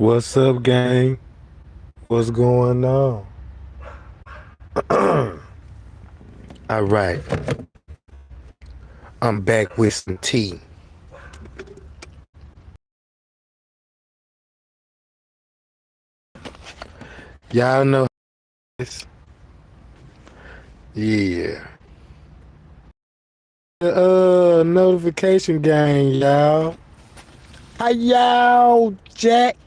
What's up, gang? What's going on? All right, I'm back with some tea. Y'all know this? Yeah. Notification gang, y'all. Hi, y'all, Jack.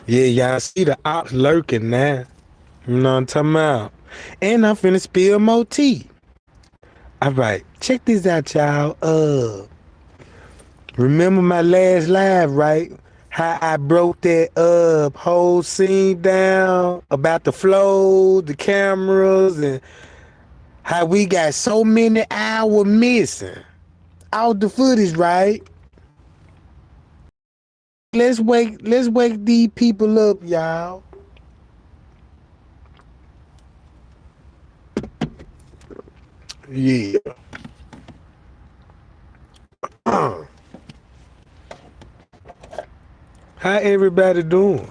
Yeah, y'all see the ops lurking now. You know what I'm talking about? And I'm finna spill more tea. All right, check this out, y'all. Remember my last live, right? How I broke that whole scene down about the flow, the cameras, and how we got so many hours missing out the footage, right? Let's wake these people up, y'all. Yeah. How everybody doing?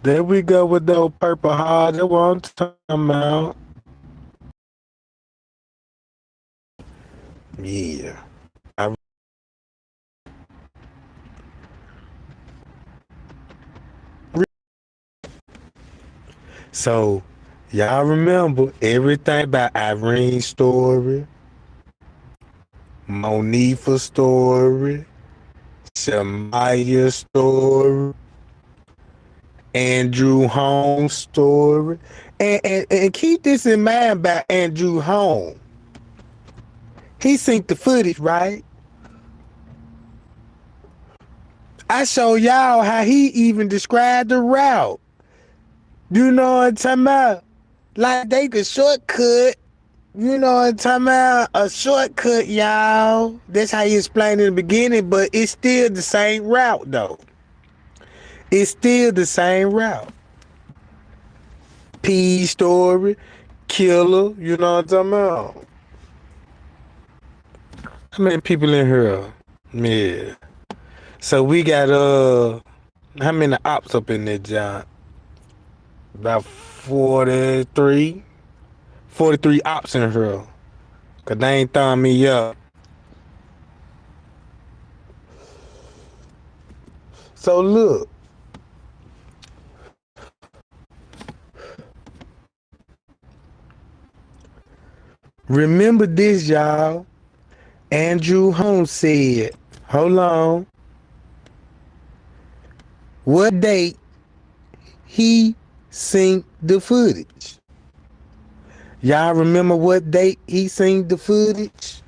There we go with those purple hearts. That's what I'm talking about. Yeah. I So, y'all remember everything about Irene's story, Monifa's story, Shamaya's story, Andrew Holmes' story. And keep this in mind about Andrew Holmes. He seen the footage, right? I show y'all how he even described the route. You know what I'm talking about? Like they the shortcut. You know what I'm talking about? A shortcut, y'all. That's how you explained in the beginning, but it's still the same route, though. It's still the same route. P story, killer, you know what I'm talking about? How many people in here? Yeah. So we got, how many ops up in there, John? About 43? 43 ops in here. Cause they ain't throwing me up. So look, remember this, y'all. Andrew Holmes said, hold on, what date he seen the footage? Y'all remember what date he seen the footage?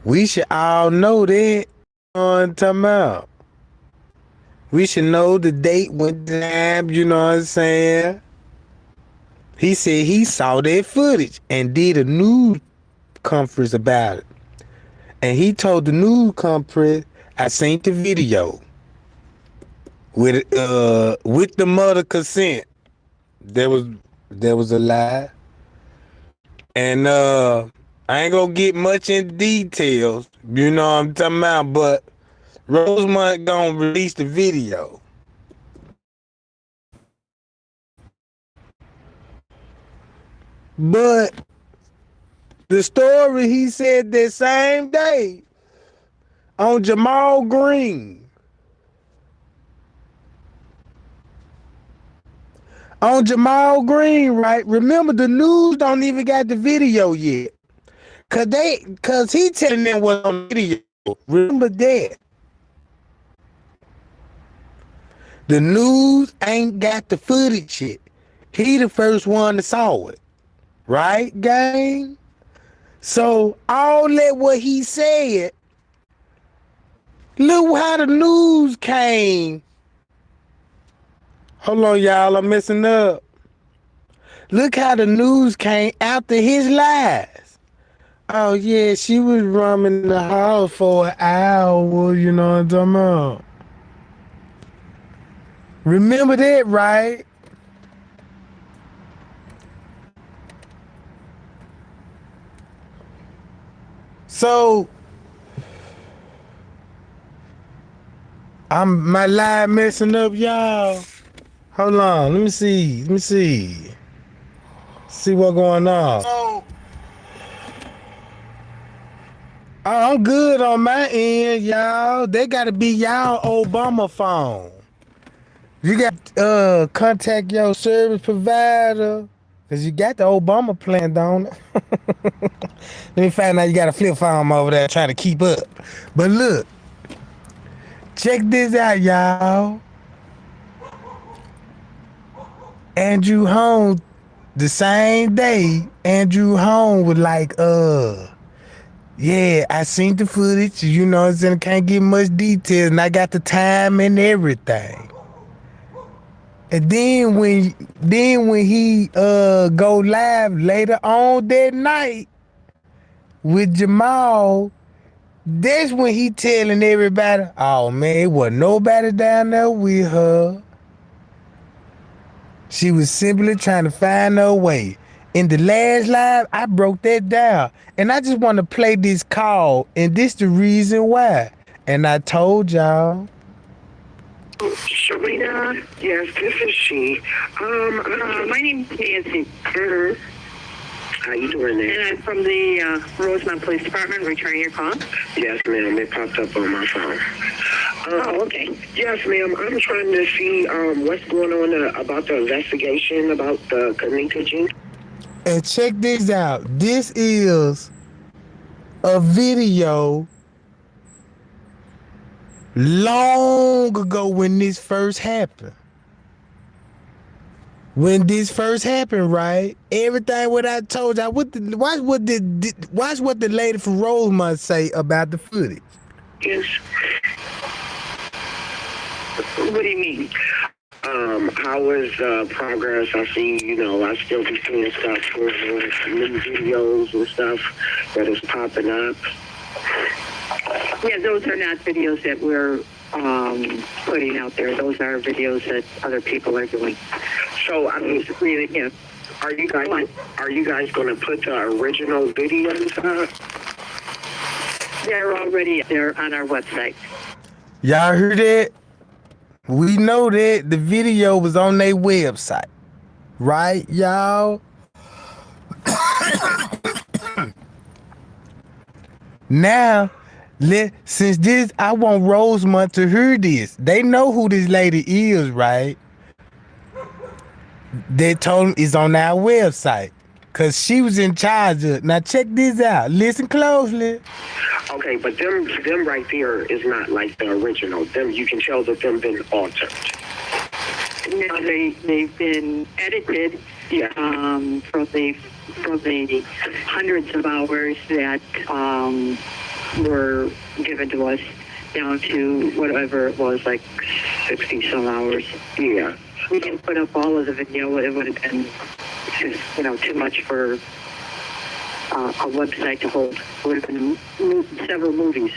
We should all know that. You know what I'm talking about? We should know the date when time, you know what I'm saying? He said he saw that footage and did a news conference about it. And he told the news conference, I seen the video with the mother consent. There was there was a lie. And I ain't gonna get much in details, you know what I'm talking about, but Rosemont gonna release the video. But the story he said that same day on Jamal Green. On Jamal Green, right? Remember the news don't even got the video yet. Cause he telling them what's on the video. Remember that. The news ain't got the footage yet. He the first one that saw it. Right, gang? So all that what he said, look how the news came. Hold on, y'all, I'm messing up. Look how the news came after his lies. Oh yeah, she was roaming the house for an hour, you know what I'm talking about? Remember that, right? So I'm my live messing up, y'all. Hold on, let me see. Let me see. See what going on. Oh, I'm good on my end, y'all. They gotta be y'all Obama phone. You got contact your service provider. Cause you got the Obama plan, don't it? Let me find out you got a flip phone over there trying to keep up. But look, check this out, y'all. Andrew Holmes, the same day, Andrew Holmes was like, yeah, I seen the footage, you know what I'm saying? Can't get much details, and I got the time and everything. And then when he go live later on that night with Jamal, that's when he telling everybody, oh man, it wasn't nobody down there with her. She was simply trying to find her way. In the last live, I broke that down. And I just want to play this call, and this the reason why. And I told y'all. Sharita, yes, this is she. My name's Nancy. How you doing there? And I'm from the Rosemont Police Department, returning your call. Yes, ma'am. It popped up on my phone. Okay. Yes, ma'am. I'm trying to see what's going on about the investigation about the Kenneka Jenkins. And check this out. This is a video long ago when this first happened. When this first happened, right? Everything what I told y'all. Watch what the lady from Rosemont say about the footage. Yes. What do you mean? How is progress? I see, I still be seeing stuff going on, new videos and stuff that is popping up. Yeah, those are not videos that we're putting out there. Those are videos that other people are doing. So, I mean, yeah. Are you guys going to put the original videos up? They're already there on our website. Y'all heard that? We know that the video was on their website, right, y'all? Now, since this, I want Rosemont to hear this. They know who this lady is, right? They told them it's on our website. Cause she was in charge of. Now check this out. Listen closely. Okay, but them right there is not like the original. Them, you can tell that them been altered. No, they've been edited. Yeah. From the hundreds of hours that were given to us down to whatever it was, like 60 some hours. Yeah. We didn't put up all of the video. It would have been just, too much for a website to hold. It would have been several movies.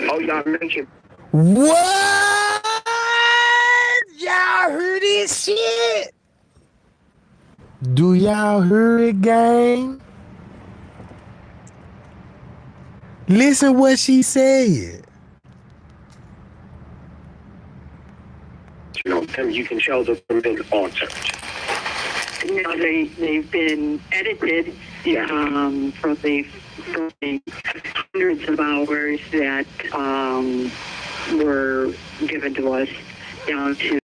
Oh, y'all making... What? Y'all heard this shit? Do y'all hear it, gang? Listen what she said. Them, you can tell that they've been altered. No, they've been edited. Yeah. From the hundreds of hours that were given to us down to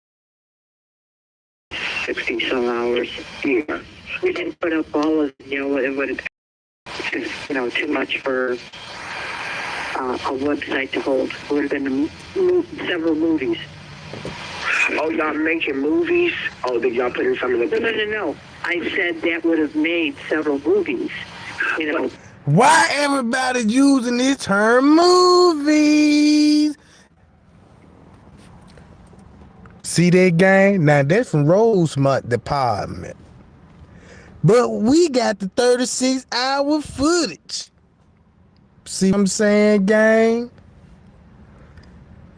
60 some hours. Yeah. We didn't put up all of it would have been too much for a website to hold. It would have been several movies. Oh, y'all making movies? Oh, did y'all put in some of the... No. I said that would have made several movies. Why everybody using this term movies? See that, gang? Now that's from Rosemont Department. But we got the 36-hour footage. See what I'm saying, gang?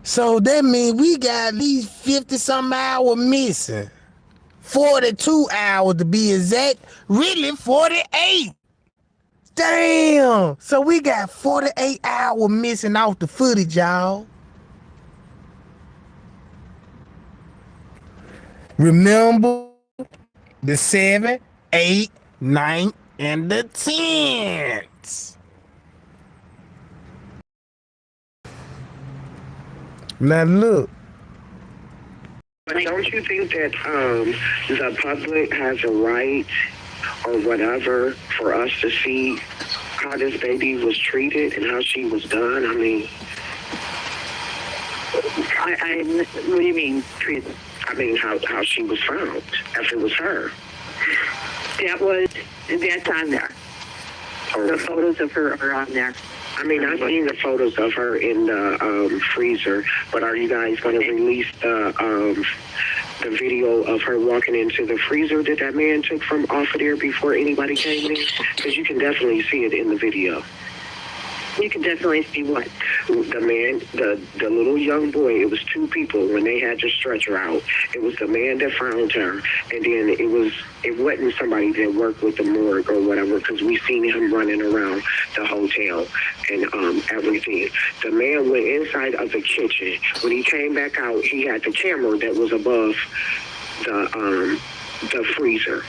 So that means we got at least 50-something hours missing. 42 hours to be exact. Really 48. Damn. So we got 48 hours missing off the footage, y'all. Remember the 7, 8, 9, and the 10s. Now look. Don't you think that the public has a right or whatever for us to see how this baby was treated and how she was done? I mean, what do you mean treated? I mean how she was found, if it was her. That's on there. The photos of her are on there. I mean, I've seen the photos of her in the freezer, but are you guys going to release the video of her walking into the freezer that that man took from off of there before anybody came in? Because you can definitely see it in the video. You can definitely see what? The man, the little young boy, it was two people when they had the stretcher out. It was the man that found her, and then it wasn't somebody that worked with the morgue or whatever, because we seen him running around the hotel and everything. The man went inside of the kitchen. When he came back out, he had the camera that was above the freezer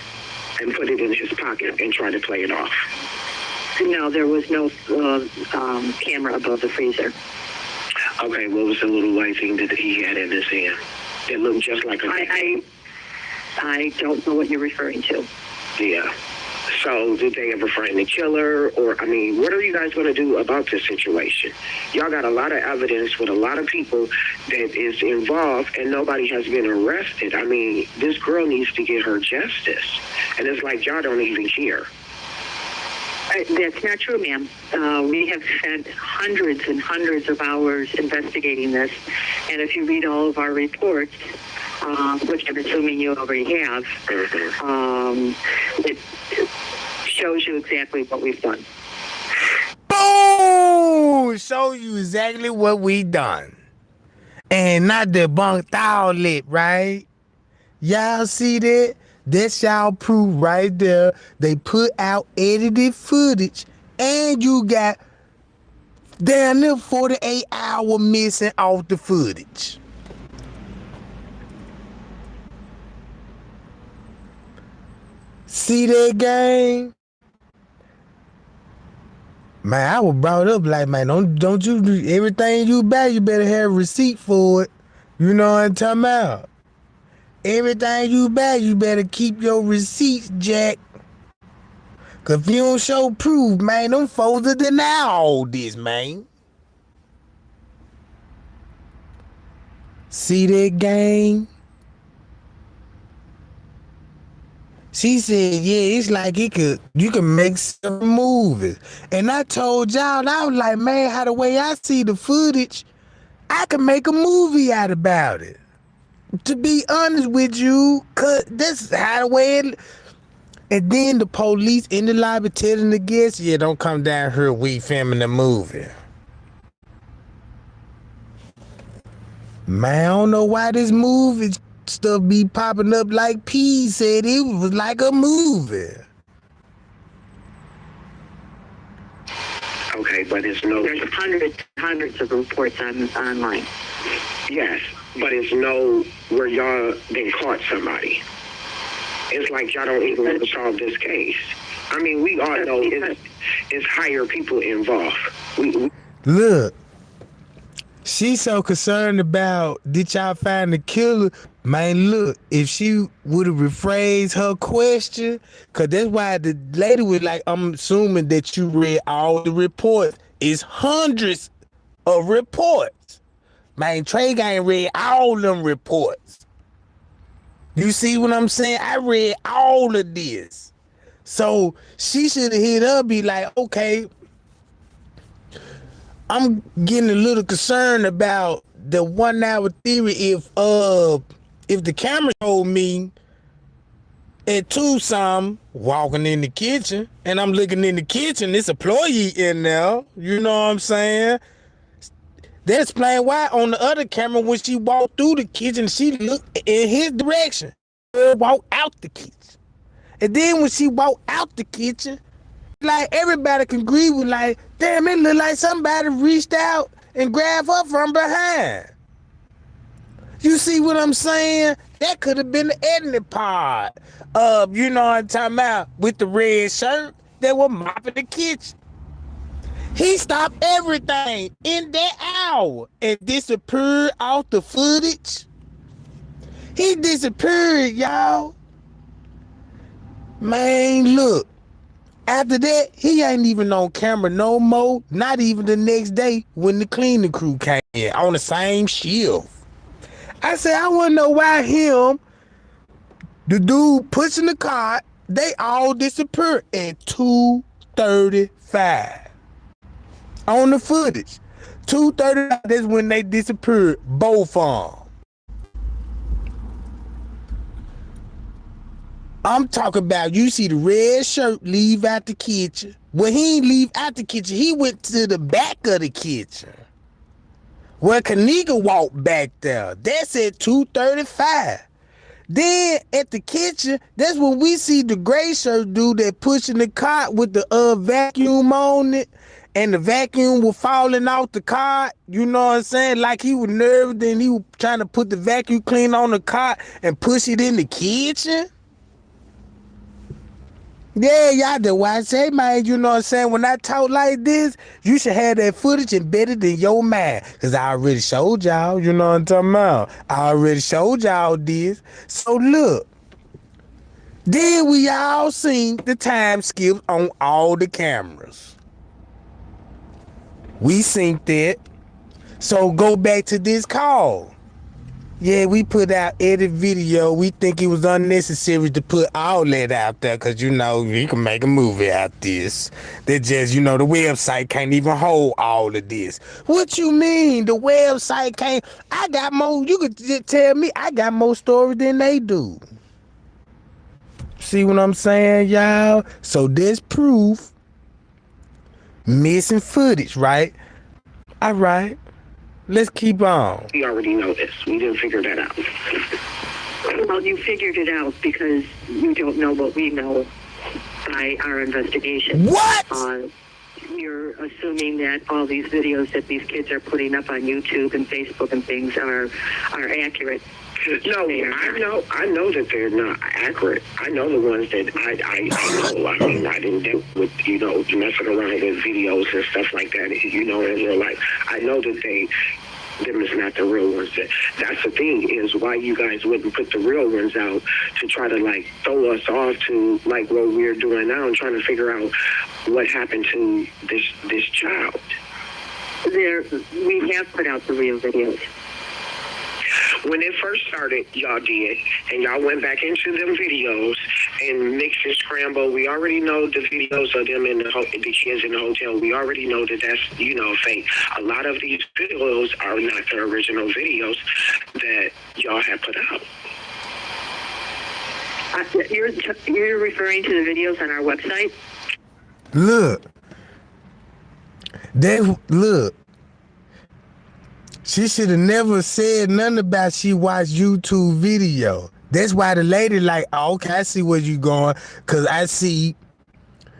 and put it in his pocket and tried to play it off. No, there was no camera above the freezer. Okay, what was the little white thing that he had in his hand? It looked just like a... I don't know what you're referring to. Yeah. So did they ever find the killer? Or, I mean, what are you guys going to do about this situation? Y'all got a lot of evidence with a lot of people that is involved and nobody has been arrested. I mean, this girl needs to get her justice. And it's like y'all don't even care. That's not true, ma'am. We have spent hundreds and hundreds of hours investigating this, and if you read all of our reports, which I'm assuming you already have, it shows you exactly what we've done. Boom! Show you exactly what we done. And not debunked all it, right? Y'all see that? That's y'all proof right there. They put out edited footage, and you got damn near 48 hours missing off the footage. See that, gang? Man, I was brought up like, man, don't you do everything you buy, you better have a receipt for it. You know what I'm talking about? Everything you buy, you better keep your receipts, Jack. Cause if you don't show proof, man, them folks will deny all this, man. See that, gang? She said, yeah, it's like you can make some movies. And I told y'all, I was like, man, how the way I see the footage, I can make a movie out about it. To be honest with you, cause that's how the way it. And then the police in the lobby telling the guests, yeah, don't come down here, we filming the movie. Man, I don't know why this movie stuff be popping up like P said it was like a movie. Okay, but it's no... There's hundreds of reports online. Yes, but it's no where y'all then caught somebody. It's like y'all don't even want to solve this case. I mean, we all know it's higher people involved. Look, she's so concerned about did y'all find the killer. Man, look, if she would have rephrased her question, because that's why the lady was like, I'm assuming that you read all the reports. It's hundreds of reports. Man, Trey ain't read all them reports. You see what I'm saying? I read all of this. So she should have hit up, be like, okay, I'm getting a little concerned about the 1 hour theory if the camera told me At 2 walking in the kitchen, and I'm looking in the kitchen, this employee in there, you know what I'm saying? That explain why on the other camera, when she walked through the kitchen, she looked in his direction. Walk out the kitchen. And then when she walked out the kitchen, like everybody can agree with, like, damn, it looked like somebody reached out and grabbed her from behind. You see what I'm saying? That could have been the editing part of, you know what I'm talking about, with the red shirt that was mopping the kitchen. He stopped everything in that hour and disappeared off the footage. He disappeared, y'all. Man, look. After that, he ain't even on camera no more. Not even the next day when the cleaning crew came in on the same shift. I said, I want to know why him, the dude pushing the cart, they all disappeared at 2:35 on the footage. 2:35, that's when they disappeared, both of them. I'm talking about, you see the red shirt leave out the kitchen. Well, he ain't leave out the kitchen. He went to the back of the kitchen where Kenneka walked back there. That's at 2:35. Then at the kitchen, that's when we see the gray shirt dude that pushing the cart with the vacuum on it, and the vacuum was falling off the cart. You know what I'm saying? Like he was nervous, then he was trying to put the vacuum cleaner on the cart and push it in the kitchen. Yeah, y'all know why I say, man, you know what I'm saying? When I talk like this, you should have that footage embedded in your mind. Because I already showed y'all, you know what I'm talking about? I already showed y'all this. So look, then we all seen the time skips on all the cameras. We seen that. So go back to this call. Yeah, we put out edit video. We think it was unnecessary to put all that out there because, you know, we can make a movie out this. That just, you know, the website can't even hold all of this. What you mean? The website can't? I got more. You could just tell me I got more stories than they do. See what I'm saying, y'all? So there's proof. Missing footage, right? All right. Let's keep on. We already know this. We didn't figure that out. Well, you figured it out because you don't know what we know by our investigation. What? You're assuming that all these videos that these kids are putting up on YouTube and Facebook and things are accurate. No, I know that they're not accurate. I know the ones that I know. I mean, I didn't deal with, you know, messing around with videos and stuff like that, you know, in real life. I know that them is not the real ones. That's the thing, is why you guys wouldn't put the real ones out to try to, like, throw us off to, like, what we're doing now and trying to figure out what happened to this child. We have put out the real videos. When it first started, y'all did, and y'all went back into them videos and mixed and scrambled. We already know the videos of them the kids in the hotel. We already know that that's, you know, fake. A lot of these videos are not the original videos that y'all have put out. You're referring to the videos on our website? Look. Look. She should have never said nothing about she watched YouTube video. That's why the lady like, oh, okay, I see where you going. Cause I see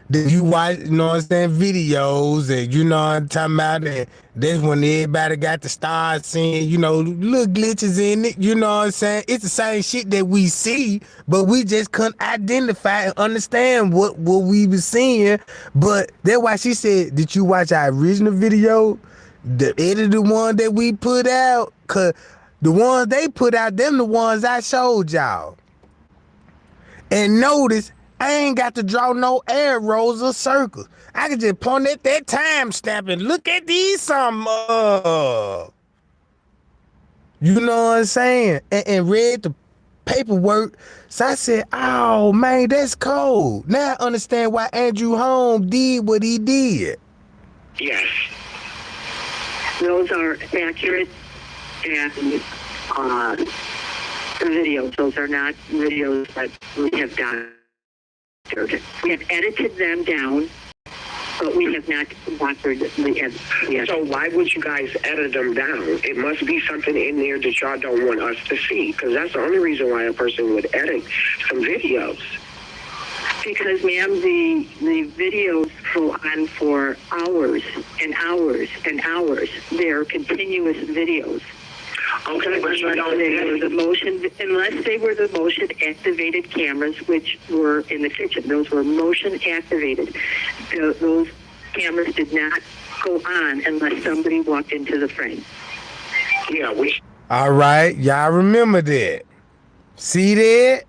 that you watch, you know what I'm saying, videos, and you know what I'm talking about. And that's when everybody got to start seeing, you know, little glitches in it. You know what I'm saying? It's the same shit that we see, but we just couldn't identify and understand what we was seeing. But that's why she said, did you watch our original video? The edited one that we put out, cause the ones they put out, them the ones I showed y'all. And notice, I ain't got to draw no arrows or circles. I can just point at that timestamp and look at these some you know what I'm saying? And read the paperwork. So I said, oh man, that's cold. Now I understand why Andrew Holmes did what he did. Yes. Those are accurate, and videos. Those are not videos that we have done. We have edited them down, but we have not doctored the edit. So why would you guys edit them down? It must be something in there that y'all don't want us to see, because that's the only reason why a person would edit some videos. Because, ma'am, the videos go on for hours and hours and hours. They're continuous videos. Okay, but you don't unless they were the motion activated cameras, which were in the kitchen. Those were motion activated. Those cameras did not go on unless somebody walked into the frame. Yeah, All right, y'all remember that. See that?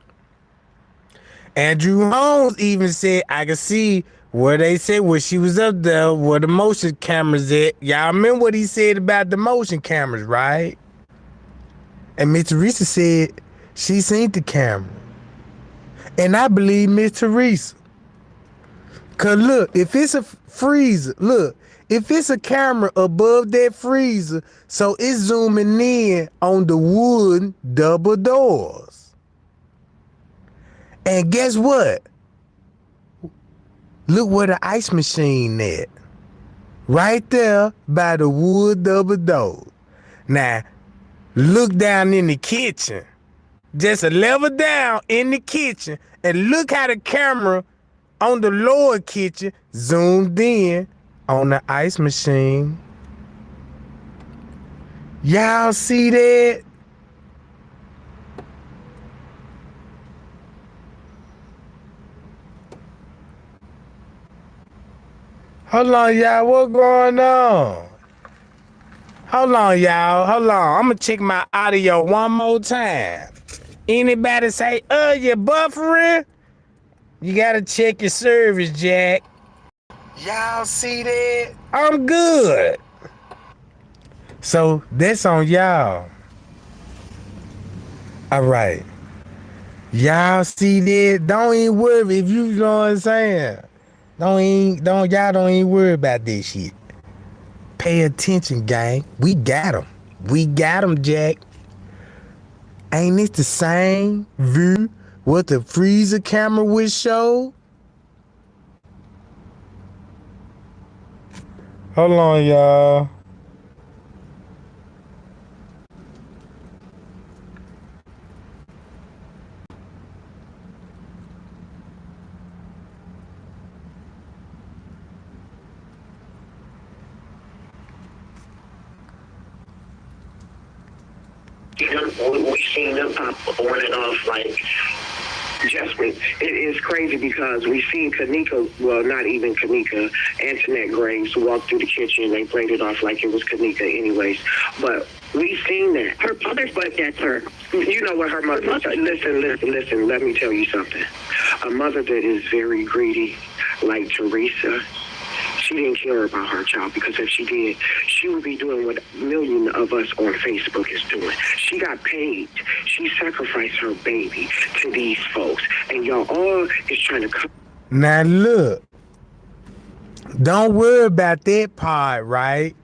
Andrew Holmes even said, I could see where they said where she was up there, where the motion cameras at. Y'all remember what he said about the motion cameras, right? And Miss Teresa said she seen the camera. And I believe Miss Teresa. Cause look, if it's a freezer, look, if it's a camera above that freezer, so it's zooming in on the wood double doors. And guess what? Look where the ice machine at. Right there by the wood double doors. Now, look down in the kitchen. Just a level down in the kitchen. And look how the camera on the lower kitchen zoomed in on the ice machine. Y'all see that? Hold on, y'all. What going on? Hold on, y'all. Hold on. I'm going to check my audio one more time. Anybody say, you're buffering? You got to check your service, Jack. Y'all see that? I'm good. So that's on y'all. All right. Y'all see that? Don't even worry if you know what I'm saying. Y'all don't even worry about this shit. Pay attention, gang. We got them. We got them, Jack. Ain't it the same view what the freezer camera would show? Hold on, y'all. We seen them pop on and off like Jasmine. It is crazy because we seen Kenneka, well, not even Kenneka, Antoinette Graves walk through the kitchen. They played it off like it was Kenneka anyways. But we seen that. Her mother said that's her. You know what her mother said? Listen, let me tell you something. A mother that is very greedy, like Teresa, she didn't care about her child, because if she did, she would be doing what millions of us on Facebook is doing. She got paid. She sacrificed her baby to these folks. And y'all all is trying to come. Now look, don't worry about that part, right?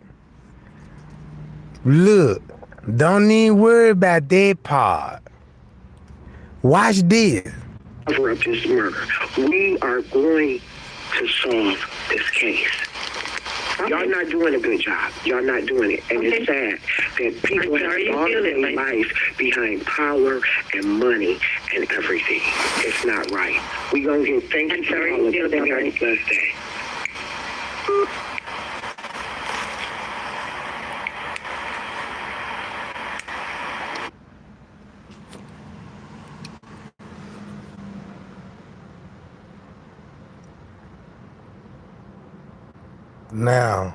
Look, don't even worry about that part. Watch this. Cover up this murder. We are going to solve this case. Y'all not doing a good job. Y'all not doing it. And it's sad that people have lost their life behind power and money and everything. It's not right. We gonna get thank you for all of it. Have a blessed day. Now,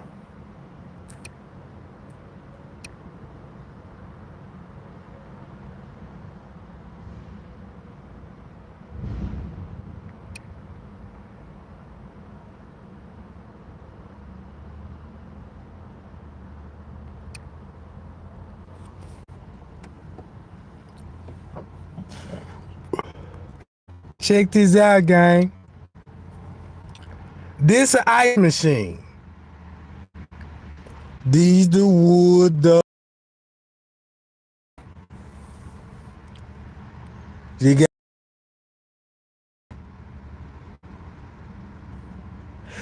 check this out, gang. This an ice machine. These the wood,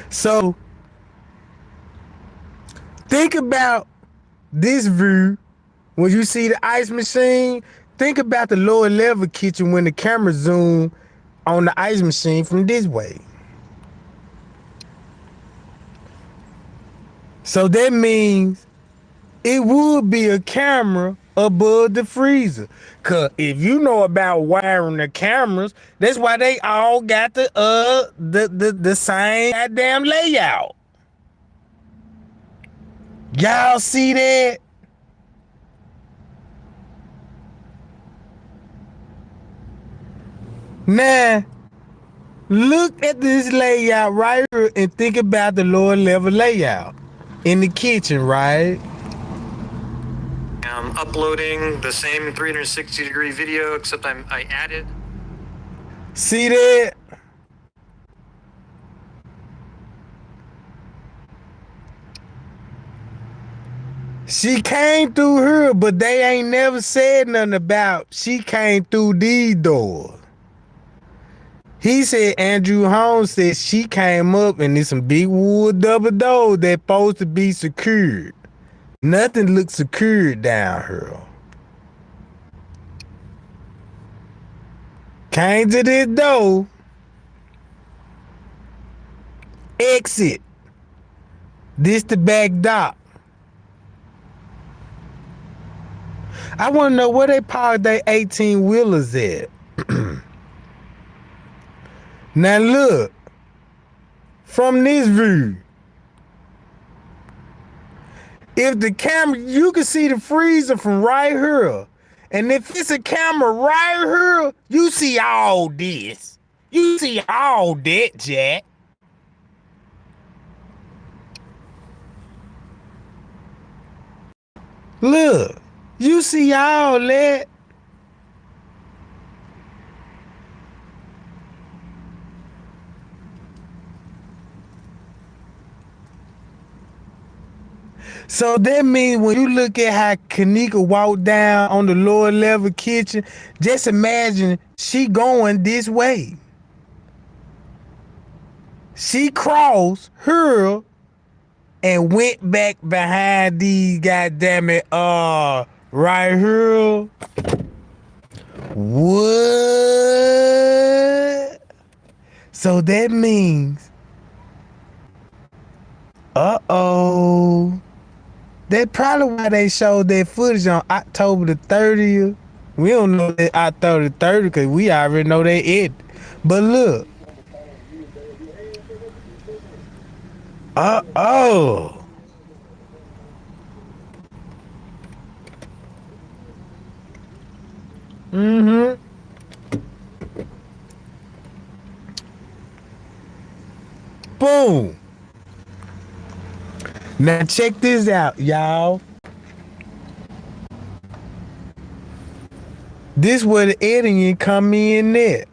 So think about this view. When you see the ice machine, think about the lower level kitchen when the camera zoom on the ice machine from this way. So that means it would be a camera above the freezer. Cause if you know about wiring the cameras, that's why they all got the same goddamn layout. Y'all see that? Now, look at this layout right here and think about the lower level layout in the kitchen, right? I'm uploading the same 360-degree video, except I added. See that? She came through here, but they ain't never said nothing about she came through these doors. He said Andrew Holmes said she came up and there's some big wood double doors that supposed to be secured. Nothing looks secured down here. Came to this door. Exit. This the back dock. I want to know where they parked their 18-wheelers at. Now look, from this view, if the camera, you can see the freezer from right here. And if it's a camera right here, you see all this. You see all that, Jack. Look, you see all that. So that means when you look at how Kenneka walked down on the lower level kitchen, just imagine she going this way. She crossed her and went back behind these goddamn it, right here. What? So that means, that's probably why they showed that footage on October the 30th. We don't know that October the 30th because we already know they it. But look. Mm-hmm. Boom. Now check this out, y'all. This where the editing come in at.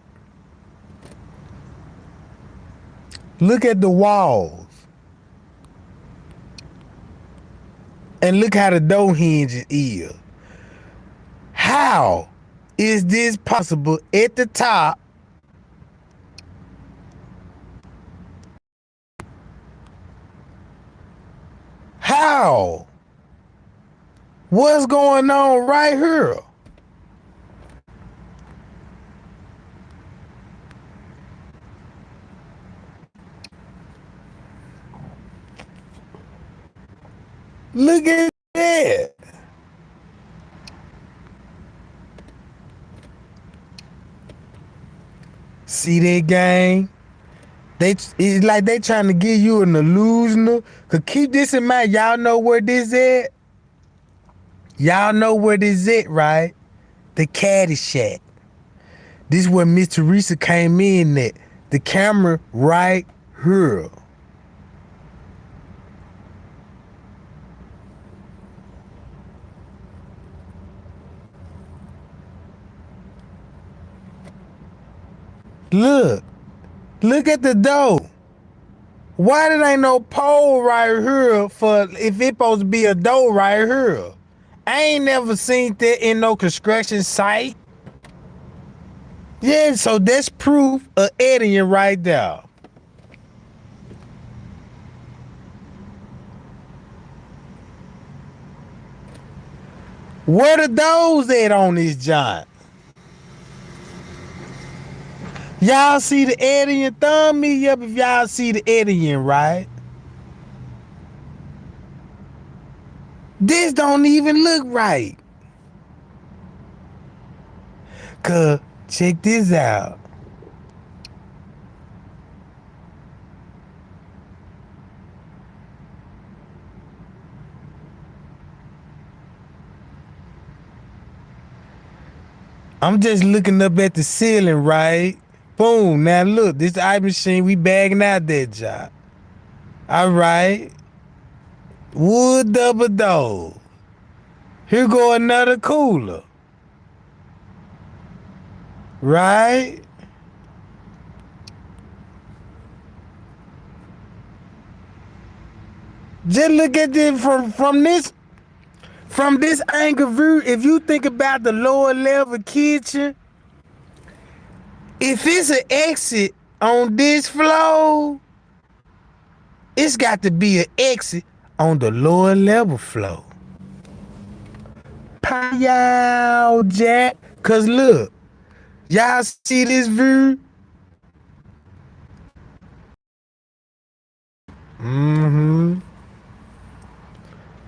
Look at the walls. And look how the door hinge is. How is this possible at the top? How? What's going on right here? Look at that. See that, gang? It's like they trying to give you an illusion. Cause keep this in mind. Y'all know where this at? Y'all know where this at, right? The caddy shack. This is where Miss Teresa came in at. The camera right here. Look at the door. Why there ain't no pole right here for if it supposed to be a door right here? I ain't never seen that in no construction site. Yeah, so that's proof of editing right there. Where the doors at on this joint? Y'all see the Edian? Thumb me up if y'all see the Edian, right? This don't even look right. Cause check this out. I'm just looking up at the ceiling, right? Boom. Now look, this ice machine, we bagging out that job. All right. Wood double door. Here go another cooler. Right? Just look at this from this angle view. If you think about the lower level kitchen, if it's an exit on this floor, it's got to be an exit on the lower level floor. Y'all, Jack. Cause look, y'all see this view? Mm-hmm.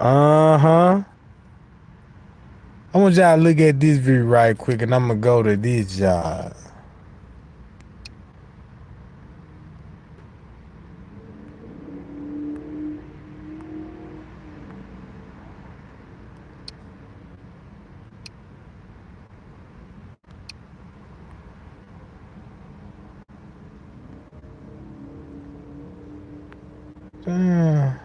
Uh-huh. I want y'all to look at this view right quick, and I'm gonna go to this job. Damn.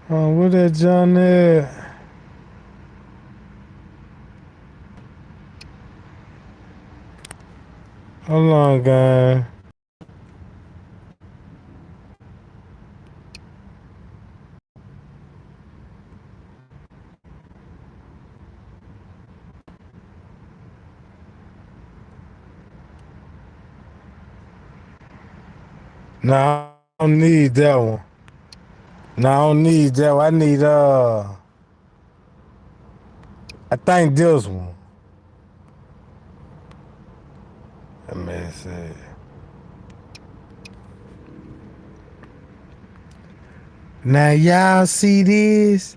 Oh, where that John at? Hold on, guy. No, I don't need that one. No, I don't need that one. I need I think this one. Let me see. Now y'all see this?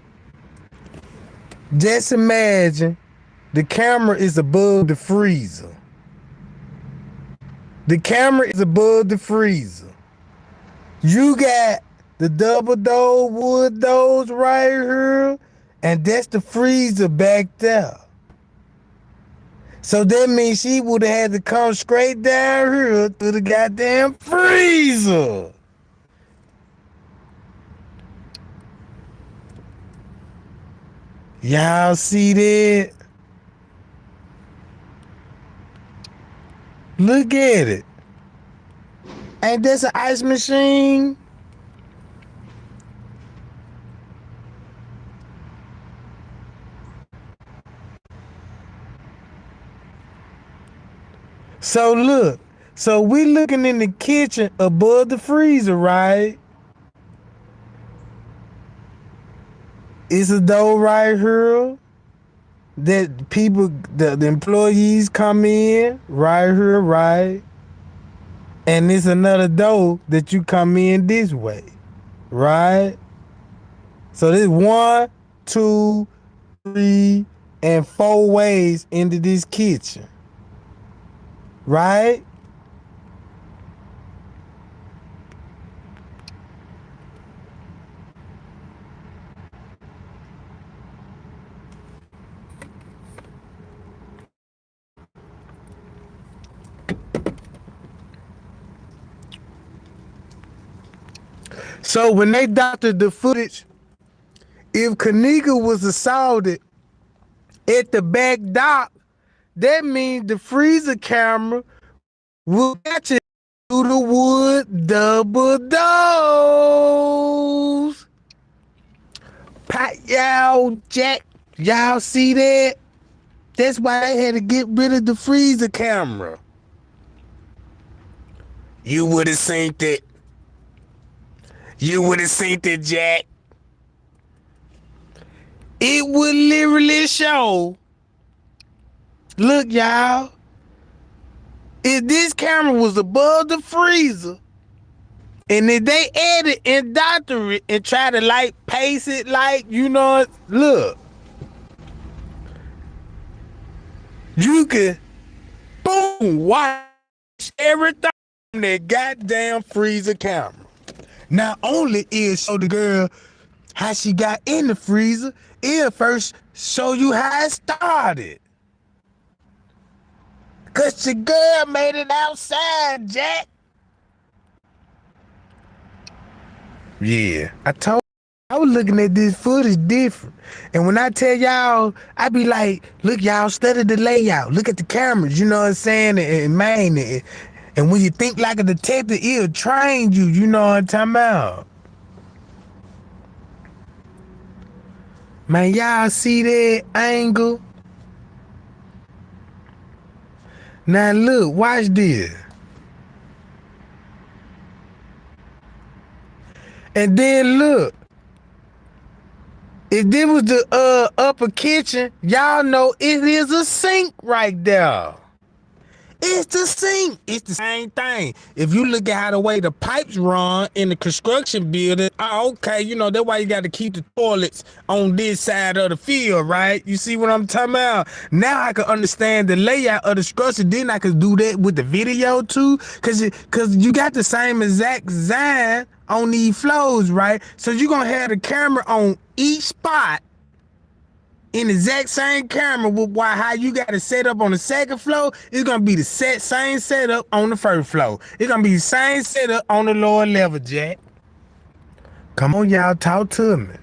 Just imagine the camera is above the freezer. The camera is above the freezer. You got the double door wood doors right here, and that's the freezer back there. So that means she would have had to come straight down here to the goddamn freezer. Y'all see that? Look at it. Ain't this an ice machine? So look, so we looking in the kitchen above the freezer, right? It's a door right here that people, the employees come in right here, right? And it's another door that you come in this way, right? So there's 1, 2, 3, and 4 ways into this kitchen, right? So when they doctored the footage, if Kenneka was assaulted at the back dock, that means the freezer camera will catch it through the wood double doors. Y'all, Jack, y'all see that? That's why they had to get rid of the freezer camera. You would have seen it. You would have seen it, Jack. It would literally show. Look, y'all. If this camera was above the freezer, and if they edit and doctor it and try to like pace it like, you know, look. You could, boom, watch everything on that goddamn freezer camera. Not only is show the girl how she got in the freezer, it'll first show you how it started. Cause your girl made it outside, Jack. Yeah, I was looking at this footage different. And when I tell y'all, I be like, look, y'all, study the layout. Look at the cameras, you know what I'm saying? And man, and when you think like a detective, it'll train you, you know what I'm talking about? Man, y'all see that angle? Now look, watch this. And then look. If this was the upper kitchen, y'all know it is a sink right there. It's the sink. It's the same thing. If you look at how the way the pipes run in the construction building, okay, you know, that's why you got to keep the toilets on this side of the field, right? You see what I'm talking about? Now I can understand the layout of the structure. Then I could do that with the video too, cause you got the same exact design on these floors, right? So you're gonna have the camera on each spot in the exact same camera with how you got it set up on the second floor. It's gonna be the same setup on the first floor. It's gonna be the same setup on the lower level, Jack. Come on, y'all, talk to me.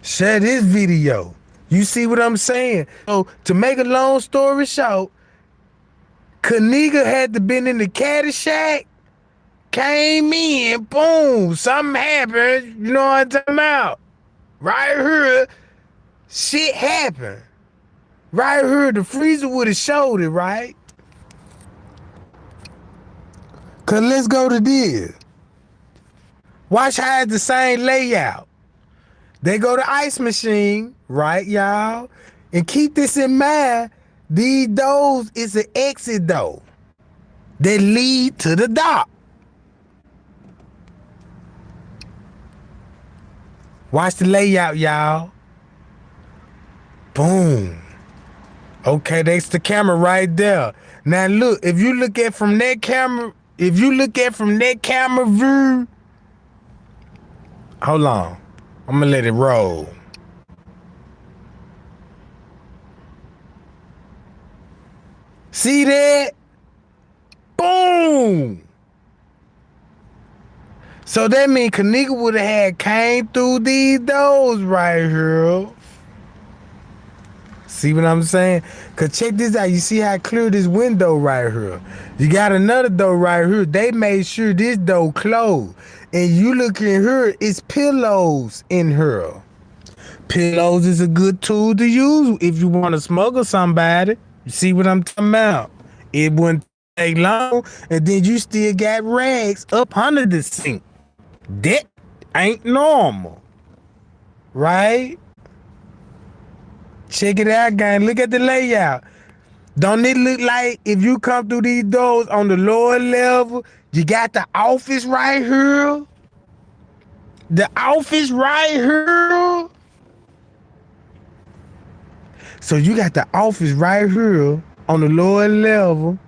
Share this video. You see what I'm saying? So to make a long story short, Kenneka had to been in the caddy shack, came in, boom, something happened. You know what I'm talking about? Right here, shit happened. Right here, the freezer would have showed it, right? Cause let's go to this. Watch how it's the same layout. They go to ice machine, right, y'all? And keep this in mind, these doors is an exit door that lead to the dock. Watch the layout, y'all. Boom. Okay, that's the camera right there. Now look, if you look at from that camera view, hold on. I'm gonna let it roll. See that? Boom. So that means Kenneka would have had came through these doors right here. See what I'm saying? Cause check this out. You see how clear this window right here. You got another door right here. They made sure this door closed. And you look in here, it's pillows in here. Pillows is a good tool to use if you want to smuggle somebody. You see what I'm talking about? It wouldn't take long, and then you still got rags up under the sink. That ain't normal, right? Check it out, gang. Look at the layout. Don't it look like if you come through these doors on the lower level, you got the office right here? The office right here? So you got the office right here on the lower level.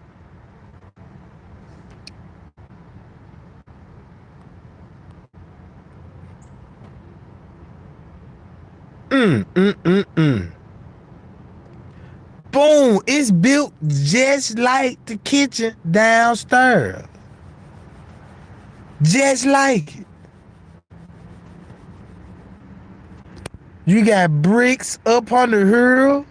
Boom, it's built just like the kitchen downstairs. Just like it. You got bricks up on the hill.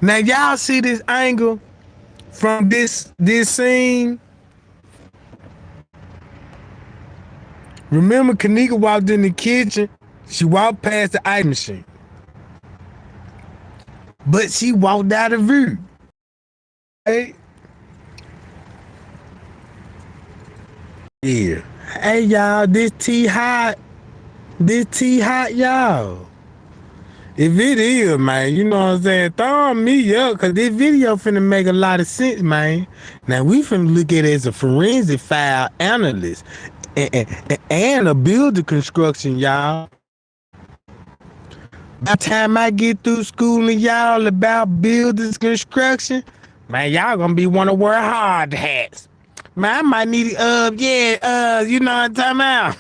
Now y'all see this angle from this scene Remember, Kenneka walked in the kitchen. She walked past the ice machine. But she walked out of view. Hey. Yeah. Hey, y'all, this tea hot. This tea hot, y'all. If it is, man, you know what I'm saying? Thumb me up, because this video finna make a lot of sense, man. Now, we finna look at it as a forensic file analyst and a builder construction, y'all. By the time I get through schooling y'all about builders construction, man, y'all gonna be want to wear hard hats. Man, I might need, you know what I'm talking about?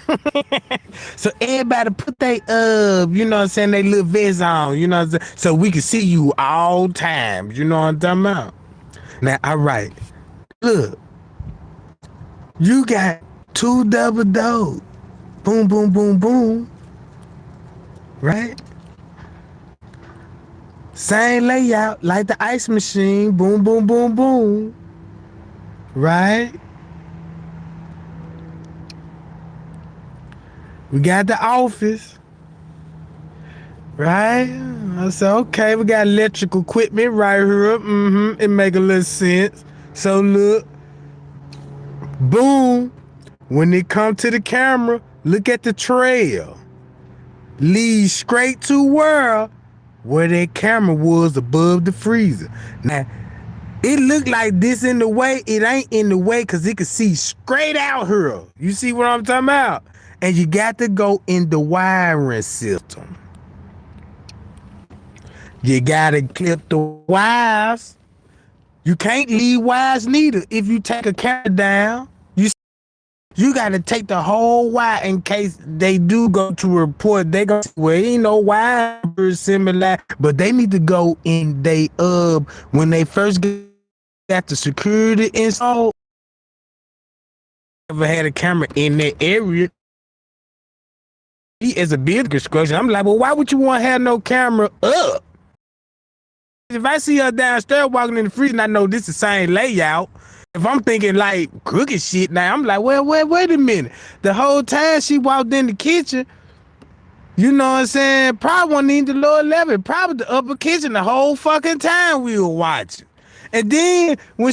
So everybody put they, you know what I'm saying, they little vests on, you know what I'm saying? So we can see you all times, you know what I'm talking about? Now, all right, look, you got 2 double doors, boom, boom, boom, boom, right? Same layout, like the ice machine, boom, boom, boom, boom, right? We got the office, right? I said, okay, we got electrical equipment right here. It make a little sense. So look, boom, when it come to the camera, look at the trail. Lead straight to where that camera was above the freezer. Now, it looked like this in the way. It ain't in the way because it could see straight out here. You see what I'm talking about? And you got to go in the wiring system. You got to clip the wires. You can't leave wires neither. If you take a camera down, you got to take the whole wire in case they do go to a report. They go, well, ain't no wire similar, but they need to go in they when they first got the security installed. Never had a camera in that area. As a building construction, I'm like, well, why would you want to have no camera up? If I see her downstairs walking in the freezer, and I know this is the same layout. If I'm thinking like crooked shit now, I'm like, well, wait a minute. The whole time she walked in the kitchen, you know what I'm saying? Probably wasn't even the lower level, probably the upper kitchen the whole fucking time we were watching. And then when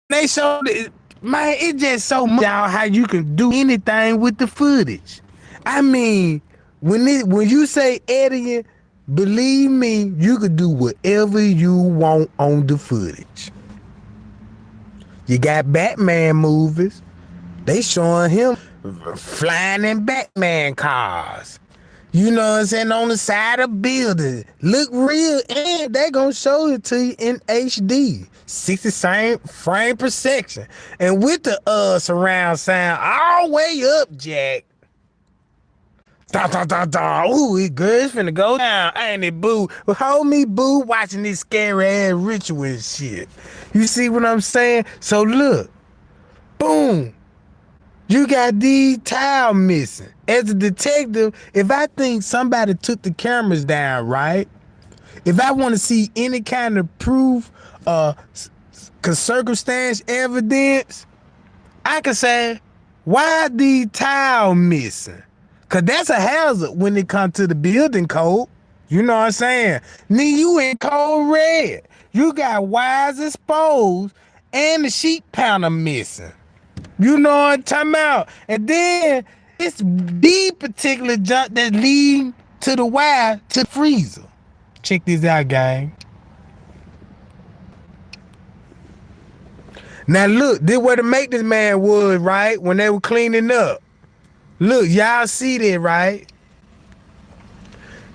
they showed it, man, it's just so much out how you can do anything with the footage. I mean, when you say editing, believe me, you could do whatever you want on the footage. You got Batman movies. They showing him flying in Batman cars. You know what I'm saying? On the side of buildings. Look real, and they gonna show it to you in HD. 60 same frame per section. And with the surround sound all the way up, Jack. Da, da, da, da. Ooh, it good. It's finna go down. Ain't it, boo? Well, hold me, boo, watching this scary ass ritual and shit. You see what I'm saying? So look. Boom. You got these tiles missing. As a detective, if I think somebody took the cameras down, right? If I want to see any kind of proof, circumstance evidence, I can say, why are these tiles missing? Because that's a hazard when it comes to the building code. You know what I'm saying? Then you in code red. You got wires exposed and the sheet panel missing. You know what I'm talking about? And then it's the particular junk that lead to the wire to the freezer. Check this out, gang. Now look, this where the maintenance man was, right? When they were cleaning up. Look, y'all see that, right?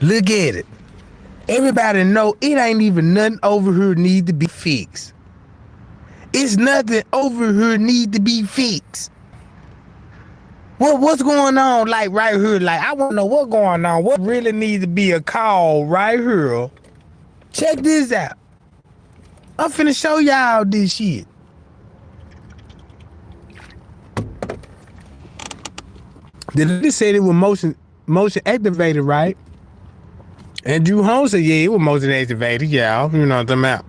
Look at it. Everybody know it ain't even nothing over here need to be fixed. It's nothing over here need to be fixed. What's going on, like right here? Like, I want to know what's going on. What really needs to be a call right here? Check this out. I'm finna show y'all this shit. The lady said it was motion activated, right? And Drew Holmes said, yeah, it was motion activated, y'all. You know what I'm talking about.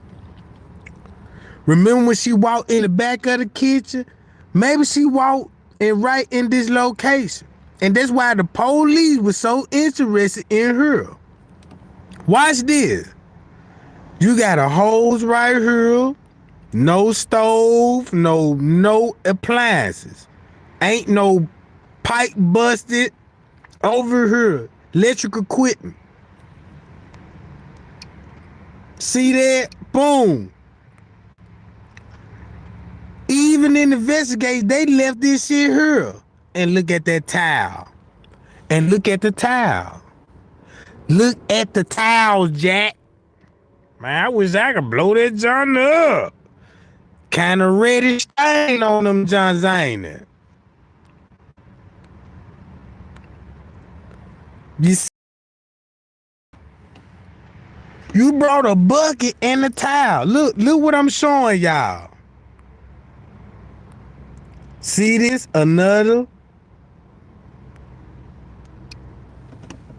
Remember when she walked in the back of the kitchen? Maybe she walked and right in this location. And that's why the police was so interested in her. Watch this. You got a hose right here. No stove, no appliances. Ain't no pipe busted over here. Electric equipment. See that? Boom. Even in the investigation, they left this shit here. And look at that towel. And look at the towel. Look at the towel, Jack. Man, I wish I could blow that John up. Kind of reddish stain on them Johns, ain't it? You see? You brought a bucket and a towel. Look what I'm showing y'all. See this? Another.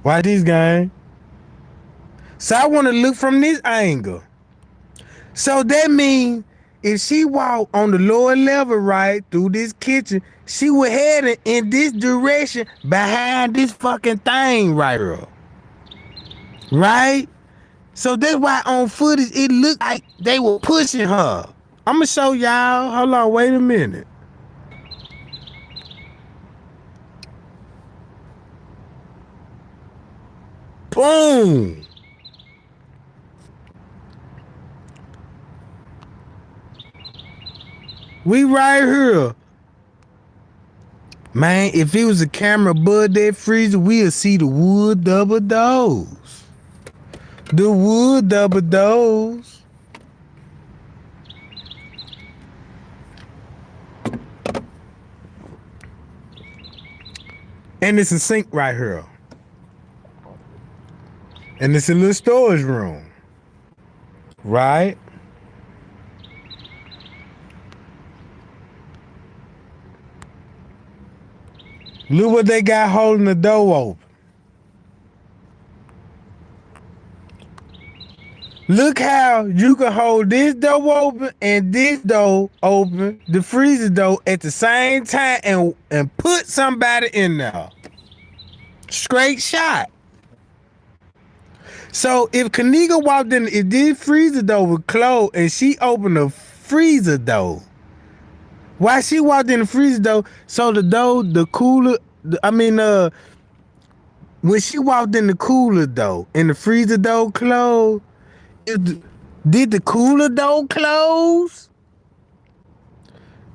Why these guys? So I want to look from this angle. So that means if she walked on the lower level right through this kitchen, she would head in this direction behind this fucking thing right here. Right? So that's why on footage it looked like they were pushing her. I'm gonna show y'all. Hold on, wait a minute. Boom. We right here. Man, if it was a camera above that freezer, we'll see the wood double doors. The wood double doors. And it's a sink right here. And it's a little storage room. Right? Look what they got holding the door open. Look how you can hold this door open and this door open, the freezer door at the same time and put somebody in there. Straight shot. So if Kenneka walked in, if this freezer door was closed and she opened the freezer door, why she walked in the freezer door? So the door, the cooler, when she walked in the cooler door and the freezer door closed, did the cooler door close?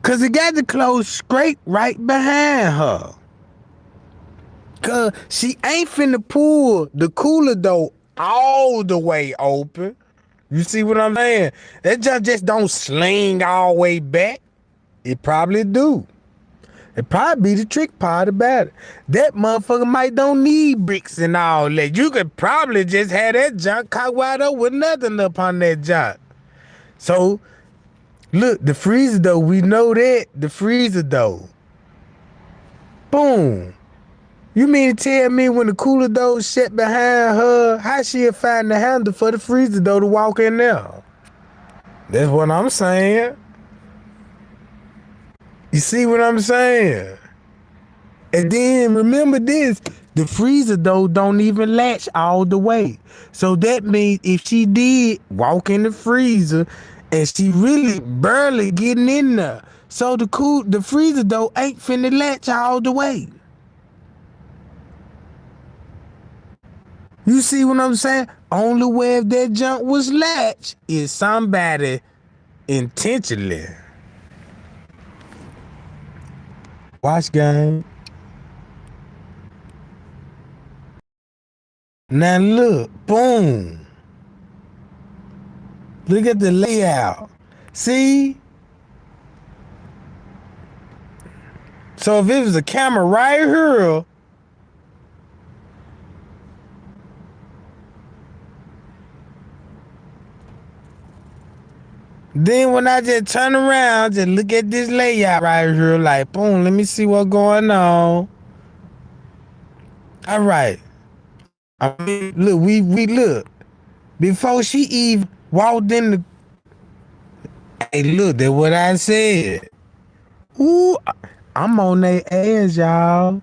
Cause it got to close straight right behind her. Cause she ain't finna pull the cooler door all the way open. You see what I'm saying? That just don't sling all the way back. It probably do. It probably be the trick part about it. That motherfucker might don't need bricks and all that. You could probably just have that junk cocked wide up with nothing up on that junk. So, look, the freezer door, we know that. The freezer door. Boom. You mean to tell me when the cooler door shut behind her, how she'll find the handle for the freezer door to walk in there? That's what I'm saying. You see what I'm saying? And then remember this, the freezer door don't even latch all the way. So that means if she did walk in the freezer and she really barely getting in there, so the freezer door ain't finna latch all the way. You see what I'm saying? Only way if that junk was latched is somebody intentionally. Watch, gang. Now look, boom. Look at the layout. See? So if it was a camera right here, then when I just turn around, just look at this layout right here, like, boom, let me see what's going on. All right. I mean, look, we look. Before she even walked in the... Hey, look, that's what I said. Ooh, I'm on their ass, y'all.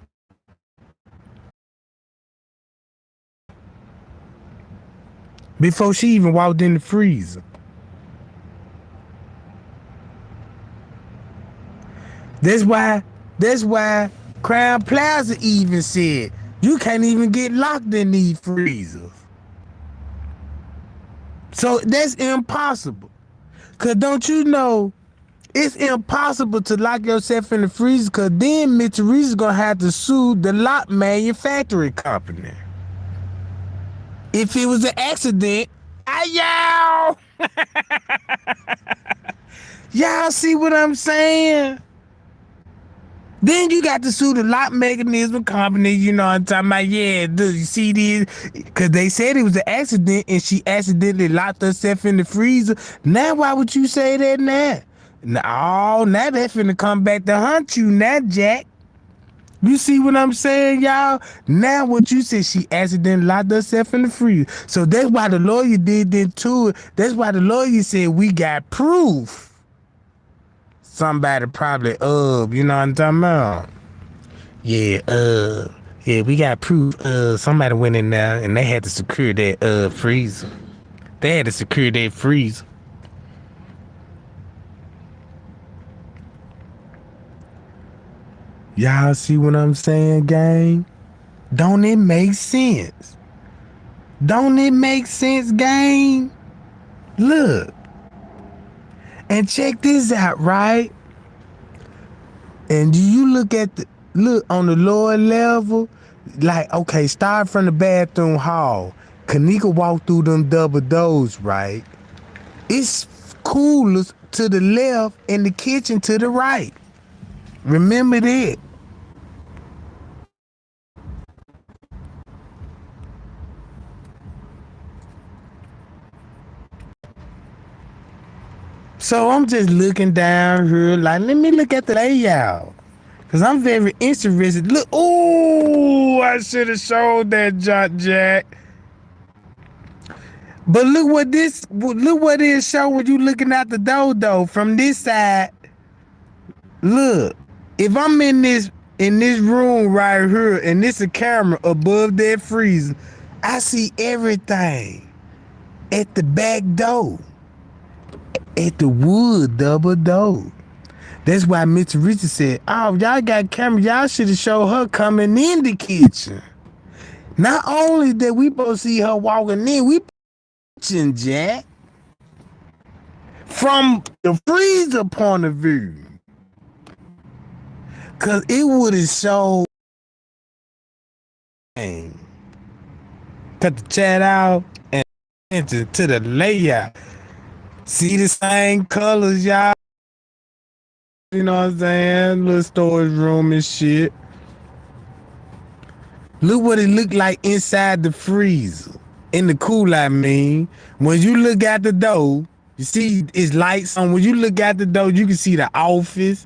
Before she even walked in the freezer. That's why Crown Plaza even said you can't even get locked in these freezers. So that's impossible. Cause don't you know it's impossible to lock yourself in the freezer, cause then Mitsubishi gonna have to sue the lock manufacturing company. If it was an accident, y'all. Y'all see what I'm saying? Then you got to sue the lock mechanism company, you know what I'm talking about? Yeah, do you see this? Because they said it was an accident and she accidentally locked herself in the freezer. Now, why would you say that now? No, now they finna come back to hunt you now, Jack. You see what I'm saying, y'all? Now what you said, she accidentally locked herself in the freezer. So that's why the lawyer did that too. That's why the lawyer said we got proof. Somebody probably, you know what I'm talking about? Yeah, we got proof. Somebody went in there and they had to secure that freezer. They had to secure that freezer. Y'all see what I'm saying, gang? Don't it make sense? Don't it make sense, gang? Look. And check this out, right? And do you look on the lower level, like, okay, start from the bathroom hall. Kenneka walked through them double doors, right? It's coolers to the left and the kitchen to the right. Remember that. So I'm just looking down here, like, let me look at the layout. Cause I'm very interested. Look, ooh, I should have showed that Jack. But look what it show when you looking out the door though. From this side, look. If I'm in this room right here and this a camera above that freezer, I see everything at the back door. At the wood double door. That's why Mr. Richard said, oh, y'all got camera. Y'all should have showed her coming in the kitchen. Not only that we both see her walking in, we kitchen, Jack. From the freezer point of view. Cause it would have showed. Cut the chat out and enter to the layout. See the same colors, y'all. You know what I'm saying? Little storage room and shit. Look what it looked like inside the freezer. In the cooler, I mean. When you look out the door, you see it's lights on. When you look out the door, you can see the office.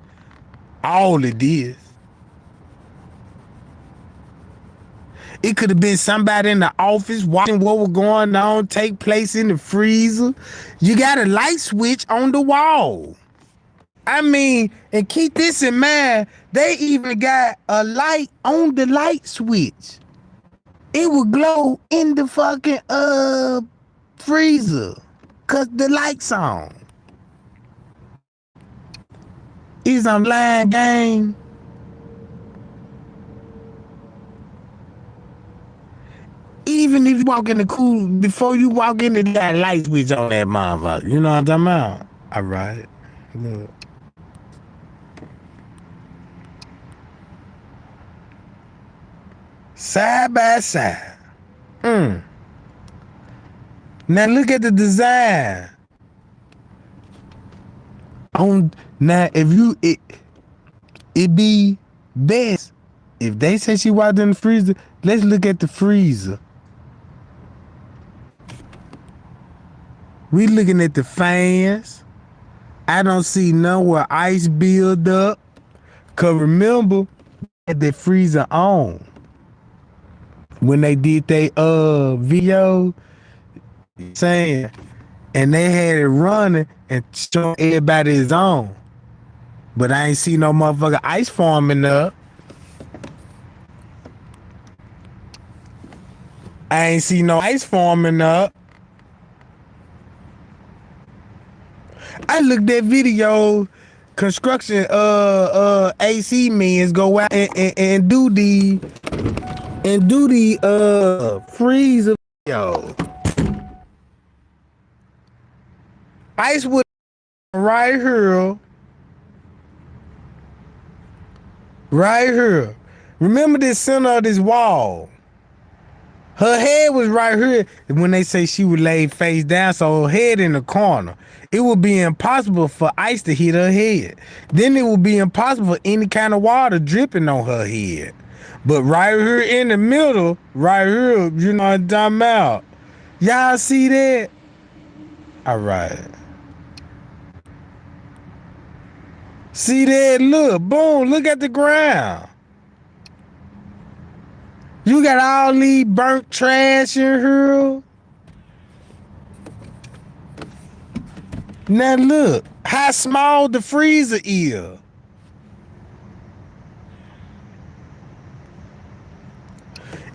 All of this. It could have been somebody in the office watching what was going on take place in the freezer. You got a light switch on the wall. I mean, and keep this in mind, they even got a light on the light switch. It would glow in the fucking freezer. Cause the light's on. Is I'm lying, gang. Even if you walk in the cool, before you walk in, they got a light switch on that motherfucker. You know what I'm talking about? All right. Look. Side by side. Now look at the design. Now if it be best if they say she walked in the freezer. Let's look at the freezer. We looking at the fans. I don't see nowhere ice build up. Cause remember, had the freezer on when they did their video saying, and they had it running and showing everybody is on. But I ain't see no motherfucker ice forming up. I ain't see no ice forming up. I looked at video construction AC means go out and do the freezer yo. Ice would right here. Right here. Remember this center of this wall. Her head was right here when they say she would lay face down, so her head in the corner. It would be impossible for ice to hit her head. Then it would be impossible for any kind of water dripping on her head. But right here in the middle, right here, you know what I'm talking about. Y'all see that? All right. See that? Look, boom, look at the ground. You got all these burnt trash in here. Now look, how small the freezer is.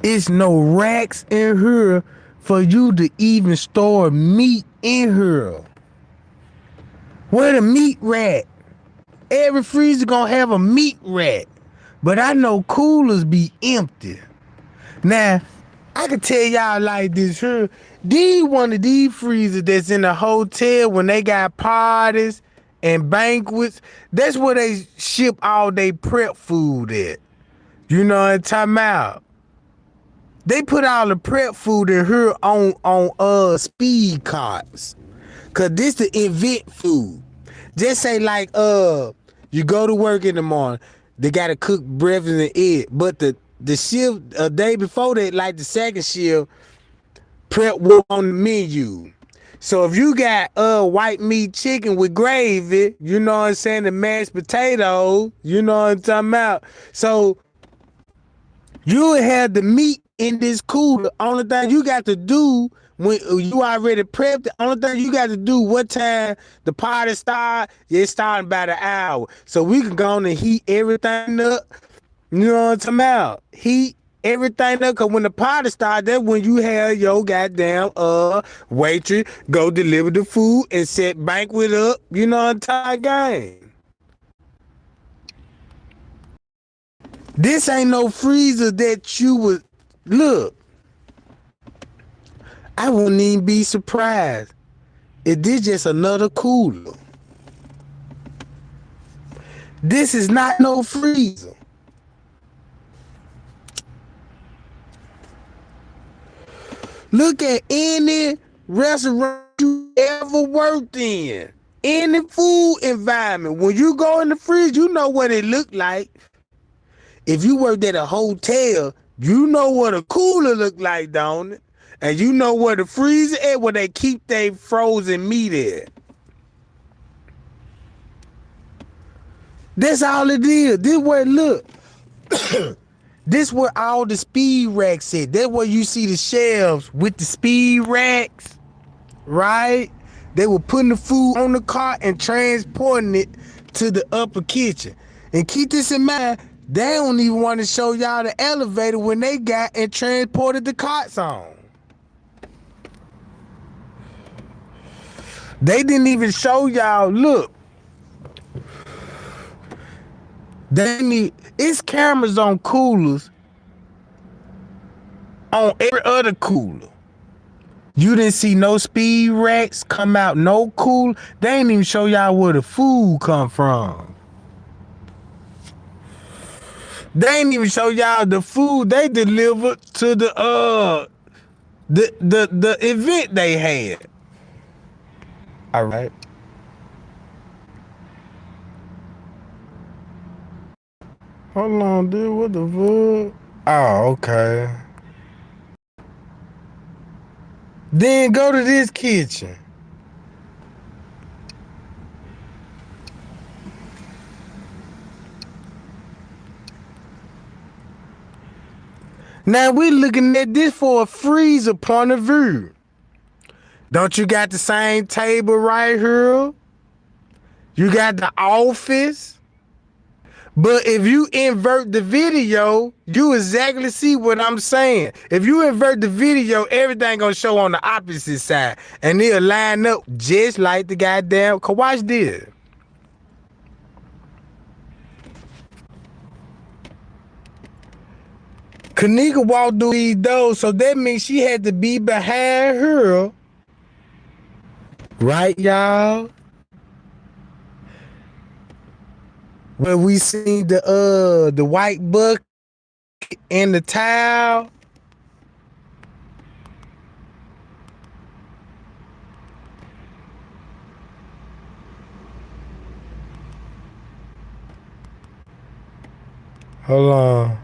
It's no racks in here for you to even store meat in here. Where the meat rack? Every freezer gonna have a meat rack. But I know coolers be empty. Now, I can tell y'all like this here. One of these freezers that's in a hotel when they got parties and banquets, that's where they ship all they prep food at. You know what I'm talking about? They put all the prep food in here on speed carts. Cause this the event food. Just say like you go to work in the morning, they gotta cook breakfast and egg. But the shift a day before that, like the second shift, prep work on the menu. So if you got white meat chicken with gravy, you know what I'm saying, the mashed potatoes, you know what I'm talking about. So you have the meat in this cooler. Only thing you got to do when you already prepped, the only thing you got to do what time the party start, it's starting about an hour. So we can go on and heat everything up. You know what I'm talking about? Heat everything up, cause when the party starts, that's when you have your goddamn waitress go deliver the food and set banquet up, you know what I'm talking about? This ain't no freezer that you would look. I wouldn't even be surprised if this just another cooler. This is not no freezer. Look at any restaurant you ever worked in, any food environment. When you go in the fridge, you know what it look like. If you worked at a hotel, you know what a cooler look like, don't it? And you know where the freezer at, where they keep their frozen meat at. That's all it is. This where it look. This where all the speed racks at. That's where you see the shelves with the speed racks, right? They were putting the food on the cart and transporting it to the upper kitchen. And keep this in mind, they don't even want to show y'all the elevator when they got and transported the carts on. They didn't even show y'all, look. It's cameras on coolers on every other cooler. You didn't see no speed racks come out, no cooler. They ain't even show y'all where the food come from. They ain't even show y'all the food they delivered to the event they had. All right. Hold on, dude. What the fuck? Oh, okay. Then go to this kitchen. Now we looking at this for a freezer point of view. Don't you got the same table right here? You got the office. But if you invert the video, you exactly see what I'm saying. If you invert the video, everything gonna show on the opposite side. And it'll line up just like the goddamn. Cause watch this. Kenneka walked through these doors, so that means she had to be behind her. Right, y'all? When we seen the white bucket and the towel. Hold on.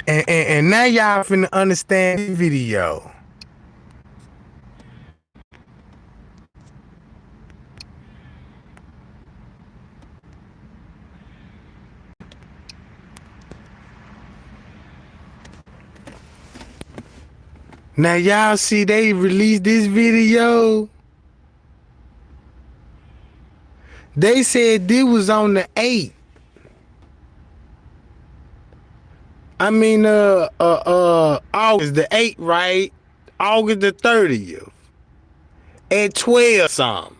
And now y'all finna understand the video. Now y'all see they released this video. They said this was on the 8th. I mean, August the 8th, right? August the 30th at 12 something.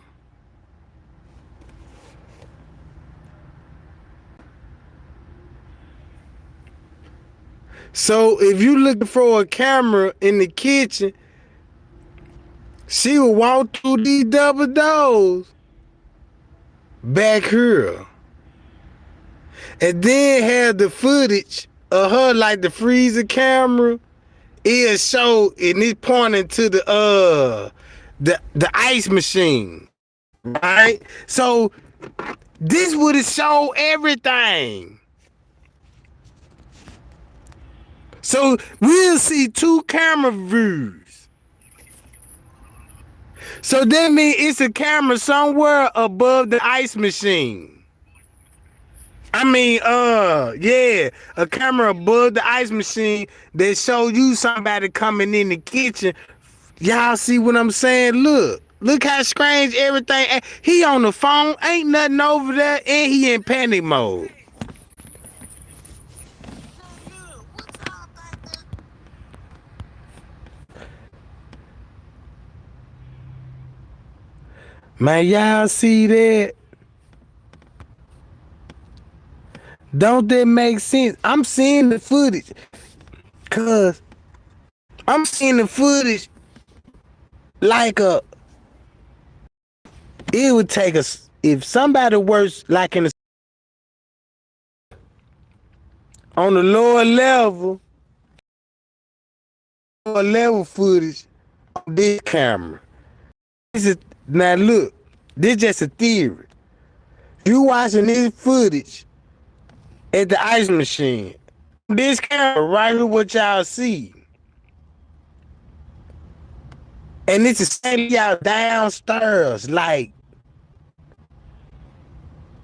So if you looking for a camera in the kitchen, she would walk through these double doors back here, and then have the footage of her like the freezer camera. It'll show, and it's pointing to the ice machine, right? So this would have showed everything. So we'll see two camera views. So that means it's a camera somewhere above the ice machine. I mean, yeah, a camera above the ice machine that show you somebody coming in the kitchen. Y'all see what I'm saying? Look how strange everything. He on the phone, ain't nothing over there, and he in panic mode. Man, y'all see that? Don't that make sense? I'm seeing the footage. Cause I'm seeing the footage like it would take us, if somebody works like in on the lower level footage on this camera. This is, now look, this just a theory. You watching this footage at the ice machine. This camera right here, what y'all see. And it's the same y'all downstairs, like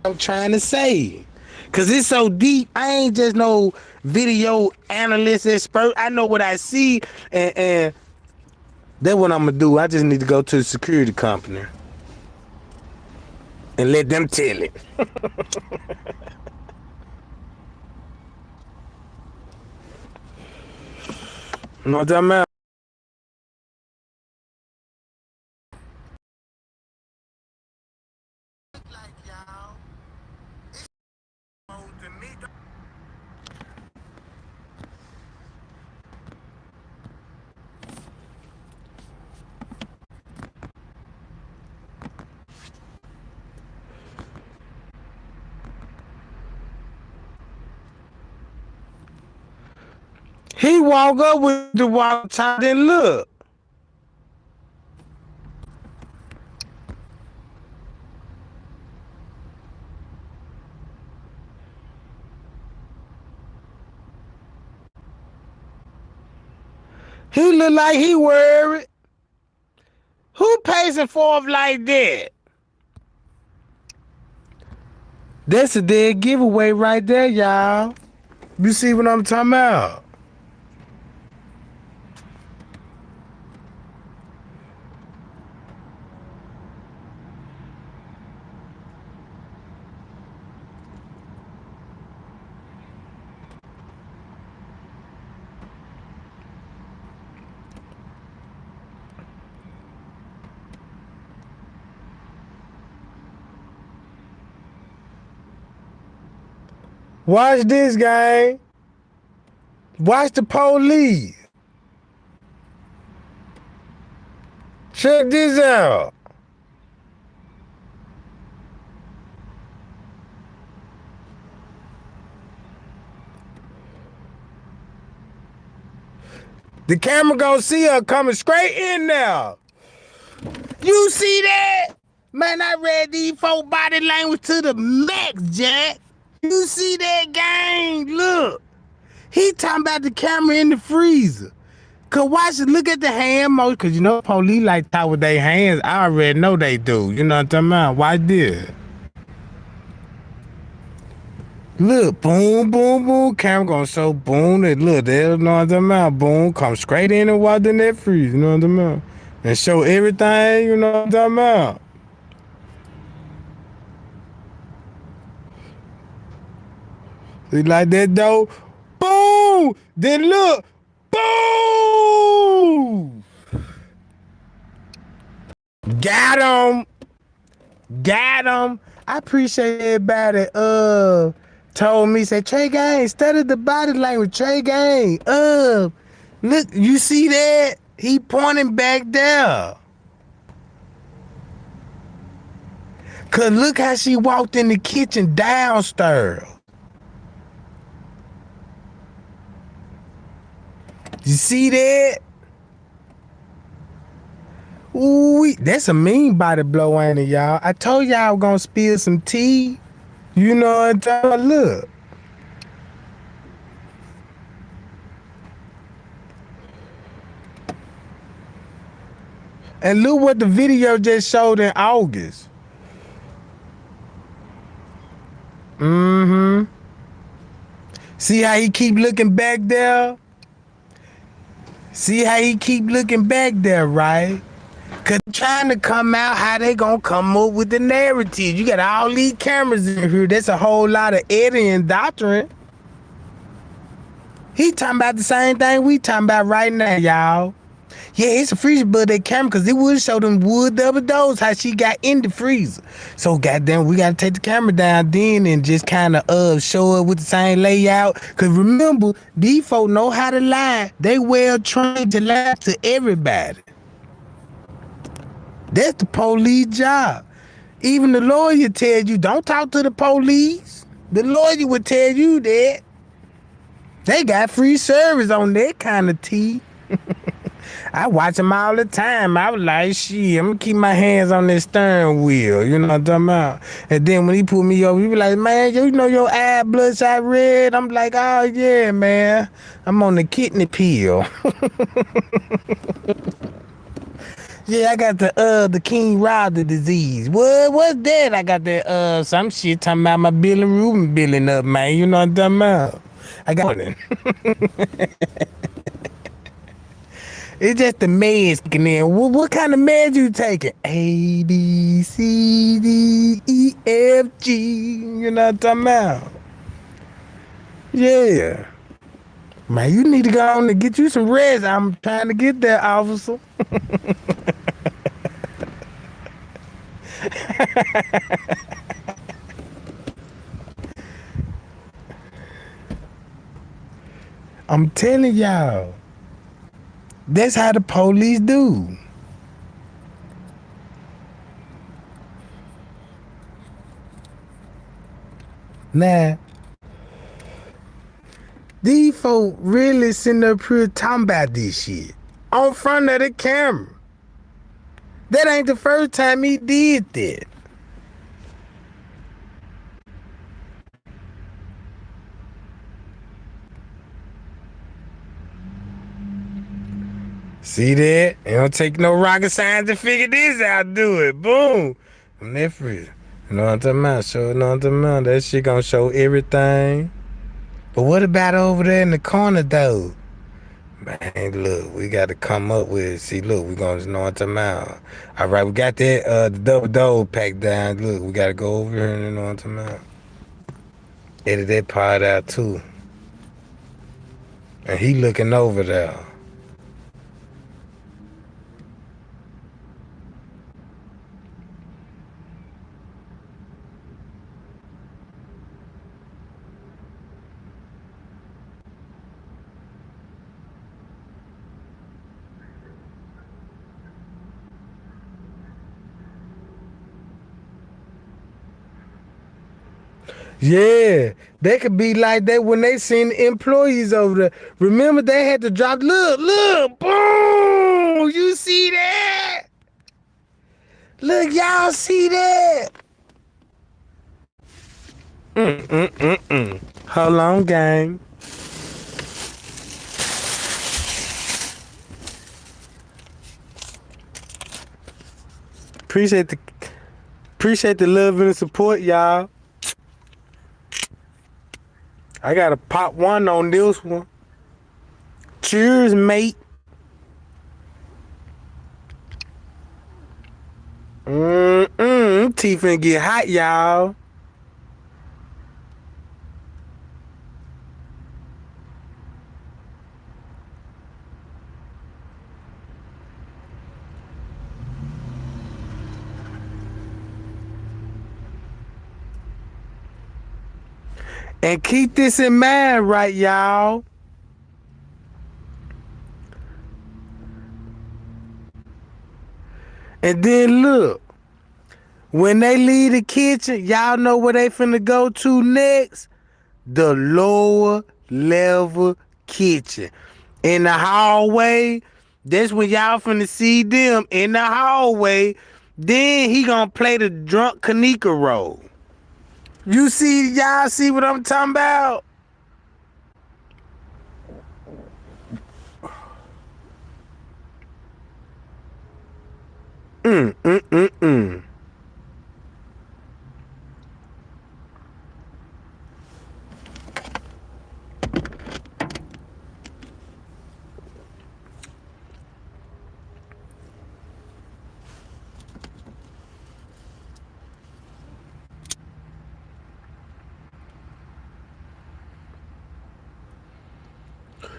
I'm trying to say. Cause it's so deep. I ain't just no video analyst expert. I know what I see, and that's what I'm gonna do. I just need to go to the security company and let them tell it. You know what I'm talking about? He walk up with the walk top and look. He look like he worried. Who pacing forth like that? That's a dead giveaway right there, y'all. You see what I'm talking about? Watch this, gang. Watch the police. Check this out. The camera gonna see her coming straight in there. You see that? Man, I read these folk body language to the max, Jack. You see that, gang? Look. He talking about the camera in the freezer. Cause watch it, look at the hand motion. Cause you know police like talk with their hands. I already know they do. You know what I'm talking about? Watch this. Look, boom, boom, boom. Camera gonna show boom. And look, they know what I'm talking about. Boom, come straight in and watch in that freeze. You know what I'm talking about? And show everything. You know what I'm talking about? See like that though? Boom! Then look, boom! Got him! Got him! I appreciate everybody told me, say, Trey Gang, study the body language, Trey Gang. Look, you see that? He pointing back there. Cause look how she walked in the kitchen downstairs. You see that? Ooh, that's a mean body blow, ain't it, y'all? I told y'all I was gonna spill some tea. You know what I'm talking about? Look. And look what the video just showed in August. Mm-hmm. See how he keep looking back there? See how he keep looking back there, right? Cause trying to come out how they gonna come up with the narrative. You got all these cameras in here. That's a whole lot of editing doctrine. He talking about the same thing we talking about right now, y'all. Yeah, it's a freezer, but that camera, cause it would show them wood double doors how she got in the freezer. So goddamn, we gotta take the camera down then and just kind of show it with the same layout. Cause remember, these folk know how to lie. They well trained to lie to everybody. That's the police job. Even the lawyer tells you, don't talk to the police. The lawyer would tell you that. They got free service on that kind of tea. I watch them all the time. I was like, shit, I'm gonna keep my hands on this steering wheel. You know what I'm talking about? And then when he put me over, he be like, man, you know your eye bloodshot red? I'm like, oh yeah, man. I'm on the kidney pill. Yeah, I got the King Rodder disease. What's that? I got that some shit talking about my bilirubin building up, man. You know what I'm talking about? I got it. It's just the meds kicking in. What kind of meds you taking? A, B, C, D, E, F, G. You know what I'm talking about? Yeah. Man, you need to go on and get you some rest. I'm trying to get there, officer. I'm telling y'all, that's how the police do. Now, these folk really sitting up here talking about this shit on front of the camera. That ain't the first time he did that. See that? It don't take no rocket science to figure this out, do it. Boom. I'm different. You know what I'm talking about? Show, you know what I'm talking about? That shit gonna show everything. But what about over there in the corner though? Man, look, we got to come up with. See, look, we gonna know what I'm out. All right, we got that the double dough packed down. Look, we got to go over here and know what I'm out. Edit that part out too. And he looking over there. Yeah, they could be like that when they seen the employees over there. Remember, they had to drop. Look, boom! You see that? Look, y'all see that? Hold on, gang. Appreciate the love and the support, y'all. I gotta pop one on this one. Cheers, mate. Teeth finna get hot, y'all. And keep this in mind, right, y'all? And then look, when they leave the kitchen, y'all know where they finna go to next? The lower level kitchen. In the hallway, that's when y'all finna see them in the hallway. Then he gonna play the drunk Kenneka role. Y'all see what I'm talking about? Mm.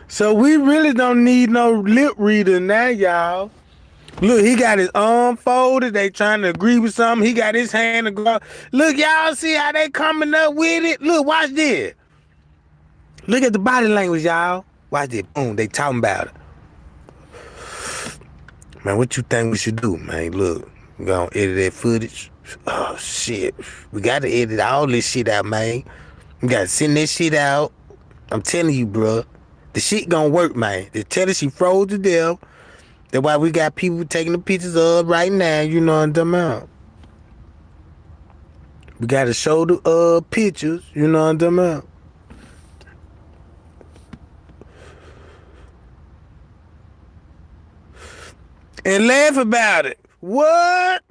So we really don't need no lip reader now, y'all. Look, he got his arm folded. They trying to agree with something. He got his hand to go. Look, y'all see how they coming up with it? Look, watch this. Look at the body language, y'all. Watch this. Boom, they talking about it. Man, what you think we should do, man? Look, we gonna edit that footage. Oh, shit. We gotta edit all this shit out, man. We gotta send this shit out. I'm telling you, bro. The shit gonna work, man. They tell us she froze to death. That's why we got people taking the pictures of right now. You know what I'm talking about? We gotta show the pictures. You know what I'm talking about? And laugh about it. What?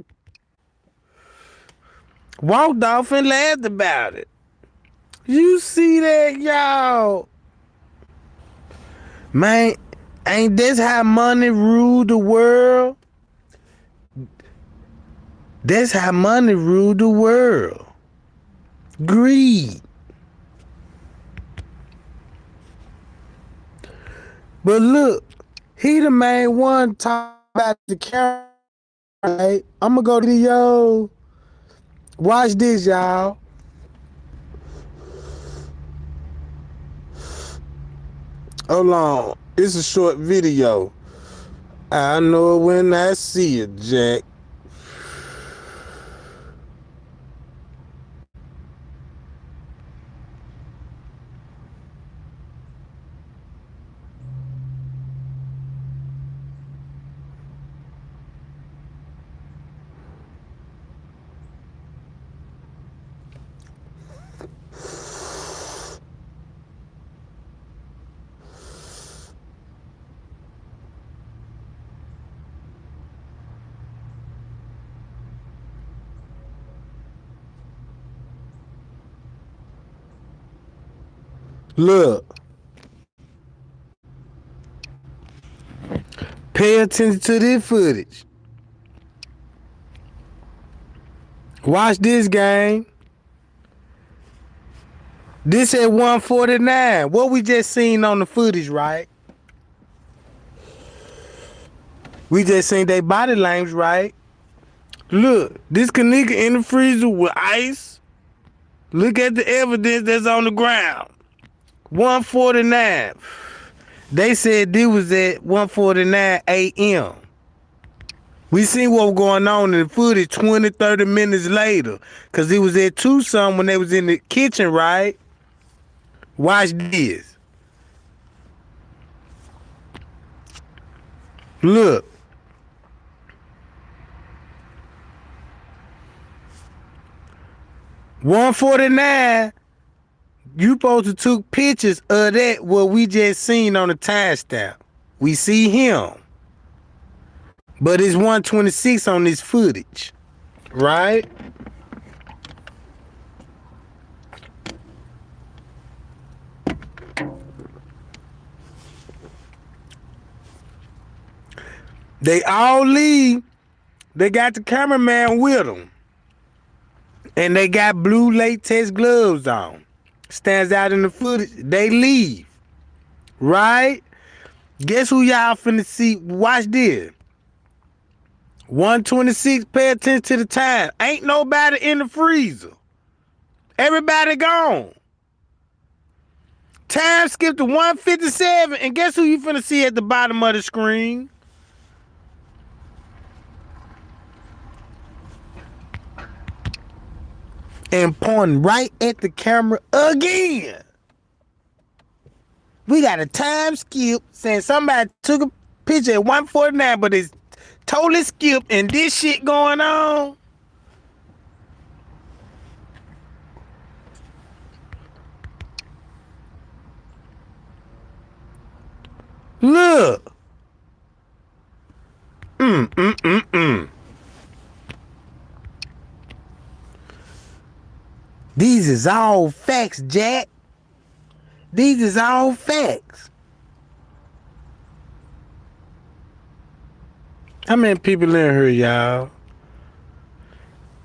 Walked off and laughed about it. You see that, y'all? Man, ain't this how money rule the world? That's how money rule the world. Greed. But look, he the main one talking about the camera. Right? I'm gonna go to yo. Watch this, y'all. Hold on. It's a short video. I know it when I see it, Jack. Look. Pay attention to this footage. Watch this, gang. This at 149. What we just seen on the footage, right? We just seen they body language, right? Look, this Kenneka in the freezer with ice. Look at the evidence that's on the ground. 149. They said this was at 1:49 a.m. We seen what was going on in the footage 20, 30 minutes later. Because it was at 2-something when they was in the kitchen, right? Watch this. Look. $149. You supposed to took pictures of that what we just seen on the timestamp. We see him. But it's 126 on this footage. Right? They all leave. They got the cameraman with them. And they got blue latex gloves on. Stands out in the footage. They leave. Right? Guess who y'all finna see? Watch this. 126, pay attention to the time. Ain't nobody in the freezer. Everybody gone. Time skipped to 157, and guess who you finna see at the bottom of the screen? And pointing right at the camera again. We got a time skip saying somebody took a picture at 149, but it's totally skipped and this shit going on. Look. These is all facts, Jack. These is all facts. How many people in here, y'all?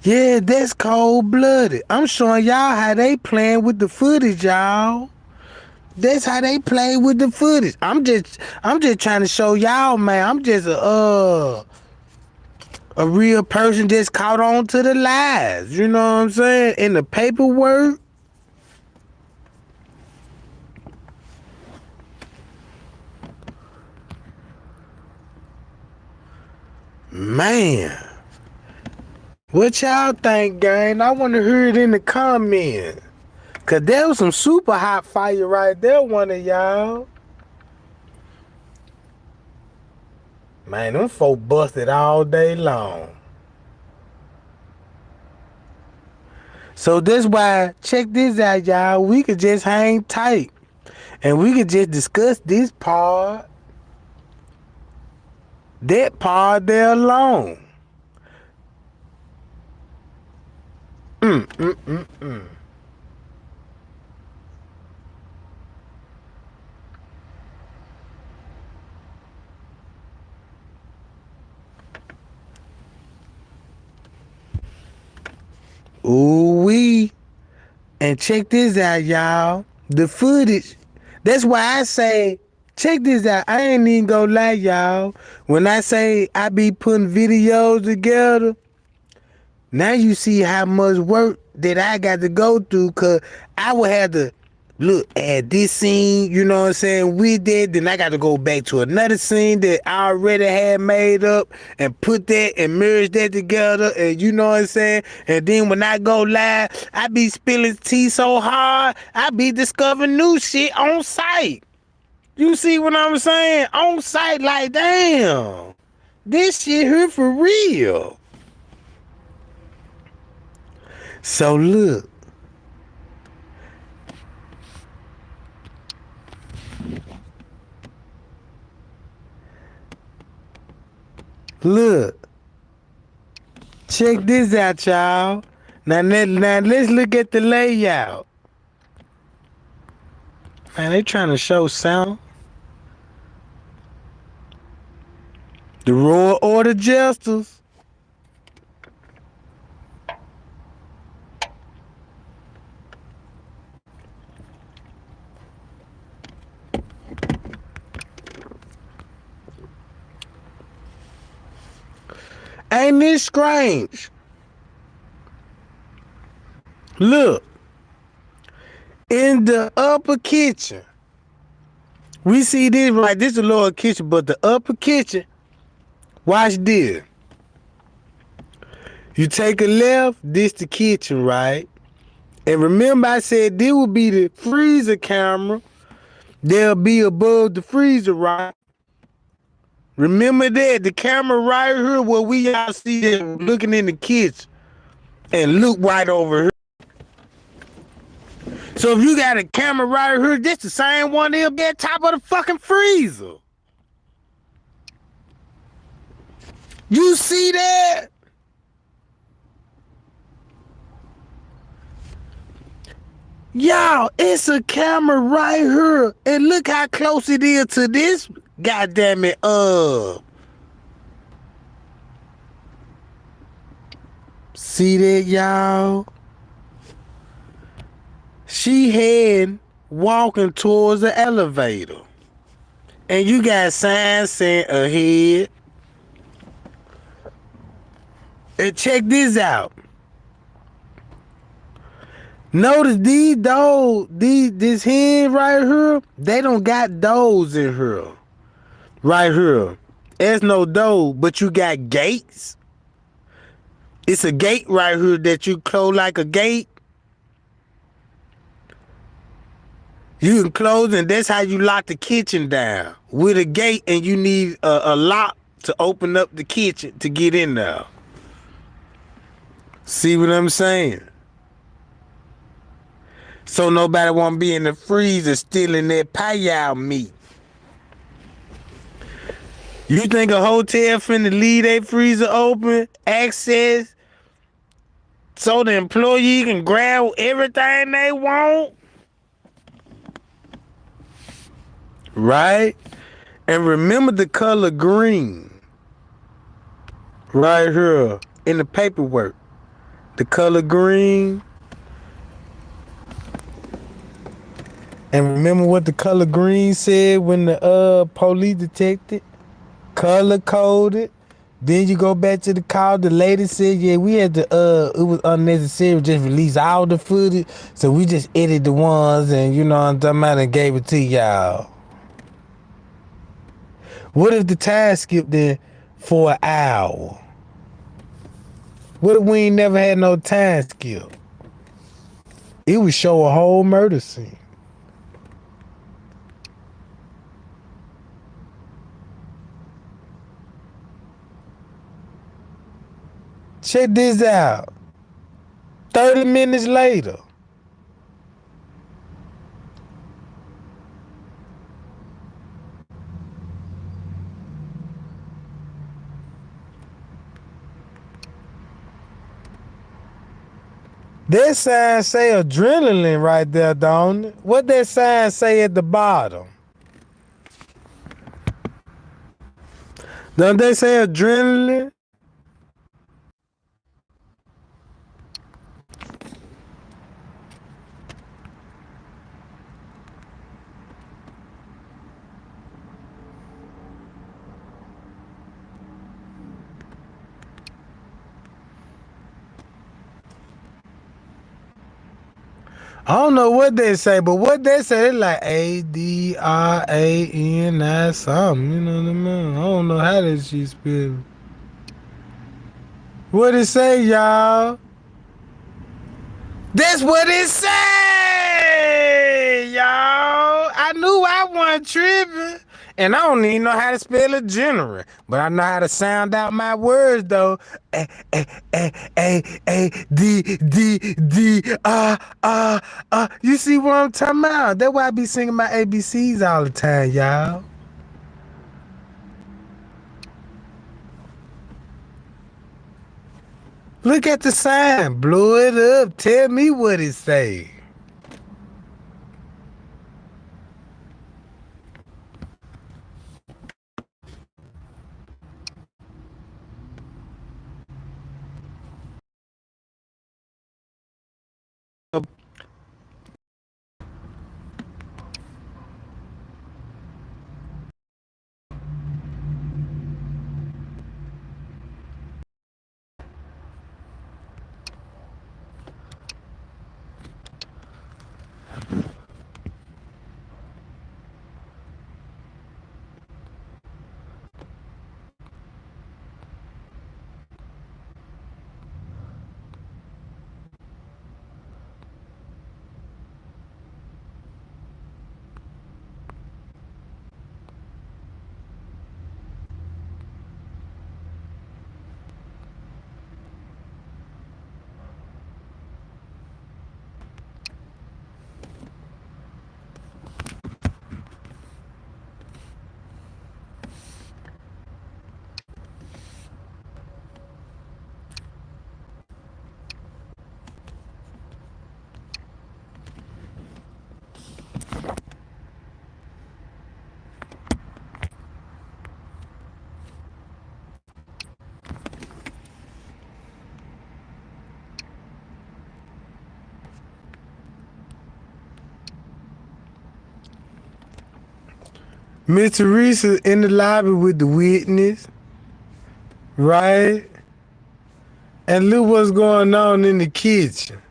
Yeah, that's cold-blooded. I'm showing y'all how they playing with the footage, y'all. That's how they play with the footage. I'm just trying to show y'all, man. I'm just a real person just caught on to the lies. You know what I'm saying? In the paperwork. Man. What y'all think, gang? I want to hear it in the comments. Cause there was some super hot fire right there, one of y'all. Man, them folk busted all day long. So that's why, check this out, y'all. We could just hang tight. And we could just discuss this part. That part there alone. Ooh-wee. And check this out, y'all. The footage. That's why I say, check this out. I ain't even gonna lie, y'all. When I say I be putting videos together, now you see how much work that I got to go through, because I would have to look at this scene, you know what I'm saying, with that. Then I got to go back to another scene that I already had made up and put that and merge that together, and you know what I'm saying. And then when I go live, I be spilling tea so hard, I be discovering new shit on site. You see what I'm saying? On site, like, damn, this shit here for real. So look. Look. Check this out, y'all. Now let's look at the layout. Man, they trying to show sound. The Royal Order Justice. Ain't this strange? Look, in the upper kitchen, we see this, right? This is the lower kitchen, but the upper kitchen, watch this. You take a left, this the kitchen, right? And remember I said this would be the freezer camera. They'll be above the freezer, right? Remember that, the camera right here where we all see them looking in the kitchen. And look right over here. So if you got a camera right here, this the same one that'll be at top of the fucking freezer. You see that? Y'all, it's a camera right here. And look how close it is to this. Goddamn it, see that, y'all? She had walking towards the elevator. And you got signs saying ahead. And check this out. Notice these doors, this hand right here, they don't got doors in here. Right here. There's no door, but you got gates. It's a gate right here that you close like a gate. You can close, and that's how you lock the kitchen down. With a gate, and you need a lock to open up the kitchen to get in there. See what I'm saying? So nobody want to be in the freezer stealing that payout meat. You think a hotel finna leave their freezer open, access, so the employee can grab everything they want? Right? And remember the color green. Right here in the paperwork. The color green. And remember what the color green said when the police detected? Color coded. Then you go back to the call. The lady said, yeah, we had to, it was unnecessary, just release all the footage. So we just edited the ones and, you know what I'm talking about, and gave it to y'all. What if the time skipped there for an hour? What if we ain't never had no time skip? It would show a whole murder scene. Check this out. 30 minutes later. That sign say adrenaline right there, don't it? What that sign say at the bottom? Don't they say adrenaline? I don't know what they say, but what they say, they like ADRANI something. You know what I mean? I don't know how that shit spelled. What it say, y'all? That's what it say, y'all. I knew I wasn't tripping. And I don't even know how to spell a general, but I know how to sound out my words though. A, D, You see what I'm talking about? That's why I be singing my ABCs all the time, y'all. Look at the sign. Blow it up. Tell me what it say. Miss Teresa in the lobby with the witness, right? And look what's going on in the kitchen.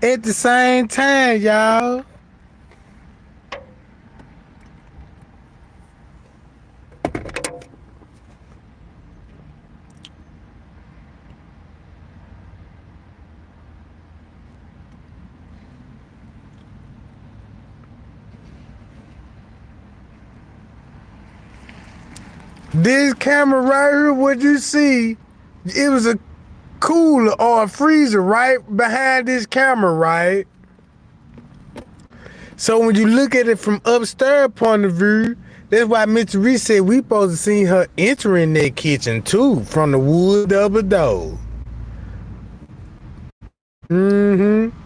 At the same time, y'all. This camera right here, what you see, it was a cooler or a freezer right behind this camera, right? So when you look at it from upstairs point of view, that's why Mr. Reese said we supposed to see her entering that kitchen too from the wood double door. Mm-hmm.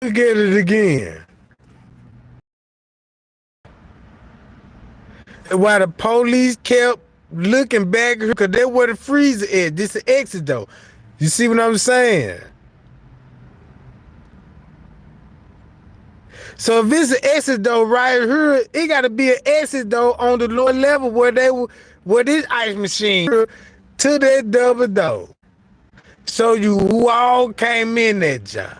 Look at it again. While the police kept looking back, because that's where the freezer is. This is the exit though. You see what I'm saying? So if it's an exit door right here, it got to be an exit door on the lower level where where this ice machine to that double door. So you who all came in that job.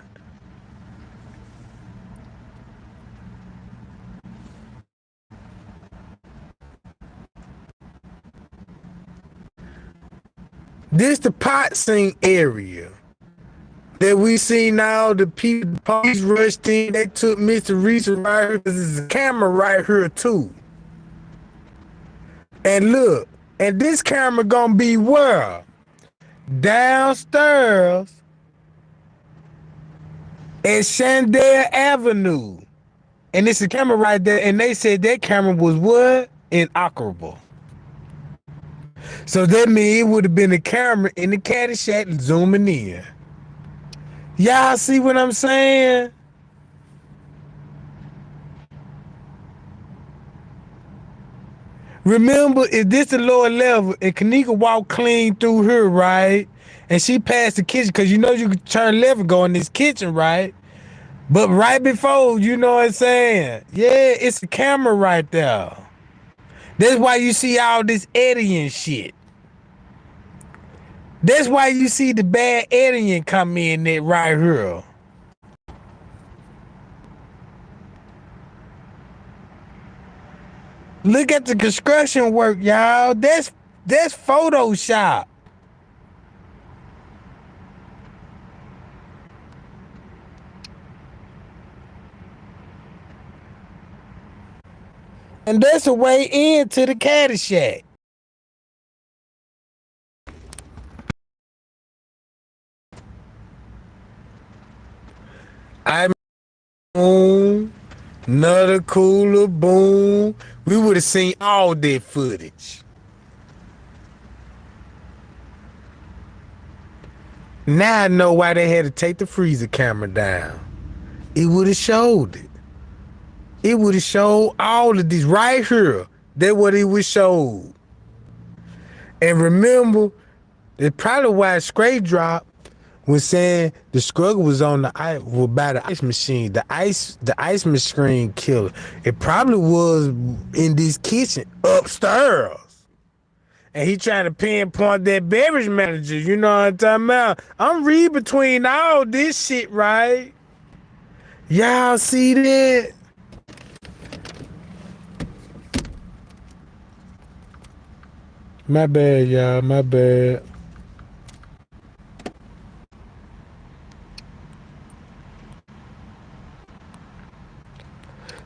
This the pot sink area that we see now. The people, the police rushed in. They took Mr. Reese right here because there's a camera right here too. And look, and this camera gonna be where? Downstairs at Shandell Avenue. And it's a camera right there. And they said that camera was what? Inoperable. So that means it would have been a camera in the caddy shack zooming in. Y'all see what I'm saying? Remember, if this the lower level and Kenneka walked clean through here, right? And she passed the kitchen, because you know you could turn left and go in this kitchen, right? But right before, you know what I'm saying? Yeah, it's a camera right there. That's why you see all this editing shit. That's why you see the bad editing come in there right here. Look at the construction work, y'all. That's Photoshop. And that's the way into the caddy shack. I boom, another cooler, boom. We would have seen all that footage. Now I know why they had to take the freezer camera down. It would have showed it. It would have showed all of these right here. That's what it would show. And remember, that's probably why Scrape Drop was saying the struggle was on the ice, by the ice machine, the ice machine killer. It probably was in this kitchen upstairs. And he trying to pinpoint that beverage manager, you know what I'm talking about? I'm reading between all this shit, right? Y'all see that? My bad, y'all, my bad.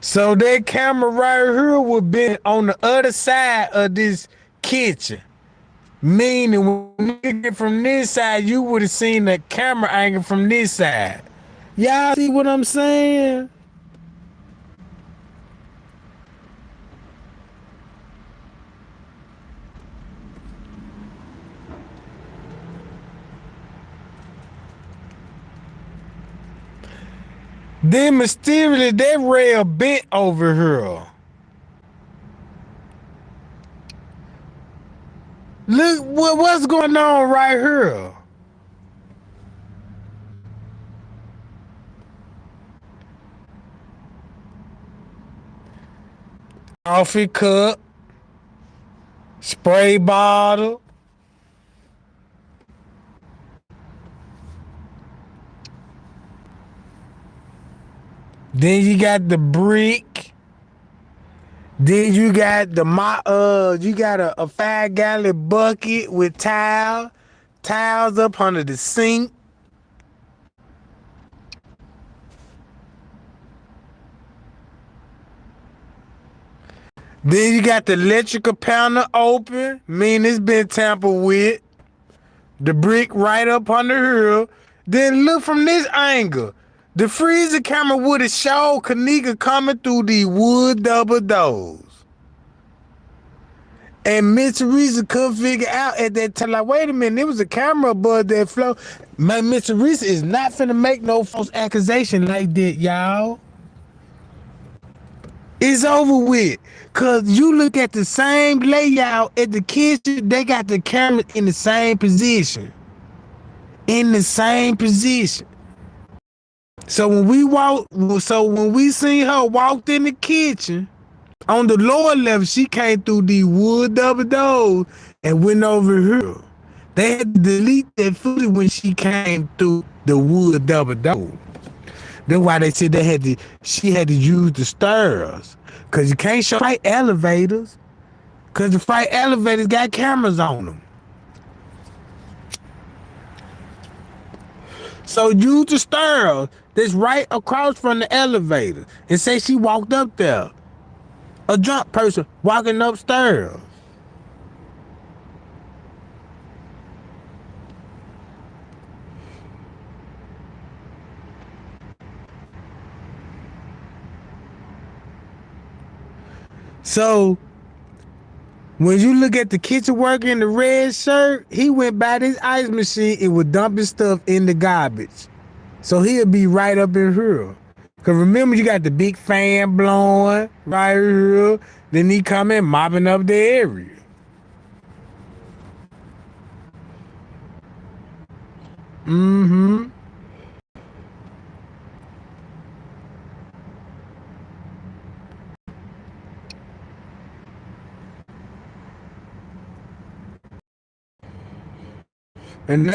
So that camera right here would be on the other side of this kitchen. Meaning when you get from this side, you would have seen the camera angle from this side. Y'all see what I'm saying? Then mysteriously that rail bent over here. Look what's going on right here. Coffee cup, spray bottle. Then you got the brick. Then you got you got a 5-gallon bucket with towels up under the sink. Then you got the electrical panel open, mean it's been tampered with. The brick right up under here. Then look from this angle. The freezer camera would have showed Kenneka coming through the wood double doors. And Miss Teresa couldn't figure out at that time, like, wait a minute, there was a camera above that floor. Miss Teresa is not finna make no false accusation like that, y'all. It's over with. Cause you look at the same layout at the kitchen, they got the camera in the same position. In the same position. So when we seen her walked in the kitchen, on the lower level, she came through the wood double doors and went over here. They had to delete that footage when she came through the wood double door. That's why they said she had to use the stairs. Cause you can't show freight elevators. Cause the freight elevators got cameras on them. So use the stairs that's right across from the elevator and say she walked up there. A drunk person walking upstairs. So when you look at the kitchen worker in the red shirt, he went by this ice machine and was dumping stuff in the garbage. So he'll be right up in here. Cause remember, you got the big fan blowing right here. Then he come in mopping up the area. Mm-hmm. And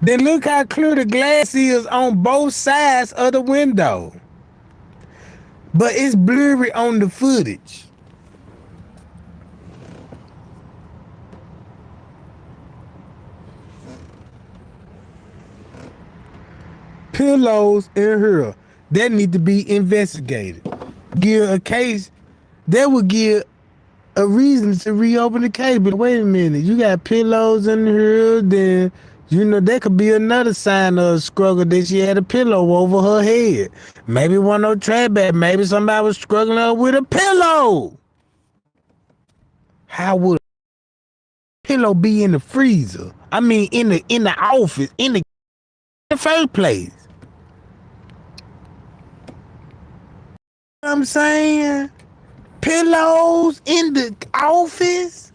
then look how clear the glass is on both sides of the window. But it's blurry on the footage. Pillows in here that need to be investigated. Give a case that would give a reason to reopen the case. But wait a minute, you got pillows in here, then that could be another sign of a struggle that she had a pillow over her head. Maybe one of those trash bags, maybe somebody was struggling up with a pillow. How would a pillow be in the freezer? I mean in the office, in the first place. You know what I'm saying? Pillows in the office?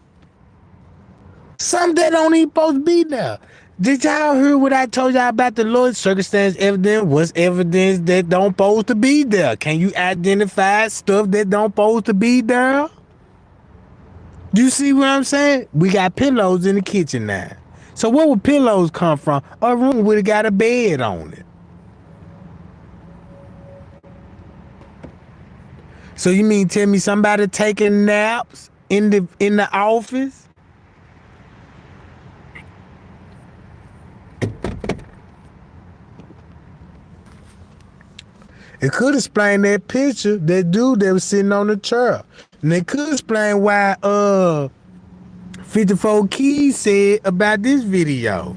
Something that don't even supposed to be there. Did y'all hear what I told y'all about the Lord's circumstance evidence? What's evidence that don't supposed to be there? Can you identify stuff that don't supposed to be there? You see what I'm saying? We got pillows in the kitchen now. So where would pillows come from? A room would have got a bed on it. So you mean tell me somebody taking naps in the office? It could explain that picture, that dude that was sitting on the chair. And it could explain why 54 Keys said about this video.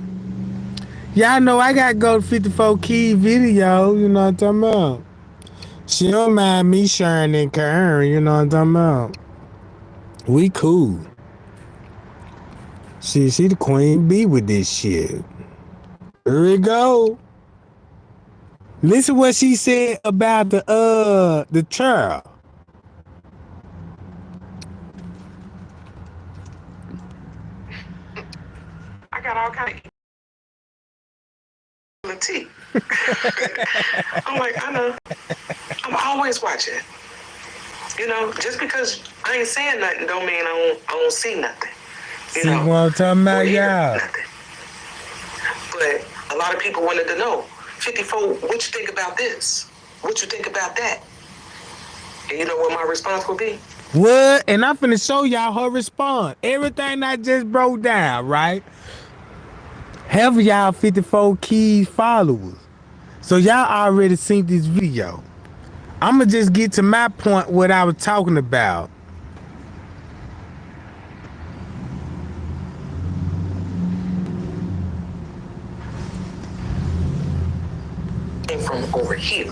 Y'all know I gotta go to 54 Keys video, you know what I'm talking about? She don't mind me sharing and caring, you know what I'm talking about? We cool. She the queen bee with this shit. Here we go. Listen what she said about the child. I got all kind of tea. I'm like, I know. I'm always watching. You know, just because I ain't saying nothing don't mean I won't see nothing. You See know, what I'm talking about, or hear y'all? nothing. But a lot of people wanted to know, 54, what you think about this? What you think about that? And you know what my response would be? What? And I'm finna show y'all her response. Everything I just broke down, right? Have y'all 54 Keys followers. So y'all already seen this video. I'ma just get to my point what I was talking about. Came from over here.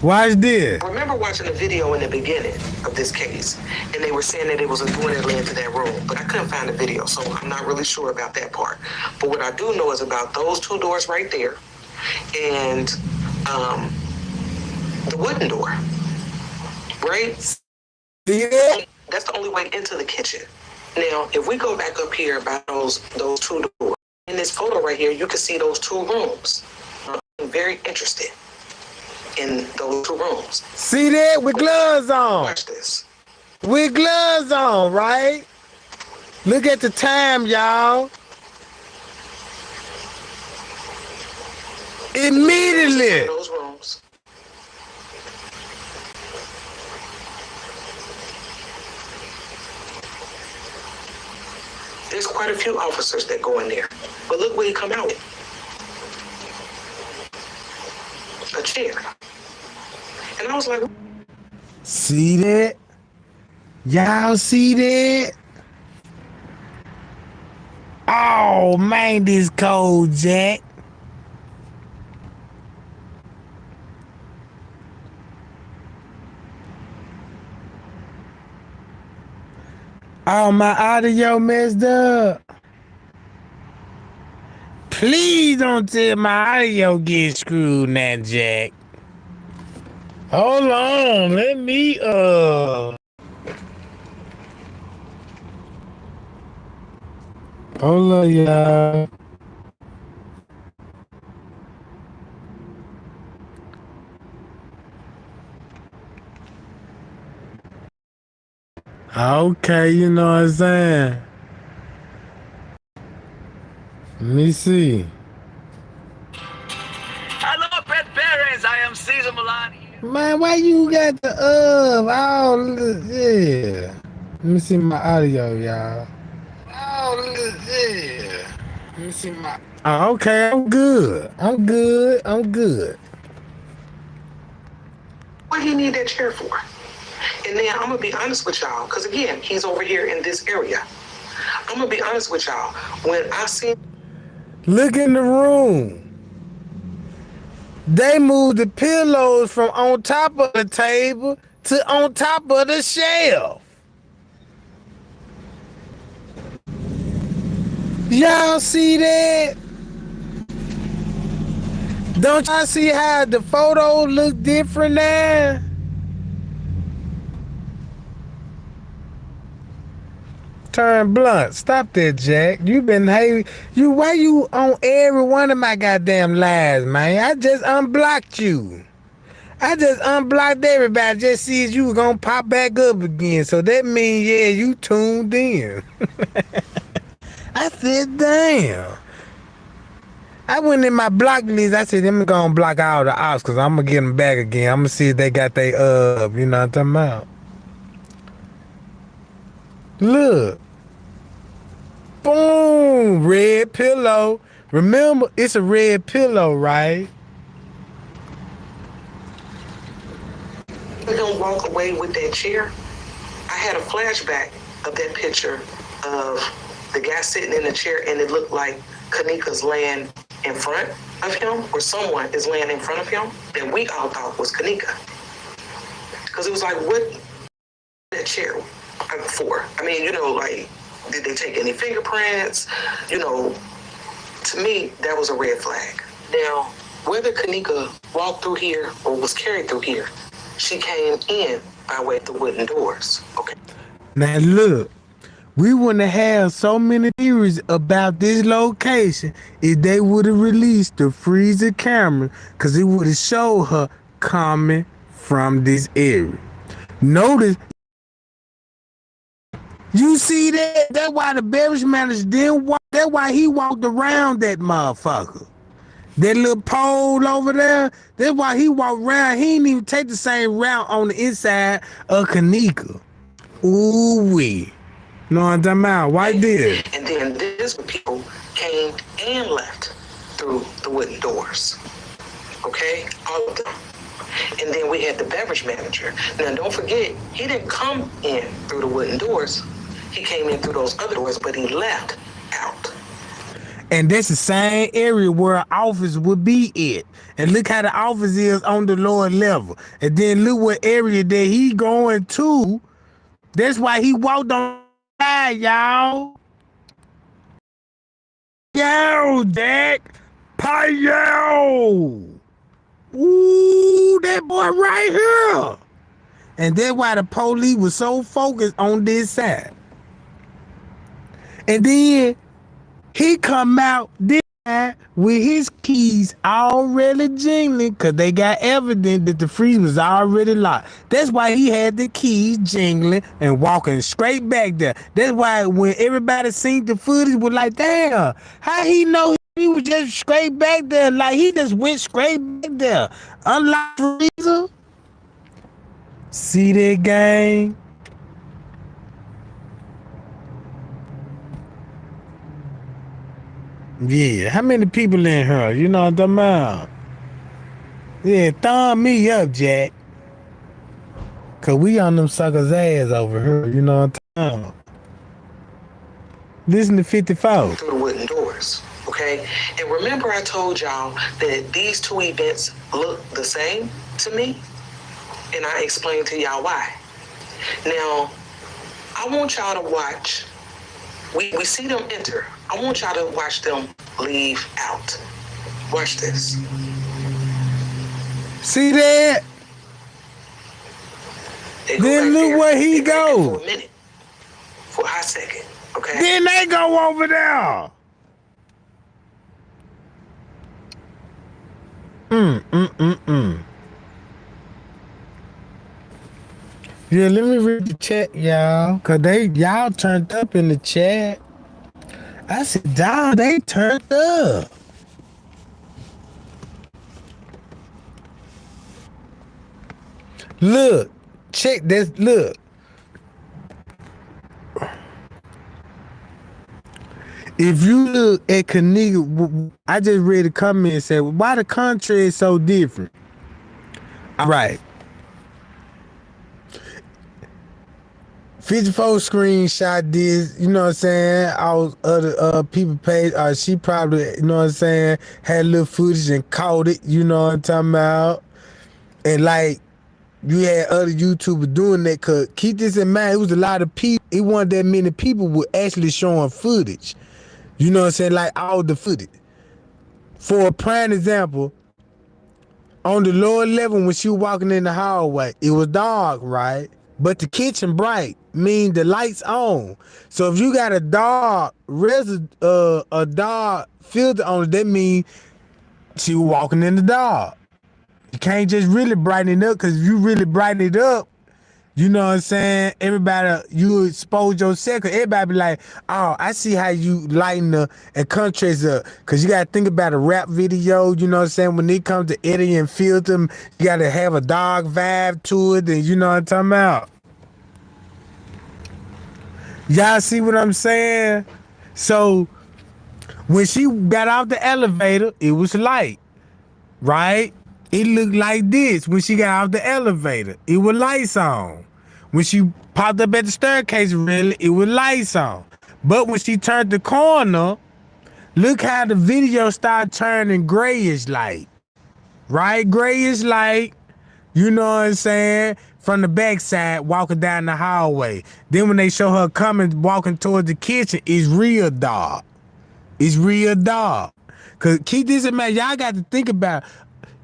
Watch this. I remember watching a video in the beginning of this case, and they were saying that it was a door that led to that room, but I couldn't find the video, so I'm not really sure about that part. But what I do know is about those two doors right there, and the wooden door, right? See that? That's the only way into the kitchen. Now, if we go back up here about those two doors, in this photo right here, you can see those two rooms. I'm very interested in those two rooms. See that? With gloves on. Watch this. With gloves on, right? Look at the time, y'all. Immediately. Those rooms. There's quite a few officers that go in there. But look where he come out with. A chair. And I was like, See that? Y'all see that? Oh man, this cold, Jack. Oh, my audio messed up. Please don't tell my audio get screwed now, Jack. Hold on, let me hold on, y'all. Okay, you know what I'm saying? Let me see. Hello, pet parents. I am Caesar Milan here. Man, why you got the yeah. Let me see my audio, y'all. Yeah. Let me see my. Oh, okay, I'm good. I'm good. what he need that chair for? And then I'm gonna be honest with y'all, because again, he's over here in this area. I'm gonna be honest with y'all. When I see Look in the room. They moved the pillows from on top of the table to on top of the shelf. Y'all see that? Don't y'all see how the photo look different now? Turn blunt. Stop that, Jack. You been hating. Why you on every one of my goddamn lives, man? I just unblocked you. I just unblocked everybody. Just see if you were gonna pop back up again. So that means, yeah, you tuned in. I said, damn. I went in my block list. I said, I'm gonna block all the ops because I'm gonna get them back again. I'm gonna see if they got they you know what I'm talking about. Look. Boom. Red pillow. Remember, it's a red pillow, right? him walk away with that chair, I had a flashback of that picture of the guy sitting in the chair, and it looked like Kenneka's laying in front of him, or someone is laying in front of him, that we all thought was Kenneka. Because it was like, what that chair for? I mean, you know, like, did they take any fingerprints? You know, to me, that was a red flag. Now, whether Kenneka walked through here or was carried through here, she came in by way of the wooden doors, okay? Now look, we wouldn't have so many theories about this location if they would have released the freezer camera, because it would have showed her coming from this area. Notice, you see that? That's why the beverage manager didn't walk. That's why he walked around that motherfucker. That little pole over there, that's why he walked around. He didn't even take the same route on the inside of Kenneka. Ooh-wee. Know what I'm talking about? Why did? And then this people came and left through the wooden doors. Okay? All of them. And then we had the beverage manager. Now, don't forget, he didn't come in through the wooden doors. He came in through those other doors, but he left out. And that's the same area where an office would be at. And look how the office is on the lower level. And then look what area that he going to. That's why he walked on by, y'all. Yo, Jack. Yo. Ooh, that boy right here. And that's why the police was so focused on this side. And then he come out this side with his keys already jingling, because they got evidence that the freezer was already locked. That's why he had the keys jingling and walking straight back there. That's why when everybody seen the footage, was like, damn, how he know he was just straight back there? Like, he just went straight back there. Unlocked the freezer. See that, gang? Yeah, how many people in here? You know what I'm talking about? Yeah, thumb me up, Jack. Cause we on them suckers' ass over here. You know what I'm talking about? Listen to 54. Through the wooden doors, okay? And remember I told y'all that these two events look the same to me? And I explained to y'all why. Now, I want y'all to watch. We see them enter. I want y'all to watch them leave out. Watch this. See that? Then look where he go. For a minute. For a hot second. Okay? Then they go over there. Yeah, let me read the chat, y'all. Cause y'all turned up in the chat. I said, dog, they turned up. Look, check this, look. If you look at Kenneka, I just read a comment and said, why the country is so different? All right. 54 screenshot this, you know what I'm saying? All other people page, she probably, you know what I'm saying, had a little footage and caught it, you know what I'm talking about? And like, you had other YouTubers doing that, cause keep this in mind, it was a lot of people, it wasn't that many people were actually showing footage. You know what I'm saying? Like all the footage. For a prime example, on the lower level when she was walking in the hallway, it was dark, right? But the kitchen bright, mean the lights on. So if you got a dark a dark filter on it, that means she was walking in the dark. You can't just really brighten it up, because if you really brighten it up, you know what I'm saying, everybody, you expose yourself, because everybody be like, oh, I see how you lighten and contrast up. Because you got to think about a rap video, you know what I'm saying, when it comes to editing and filter, you got to have a dark vibe to it, and you know what I'm talking about. Y'all see what I'm saying? So, when she got out the elevator, it was light, right? It looked like this when she got out the elevator. It was lights on. When she popped up at the staircase, really, it was lights on. But when she turned the corner, look how the video started turning grayish light. Right? Grayish light. You know what I'm saying? From the backside, walking down the hallway. Then when they show her coming, walking towards the kitchen, it's real dark. It's real dark. Cause keep this in mind, y'all got to think about it.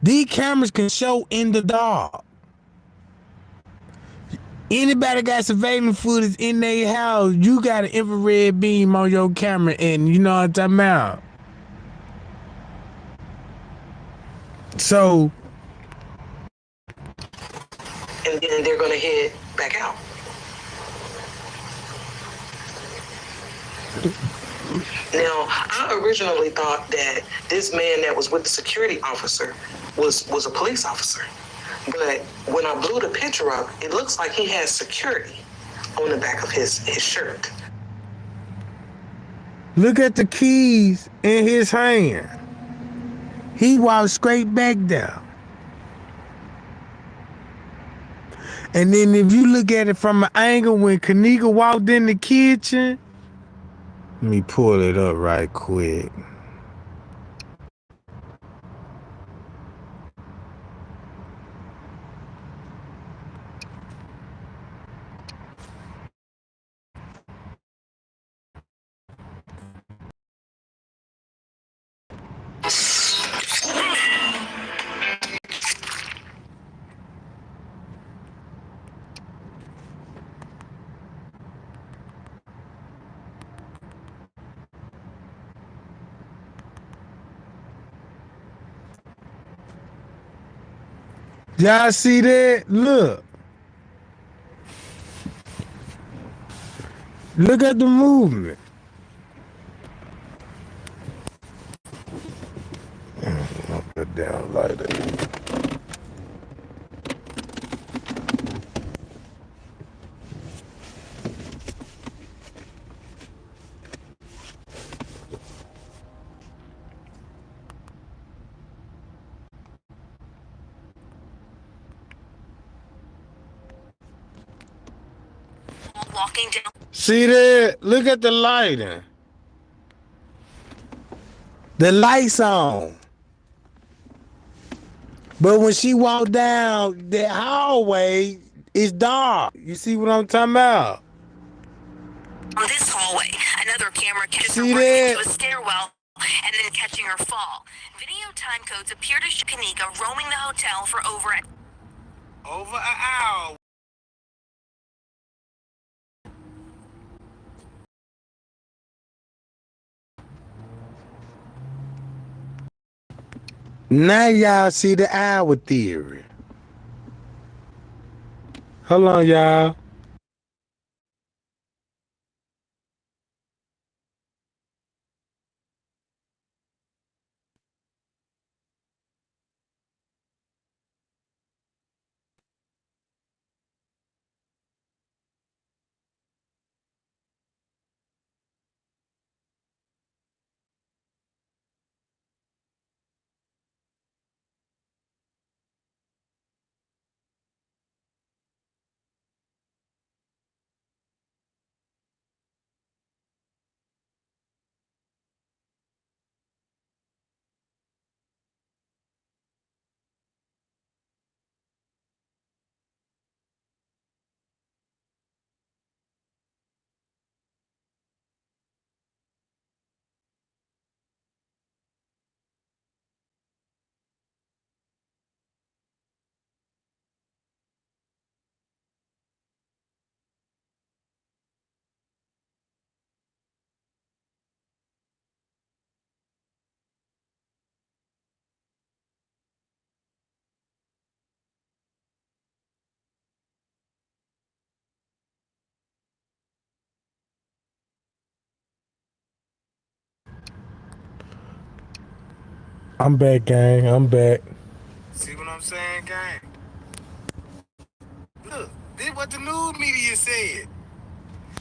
These cameras can show in the dark. Anybody got surveillance footage in their house, you got an infrared beam on your camera, and you know what I'm talking about. So, and then they're going to head back out. Now, I originally thought that this man that was with the security officer was a police officer. But when I blew the picture up, it looks like he has security on the back of his shirt. look at the keys in his hand. He walked straight back there. And then if you look at it from an angle when Kenneka walked in the kitchen, let me pull it up right quick. Y'all see that? Look. Look at the movement. I'll put down like that. Walking down. See that? Look at the lighting. The lights on. But when she walked down the hallway, it's dark. You see what I'm talking about? On this hallway, another camera catches her See running that? into a stairwell and then catching her fall. Video time codes appear to show Kenneka roaming the hotel for over an hour. Now y'all see the hour theory. Hold on, y'all. I'm back, gang. I'm back. See what I'm saying, gang? Look, this what the news media said.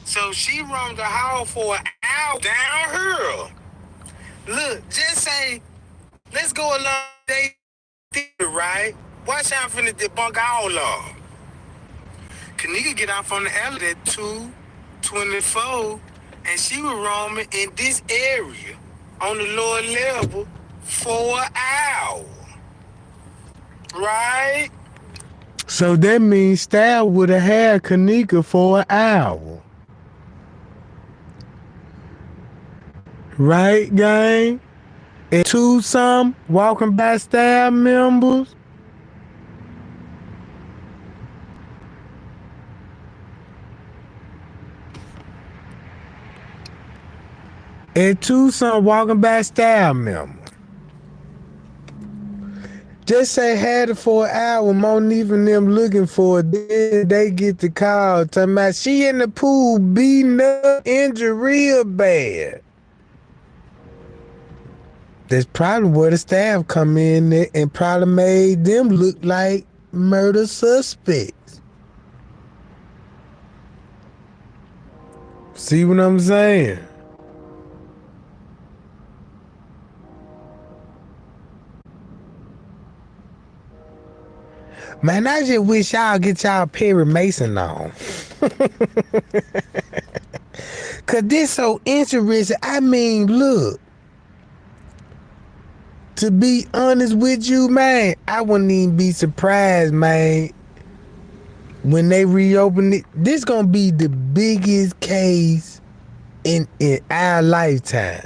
So she roamed the house for an hour down her. Look, just say, let's go along day theory, right? Watch out finna debunk all of them. Kenneka get off on the elevator at 2:24 and she was roaming in this area on the lower level for an hour. Right? So that means Stab would have had Kenneka for an hour. Right, gang? And two some walking by Stab members. And two some walking by Stab members. Just say had it for an hour, Monique and them looking for it. Then they get the call talking about she in the pool beating up, injured real bad. That's probably where the staff come in there and probably made them look like murder suspects. See what I'm saying? Man, I just wish y'all get y'all Perry Mason on. Cause this so interesting. I mean, look. To be honest with you, man, I wouldn't even be surprised, man, when they reopen it. This gonna be the biggest case in our lifetime.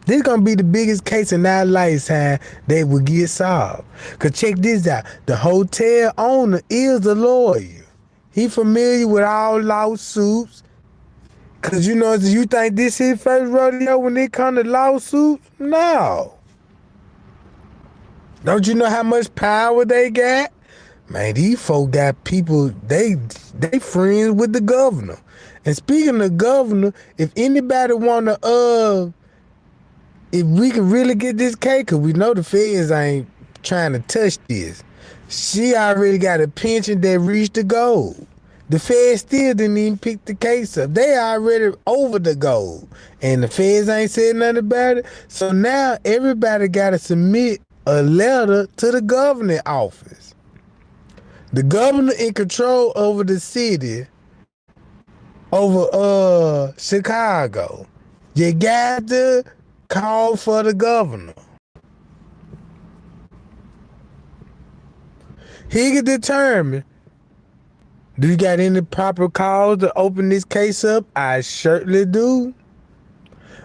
This gonna be the biggest case in our lifetime that will get solved. Cause check this out. The hotel owner is a lawyer. He familiar with all lawsuits. Cause you know, you think this is first rodeo when it come to lawsuits? No. Don't you know how much power they got? Man, these folk got people, they friends with the governor. And speaking of governor, if anybody wanna if we can really get this case, cause we know the feds ain't trying to touch this. She already got a pension that reached the goal. The feds still didn't even pick the case up. They already over the goal. And the feds ain't said nothing about it. So now everybody gotta submit a letter to the governor's office. The governor in control over the city, over Chicago. You got to call for the governor. He can determine, do you got any proper cause to open this case up? I certainly do.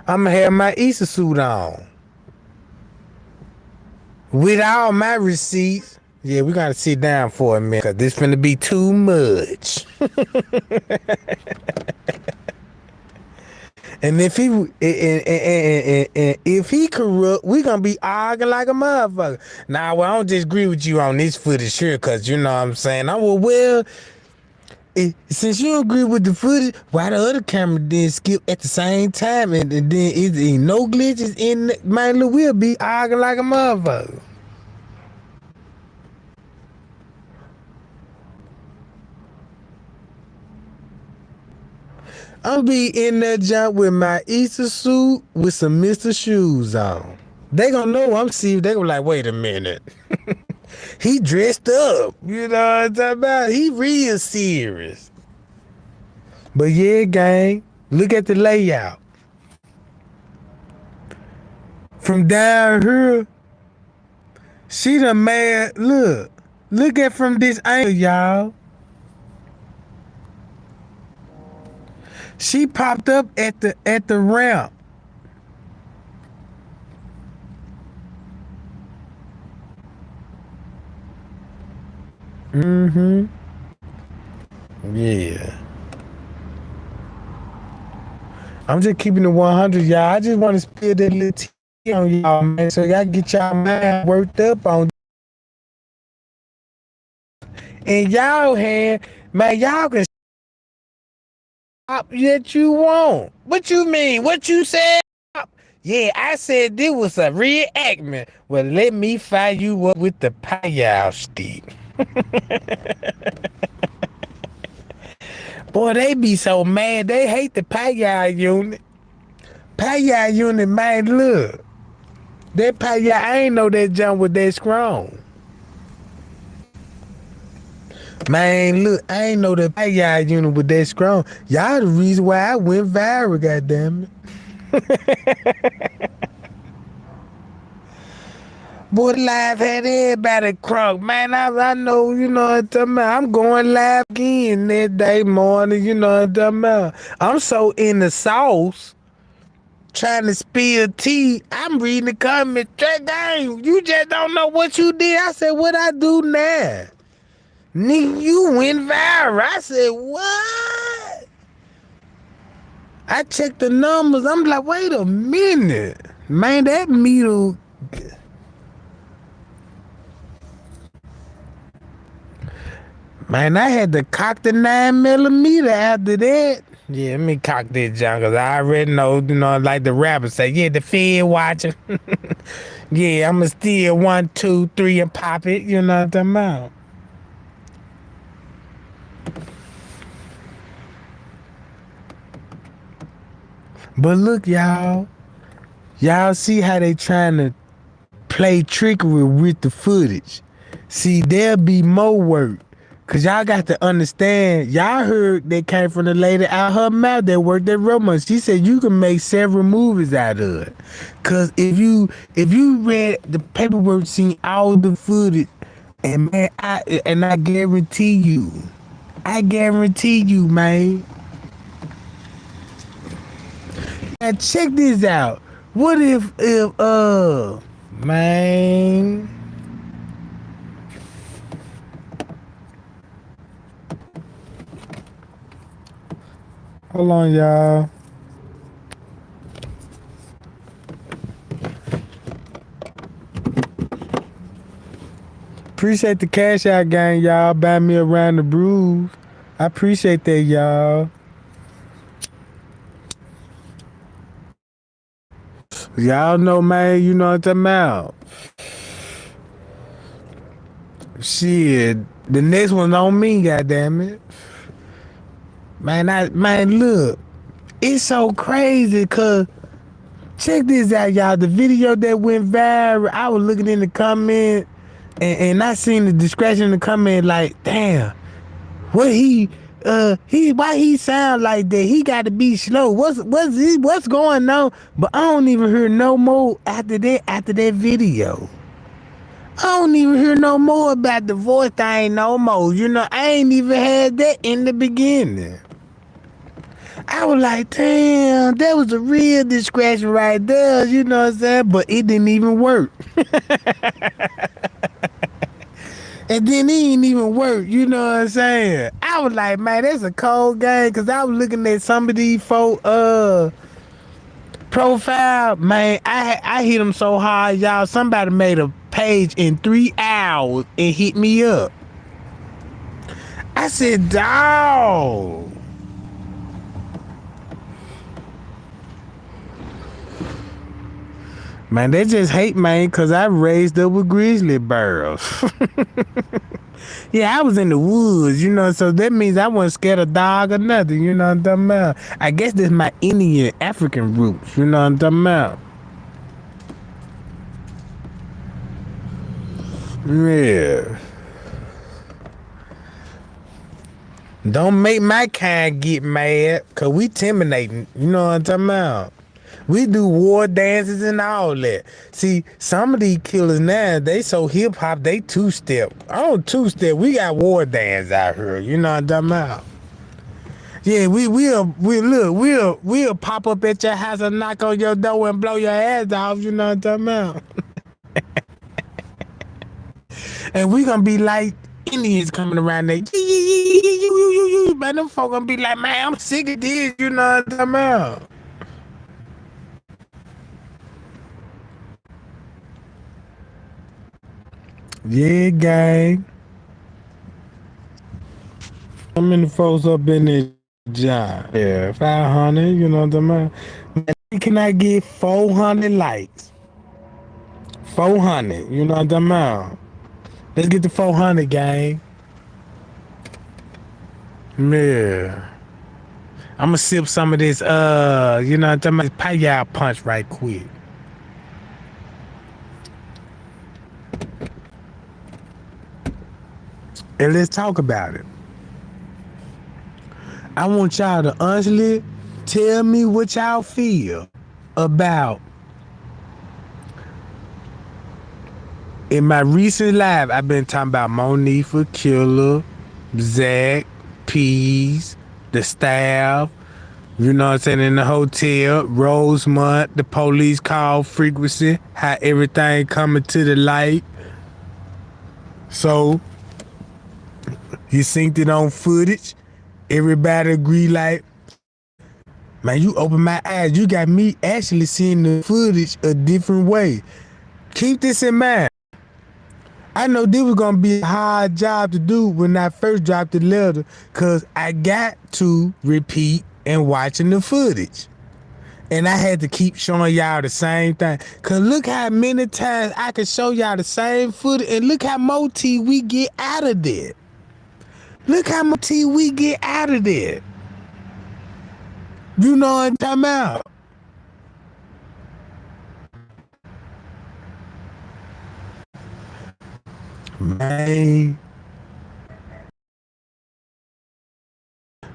I'm gonna have my Easter suit on. With all my receipts. Yeah, we gotta sit down for a minute, cause this finna be too much. And if he corrupt, we gonna be arguing like a motherfucker. Nah, well, I don't disagree with you on this footage here, cause you know what I'm saying. Since you don't agree with the footage, why the other camera didn't skip at the same time, and then it ain't no glitches in the, man, look, we'll be arguing like a motherfucker. I'll be in that jump with my Easter suit with some Mr. shoes on. They gonna know I'm serious. They gonna be like, wait a minute. He dressed up. You know what I'm talking about? He real serious. But yeah, gang, look at the layout. From down here, she done mad. Look at from this angle, y'all. She popped up at the ramp. Mm-hmm. Yeah. I'm just keeping it 100, y'all. I just want to spill that little tea on y'all, man, so y'all get y'all mind worked up on. And y'all had, man, y'all can stop that you want. What you mean? What you said? Yeah, I said this was a reenactment. Well, let me fire you up with the pie stick. Boy, they be so mad. They hate the pie unit. Pie unit, man, look. That pie, I ain't know that jump was that strong. Man, look, I ain't know that y'all unit was that strong. Y'all the reason why I went viral, goddamn it. Boy, live had everybody crunk. Man, I know, you know what I'm talking about. I'm going live again that day morning, you know what I'm talking about. I'm so in the sauce, trying to spill tea. I'm reading the comments. Dang, you just don't know what you did. I said, what I do now? Nigga, you went viral. I said, what? I checked the numbers. I'm like, wait a minute. Man, that meter... Man, I had to cock the 9mm after that. Yeah, let me cock this junk, cause I already know, you know, like the rapper say, yeah, the Fed watching. Yeah, I'ma steal 1, 2, 3 and pop it, you know what I'm talking about. But look, y'all see how they trying to play trickery with the footage. See, there'll be more work. Cause y'all got to understand, y'all heard that came from the lady out her mouth that worked at Romans. She said you can make several movies out of it. Cause if you read the paperwork, seen all the footage, and man, I guarantee you, man. Now check this out. What if man. Hold on, y'all. Appreciate the cash out gang, y'all. Buy me around the brews. I appreciate that, y'all. Y'all know, man, you know what I'm talking about. Shit, the next one's on me, goddammit. Man, look, it's so crazy, cause check this out, y'all. The video that went viral, I was looking in the comment, and I seen the description in the comment like, damn, what why he sound like that? He got to be slow. What's going on? But I don't even hear no more after that video. I don't even hear no more about the voice thing no more. You know, I ain't even had that in the beginning. I was like, damn, that was a real discretion right there, you know what I'm saying? But it didn't even work. And then it didn't even work, you know what I'm saying? I was like, man, that's a cold game, because I was looking at some of these folk profile. Man, I hit them so hard, y'all. Somebody made a page in 3 hours and hit me up. I said, dawg. Man, they just hate, man, because I raised up with grizzly bears. Yeah, I was in the woods, you know, so that means I wasn't scared of dog or nothing, you know what I'm talking about? I guess that's my Indian African roots, you know what I'm talking about? Yeah. Don't make my kind get mad, because we intimidating, you know what I'm talking about? We do war dances and all that. See, some of these killers now, they so hip hop, they two-step. I don't two-step. We got war dance out here. You know what I'm talking about? Yeah, we'll pop up at your house and knock on your door and blow your ass off. You know what I'm talking about? And we gonna be like Indians coming around there. Man, them folk gonna be like, man, I'm sick of this. You know what I'm talking about? Yeah, gang. How many folks up in this job? Yeah, 500, you know what I'm talking about? Man, can I get 400 likes? 400, you know what I'm talking about? Let's get to 400, gang. Yeah. I'm gonna sip some of this, you know what I'm talking about? Payal punch right quick. and let's talk about it. I want y'all to honestly tell me what y'all feel about. In my recent live, I've been talking about Monifa, Killer, Zach, Peas, the staff, you know what I'm saying, in the hotel, Rosemont, the police call frequency, how everything coming to the light. So, you synced it on footage. Everybody agree like, man, you open my eyes. You got me actually seeing the footage a different way. Keep this in mind. I know this was gonna be a hard job to do when I first dropped the letter, cause I got to repeat and watching the footage. And I had to keep showing y'all the same thing. Cause look how many times I can show y'all the same footage, and look how more tea we get out of that. Look how much tea we get out of that. You know what I'm talking about?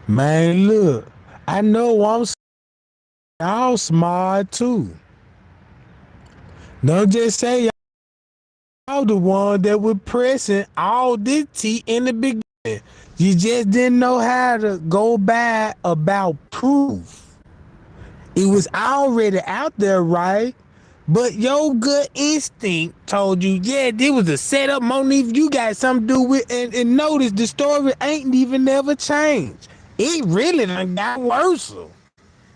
Man, look, I know y'all smart too. Don't just say y'all the one that was pressing all this tea in the beginning. You just didn't know how to go by about proof. It was already out there, right? But your gut instinct told you, yeah, this was a setup, Monique. You got something to do with it. And notice the story ain't even never changed. It really done got worse.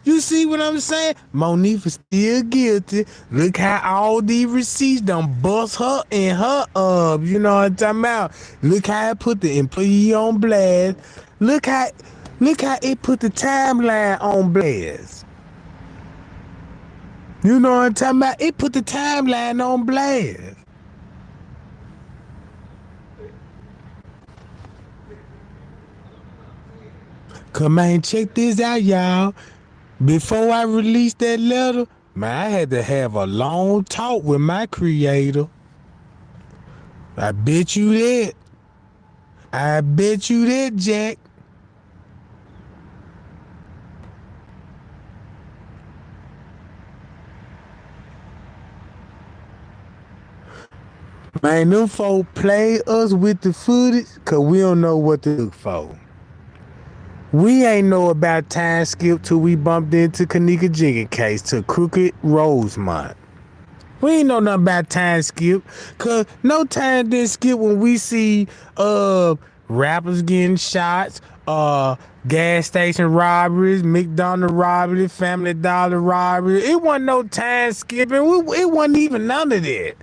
You see what I'm saying? Monique is still guilty. Look how all these receipts done bust her in her up. You know what I'm talking about? Look how it put the employee on blast. Look how it put the timeline on blast. You know what I'm talking about? It put the timeline on blast. Come on, check this out, y'all. Before I released that letter, man, I had to have a long talk with my creator. I bet you that. I bet you that, Jack. Man, them folk play us with the footage because we don't know what to look for. We ain't know about time skip till we bumped into Kenneka Jenkins case to Crooked Rosemont. We ain't know nothing about time skip, cause no time didn't skip when we see rappers getting shots, gas station robberies, McDonald's robberies, Family Dollar robberies. It wasn't no time skipping. It wasn't even none of that.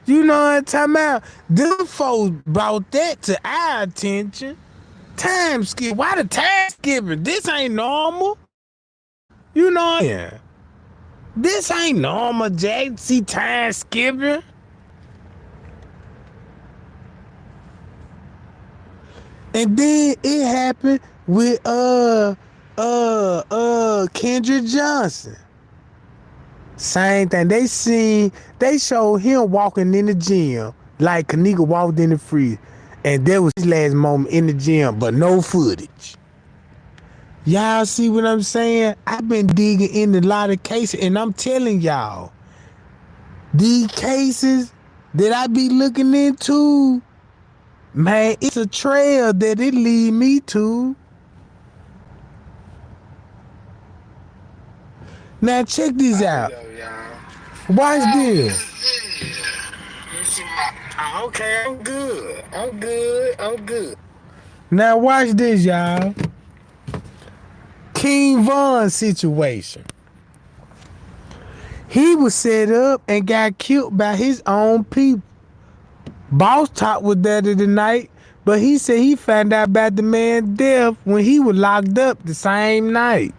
You know what I'm talking about? Them folks brought that to our attention. Time skip. Why the time skipping? This ain't normal. You know, yeah. This ain't normal, Jack. See time skipping. And then it happened with Kendrick Johnson. Same thing. They showed him walking in the gym like Kenneka walked in the freezer. And that was his last moment in the gym, but no footage. Y'all see what I'm saying? I've been digging into a lot of cases, and I'm telling y'all, these cases that I be looking into, man, it's a trail that it lead me to. Now check this out. Watch this. Okay, I'm good. Now watch this, y'all. King Von situation. He was set up and got killed by his own people. Boss Top was there the night, but he said he found out about the man's death when he was locked up the same night.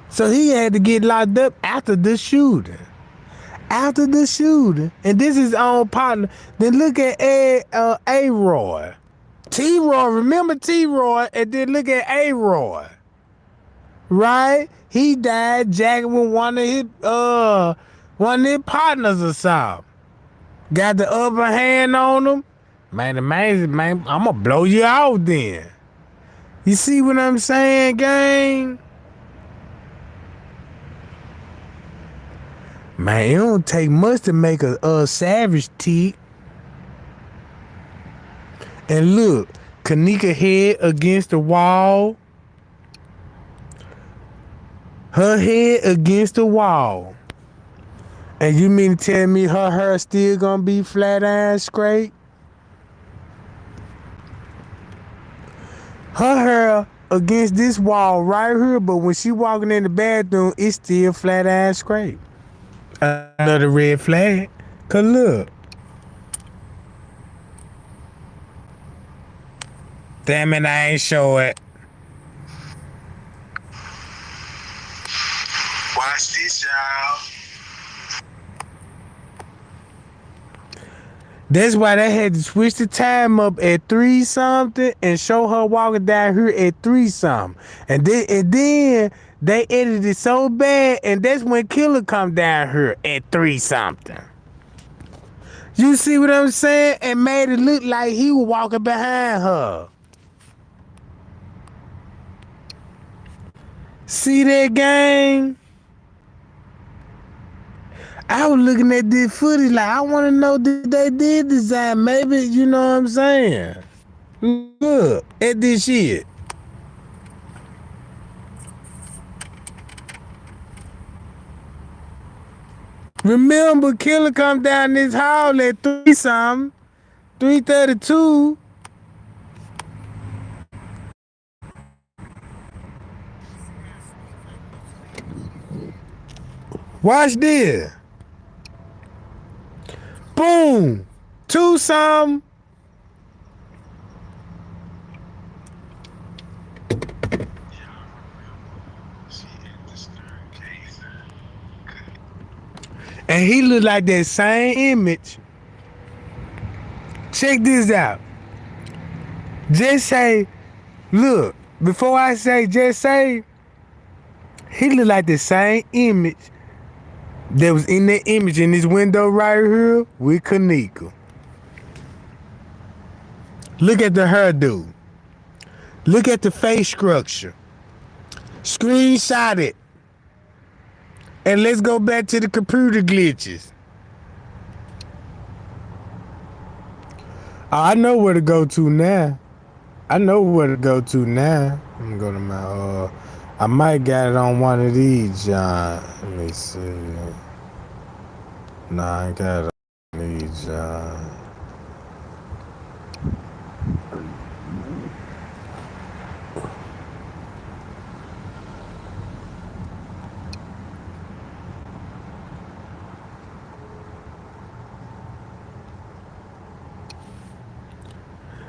So he had to get locked up after the shooting. After the shooting. And this is his own partner. Then look at A-Roy. T-Roy, remember T-Roy, and then look at A-Roy. Right? He died jacking with one of his partners or something. Got the upper hand on him. Man, amazing, man. I'm gonna blow you out then. You see what I'm saying, gang? Man, it don't take much to make a savage tick. And look, Kenneka head against the wall. Her head against the wall. And you mean to tell me her hair still gonna be flat iron straight? Her hair against this wall right here, but when she walking in the bathroom, it's still flat iron straight. Another red flag. Cause look. Damn it, I ain't show it. Watch this, y'all. That's why they had to switch the time up at 3 something and show her walking down here at 3 something. And then they edited it so bad, and that's when Killer come down here at 3 something. You see what I'm saying? And made it look like he was walking behind her. See that, gang? I was looking at this footage like, I want to know that they did design. Maybe, you know what I'm saying? Look at this shit. Remember, Killer come down this hall at 3 something, 3:32. Watch this. Boom. 2 something. And he look like that same image. Check this out. Just say, look, before I say, just say, he look like the same image that was in that image in this window right here with Kenneka. Look at the hairdo. Look at the face structure. Screenshot it. And let's go back to the computer glitches. I know where to go to now. I'm gonna go to my I might got it on one of these, John. Let me see. Nah, I ain't got it on these, John.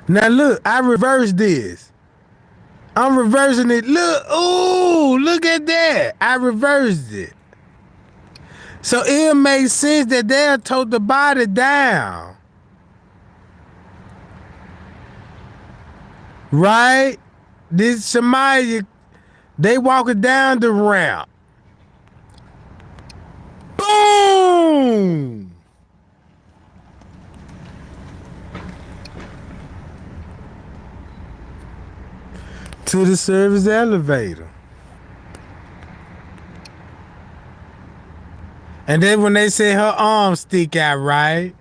Now look, I reversed this. I'm reversing it. Look, ooh, look at that. I reversed it. So it makes sense that they'll tote the body down. Right? This Shamaya, they walking down the ramp. Boom! To the service elevator. And then when they say her arms stick out, right?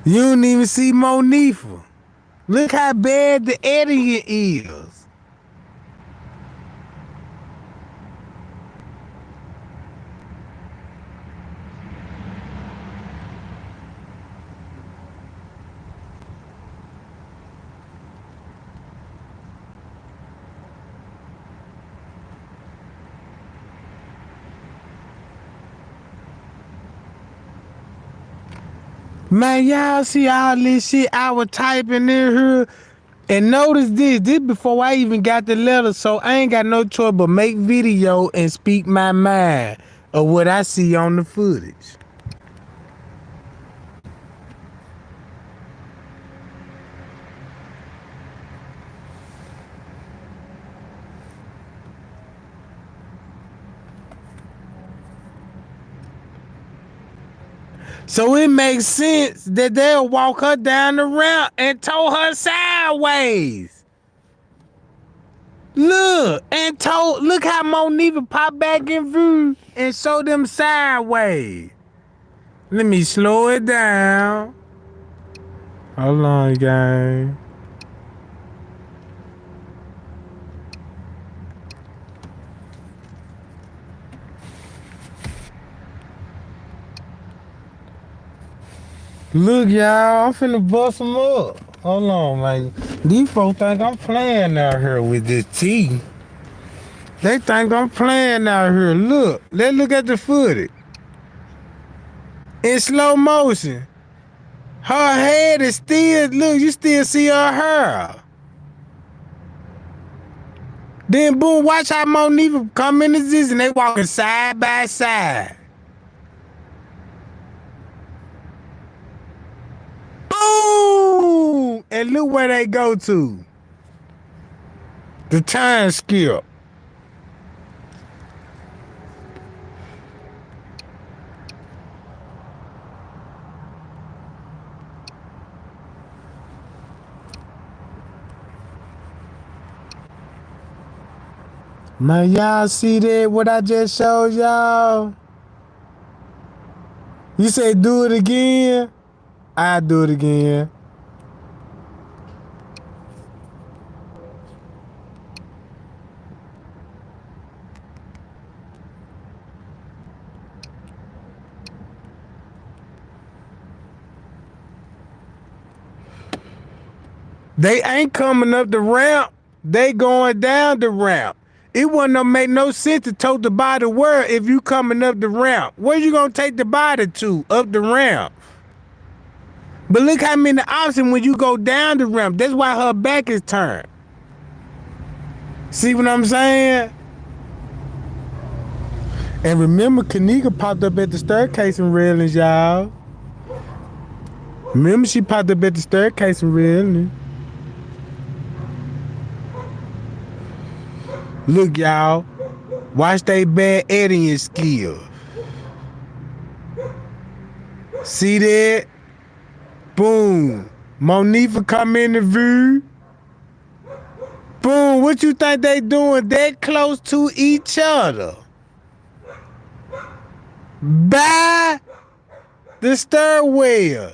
You don't even see Monifa. Look how bad the editing is. Man, y'all see all this shit I was typing in here? And notice this before I even got the letter, so I ain't got no choice but make video and speak my mind of what I see on the footage. So it makes sense that they'll walk her down the ramp and tow her sideways. Look, look how Monifa pop back in view and show them sideways. Let me slow it down. Hold on, gang. Look, y'all, I'm finna bust them up. Hold on, man. These folks think I'm playing out here with this tea. They think I'm playing out here. Look, let's look at the footage. In slow motion. Her head is still, look, you still see her hair. Then boom, watch how Monifa come into this and they walking side by side. Boom! And look where they go to. The time skip. Man, y'all see that? What I just showed y'all? You say do it again? I do it again. They ain't coming up the ramp. They going down the ramp. It wouldn't have made no sense to tote the body where if you coming up the ramp. Where you gonna take the body to? Up the ramp. But look how many options when you go down the ramp. That's why her back is turned. See what I'm saying? And remember, Kenneka popped up at the staircase and railings, y'all. Remember, she popped up at the staircase and railings. Look, y'all. Watch they bad editing skills. See that? Boom. Monifa come in the view. Boom. What you think they doing that close to each other? By the stairwell.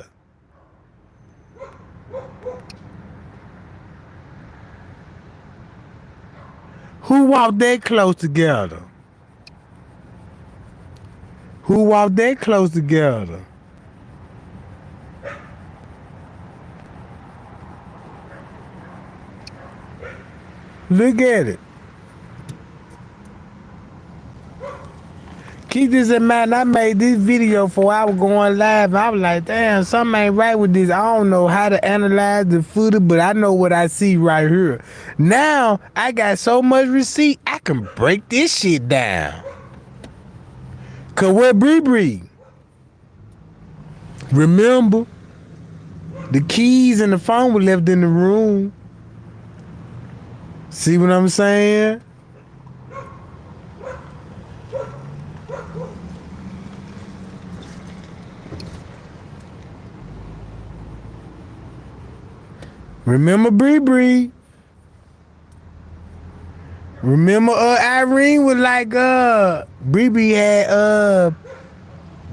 Who walked that close together? Who walked that close together? Look at it. Keep this in mind. I made this video before I was going live. I was like, damn, something ain't right with this. I don't know how to analyze the footage, but I know what I see right here. Now, I got so much receipt, I can break this shit down. Cause where Bree? Remember, the keys and the phone were left in the room. See what I'm saying? Remember Bree? Remember Irene was like Bree had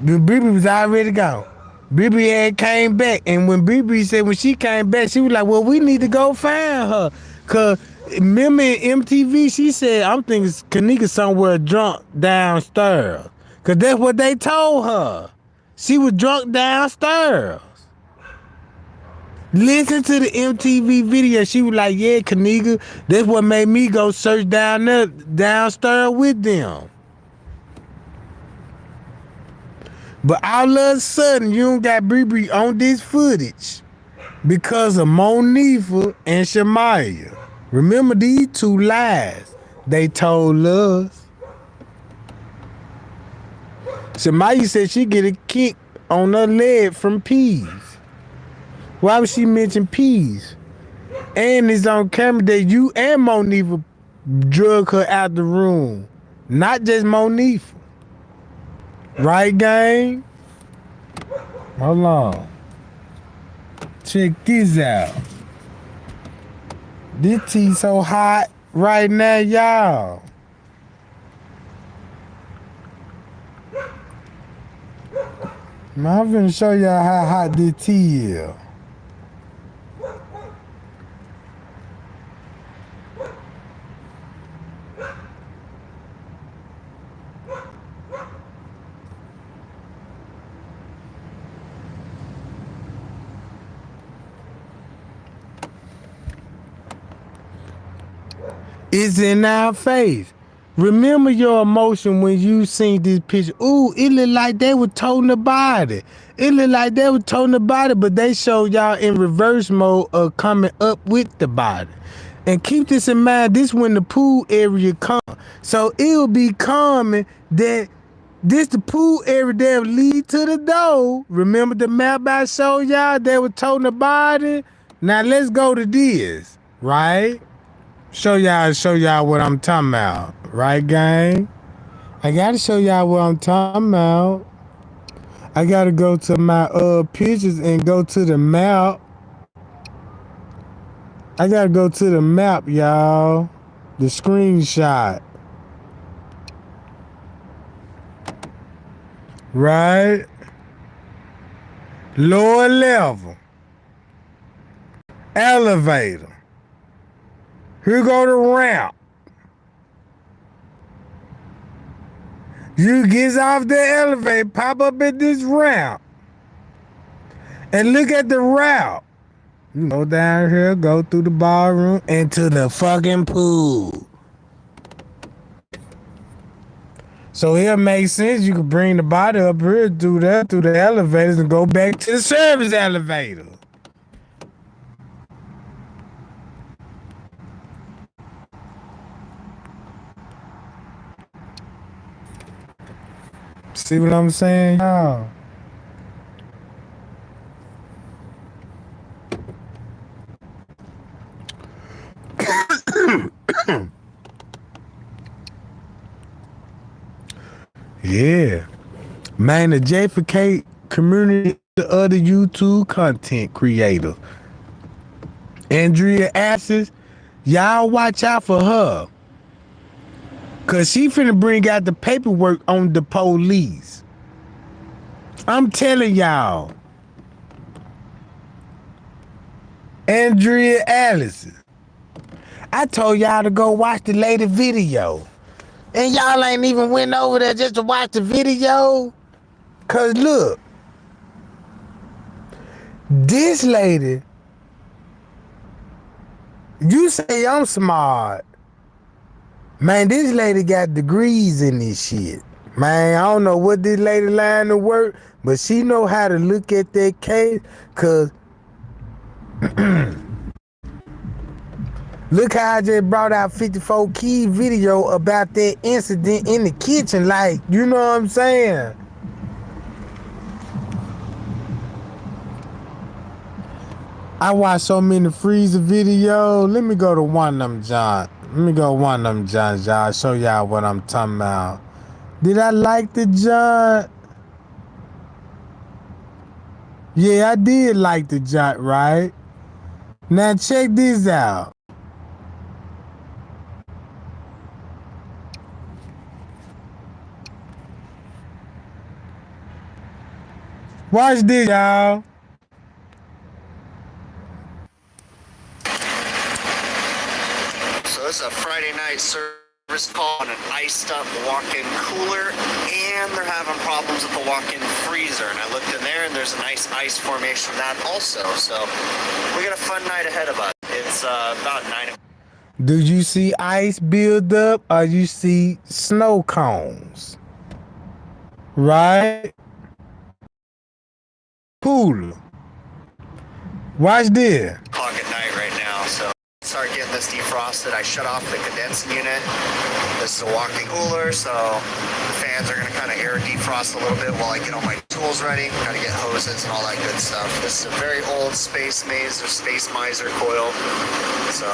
Bree was already gone. Bree had came back, and when Bree said when she came back, she was like, well, we need to go find her. Cause remember in MTV, she said, I'm thinking Kenneka somewhere drunk downstairs. Cause that's what they told her. She was drunk downstairs. Listen to the MTV video. She was like, yeah, Kenneka, that's what made me go search down there, downstairs with them. But all of a sudden, you don't got Bree on this footage because of Monifa and Shamaya. Remember these two lies they told us. Shamaya said she get a kick on her leg from peas. Why would she mention peas? And it's on camera that you and Monifa drug her out the room. Not just Monifa. Right, gang? Hold on. Check this out. This tea so hot right now, y'all. Now I'm finna show y'all how hot this tea is. It's in our face. Remember your emotion when you seen this picture. Ooh, it look like they were toting the body. It look like they were toting the body, but they showed y'all in reverse mode of coming up with the body. And keep this in mind, this when the pool area come. So it'll be coming that this the pool area that will lead to the door. Remember the map I showed y'all? They were toting the body. Now let's go to this, right? Show y'all what I'm talking about. Right, gang? I gotta show y'all what I'm talking about. I gotta go to my pictures and go to the map. I gotta go to the map, y'all. The screenshot. Right? Lower level. Elevator. Here go the ramp. You get off the elevator, pop up at this ramp, and look at the route. You go down here, go through the ballroom, and to the fucking pool. So it makes sense you could bring the body up here, do that through the elevators, and go back to the service elevator. See what I'm saying, y'all? Yeah. Man, the J4K community, the other YouTube content creators. Andrea Asses, y'all watch out for her. Cause she finna bring out the paperwork on the police. I'm telling y'all. Andrea Allison. I told y'all to go watch the latest video. And y'all ain't even went over there just to watch the video. Cause look. This lady. You say I'm smart. Man, this lady got degrees in this shit. Man, I don't know what this lady line to work, but she know how to look at that case, cause look how I just brought out 54 key video about that incident in the kitchen. Like, you know what I'm saying? I watched so many freezer videos. Let me go to one of them, John. Let me go one of them Johns, y'all. Show y'all what I'm talking about. Did I like the John? Yeah, I did like the John, right? Now check this out. Watch this, y'all. So it's a Friday night service call on an iced up walk-in cooler, and they're having problems with the walk-in freezer. And I looked in there, and there's a nice ice formation in that also. So we got a fun night ahead of us. It's about 9 o'clock. Do you see ice build up, or you see snow cones? Right? Cooler. Watch this. O'clock at night right now, so start getting this defrosted. I shut off the condensing unit. This is a walk-in cooler, so the fans are gonna kind of air defrost a little bit while I get all my tools ready. Gotta get hoses and all that good stuff. This is a very old Space Maze or Space Miser coil, so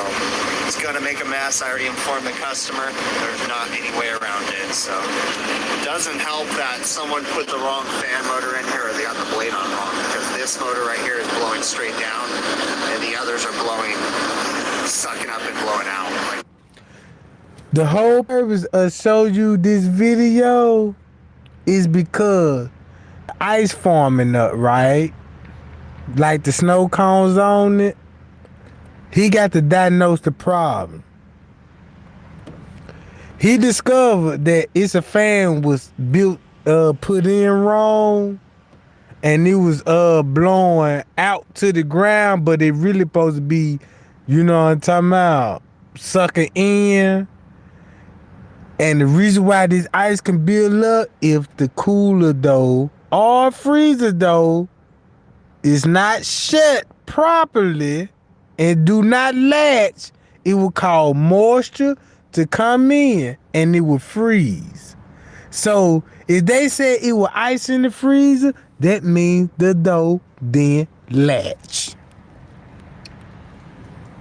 it's gonna make a mess. I already informed the customer. There's not any way around it, so done doesn't help that someone put the wrong fan motor in here or they got the blade on wrong, because this motor right here is blowing straight down and the others are blowing, sucking up and blowing out. Like, the whole purpose of show you this video is because ice forming up, right? Like the snow cones on it. He got to diagnose the problem. He discovered that it's a fan was built, put in wrong, and it was blowing out to the ground, but it really supposed to be, you know what I'm talking about, sucking in. And the reason why this ice can build up, if the cooler though, or freezer though, is not shut properly and do not latch, it will cause moisture to come in and it will freeze. So if they said it was ice in the freezer, that means the door didn't latch.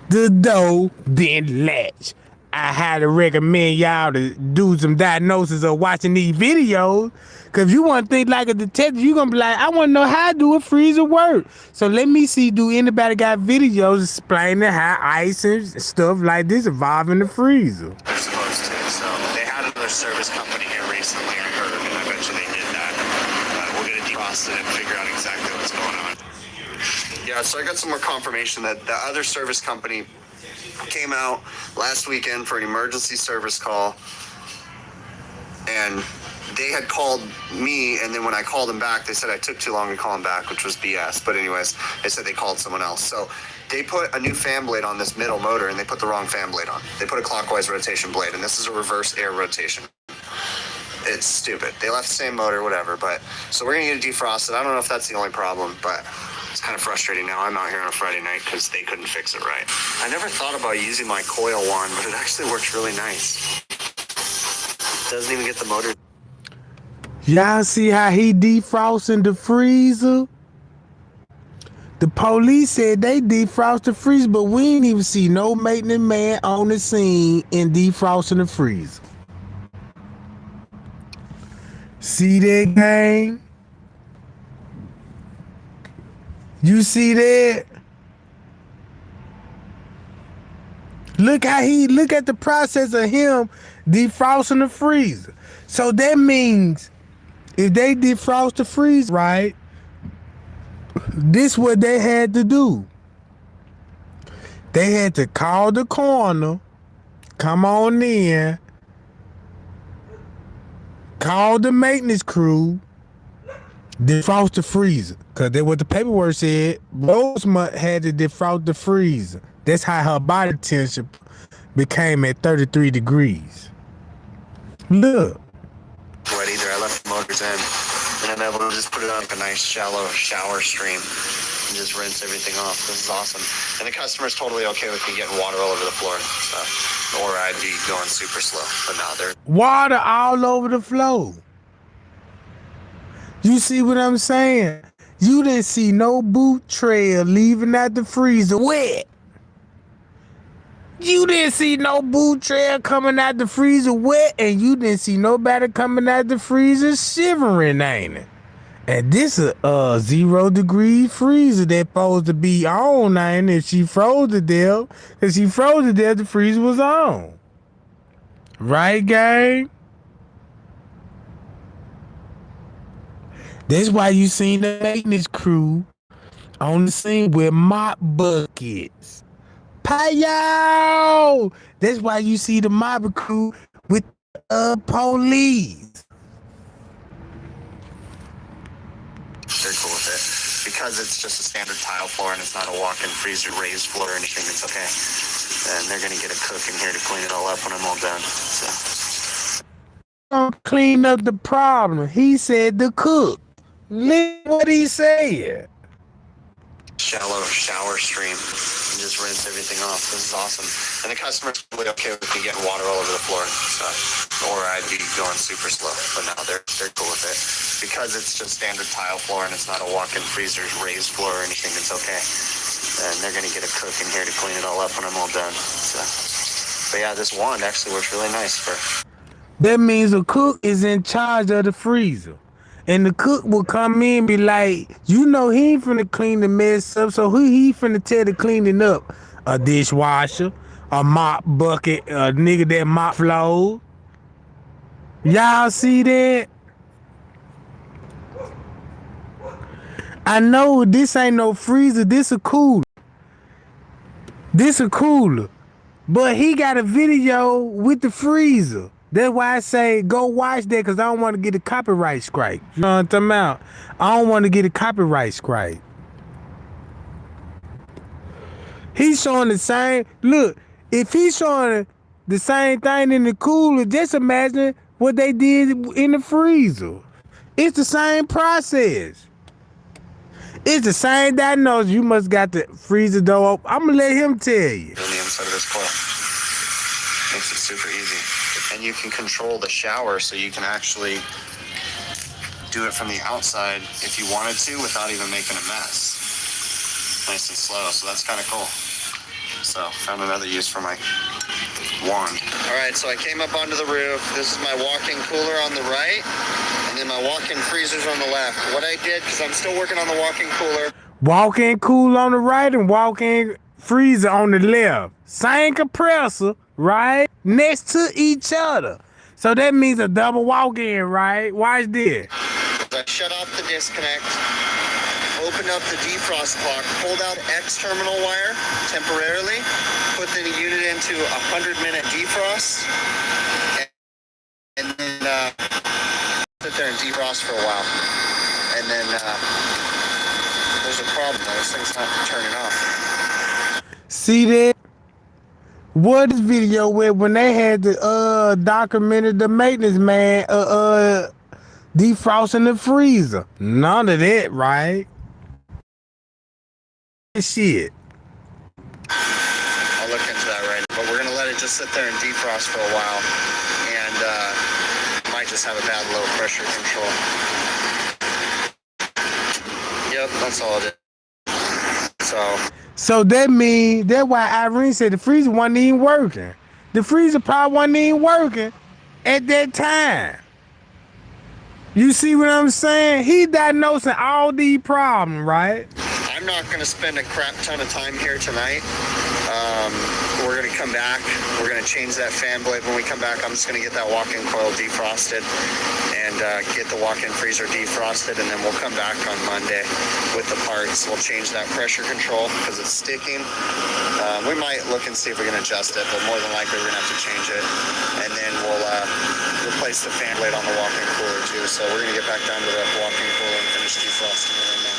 The door didn't latch. I highly recommend y'all to do some diagnosis of watching these videos. Cause if you want to think like a detective, you're gonna be like, I want to know how do a freezer work. So let me see, do anybody got videos explaining how ice and stuff like this evolve in the freezer? they're supposed to. So they had another service company here recently, I heard, and I bet you they did that. We're gonna defrost it and figure out exactly what's going on. Yeah, so I got some more confirmation that the other service company came out last weekend for an emergency service call, and they had called me, and then when I called them back, they said I took too long to call them back, which was BS. But anyways, they said they called someone else. So they put a new fan blade on this middle motor, and they put the wrong fan blade on. They put a clockwise rotation blade, and this is a reverse air rotation. It's stupid. They left the same motor, whatever. But so we're gonna get it defrosted. I don't know if that's the only problem, but it's kind of frustrating now. I'm out here on a Friday night because they couldn't fix it right. I never thought about using my coil one, but it actually works really nice. It doesn't even get the motor. Y'all see how he defrosting the freezer? The police said they defrost the freezer, but we ain't even see no maintenance man on the scene in defrosting the freezer. See that, gang? You see that? Look at the process of him defrosting the freezer. So that means if they defrost the freezer right, this what they had to do. They had to call the coroner, come on in, call the maintenance crew, defrost the freezer. Because that's what the paperwork said. Rosemont had to defrost the freezer. That's how her body temperature became at 33 degrees. Look. Wet either. I left the motors in, and I'm able to just put it on like a nice shallow shower stream and just rinse everything off. This is awesome. And the customer's totally okay with me getting water all over the floor. So, or I'd be going super slow. But now they're water all over the floor. You see what I'm saying? You didn't see no boot trail leaving out the freezer wet. You didn't see no boot trail coming out the freezer wet, and you didn't see nobody coming out the freezer shivering, ain't it? And this is a 0 degree freezer that's supposed to be on, ain't it? She froze to death. If she froze to death, the freezer was on. Right, gang? That's why you seen the maintenance crew on the scene with mop buckets. Payo! That's why you see the mob crew with police. They're cool with it. Because it's just a standard tile floor and it's not a walk-in freezer raised floor or anything, it's okay. And they're gonna get a cook in here to clean it all up when I'm all done. So Don't clean up the problem. He said the cook. Look what he said. Shallow shower stream and just rinse everything off. This is awesome. And the customer's really okay with me getting water all over the floor. So, or I'd be going super slow. But now they're cool with it. Because it's just standard tile floor and it's not a walk-in freezer raised floor or anything, it's okay. And they're gonna get a cook in here to clean it all up when I'm all done. So, but yeah, this wand actually works really nice for. That means the cook is in charge of the freezer. And the cook will come in and be like, you know he ain't finna clean the mess up, so who he finna tell to clean it up? A dishwasher, a mop bucket, a nigga that mop floors. Y'all see that? I know this ain't no freezer, this a cooler. This a cooler. But he got a video with the freezer. That's why I say go watch that, because I don't want to get a copyright strike. You know what I'm talking about? I don't want to get a copyright strike. He's showing the same. Look, if he's showing the same thing in the cooler, just imagine what they did in the freezer. It's the same process. It's the same diagnosis. You must got the freezer door open. I'm going to let him tell you. On the inside of this coil. Makes it super easy. And you can control the shower so you can actually do it from the outside if you wanted to without even making a mess. Nice and slow, so that's kind of cool. So, found another use for my wand. Alright, so I came up onto the roof. This is my walk-in cooler on the right, and then my walk-in freezer's on the left. What I did, because I'm still working on the walk-in cooler. Walk-in cooler on the right and walk-in freezer on the left. Same compressor, right? Next to each other. So that means a double walk-in, right? Watch this. I shut off the disconnect, opened up the defrost clock, pulled out X terminal wire temporarily, put the unit into 100-minute defrost, and then sit there and defrost for a while. And then there's a problem though. This thing's not turning off. See that? What this video with when they had the documented the maintenance man defrosting the freezer? None of that, right? Shit. I'll look into that right now. But we're gonna let it just sit there and defrost for a while, and might just have a bad low pressure control. Yep, that's all it is. So that means that's why Irene said the freezer wasn't even working. The freezer probably wasn't even working at that time. You see what I'm saying? He diagnosing all these problems, right? I'm not going to spend a crap ton of time here tonight. We're going to come back. We're going to change that fan blade. When we come back, I'm just going to get that walk-in coil defrosted and get the walk-in freezer defrosted, and then we'll come back on Monday with the parts. We'll change that pressure control because it's sticking. We might look and see if we can adjust it, but more than likely we're going to have to change it. And then we'll replace the fan blade on the walk-in cooler too. So we're going to get back down to the walk-in cooler and finish defrosting it right now.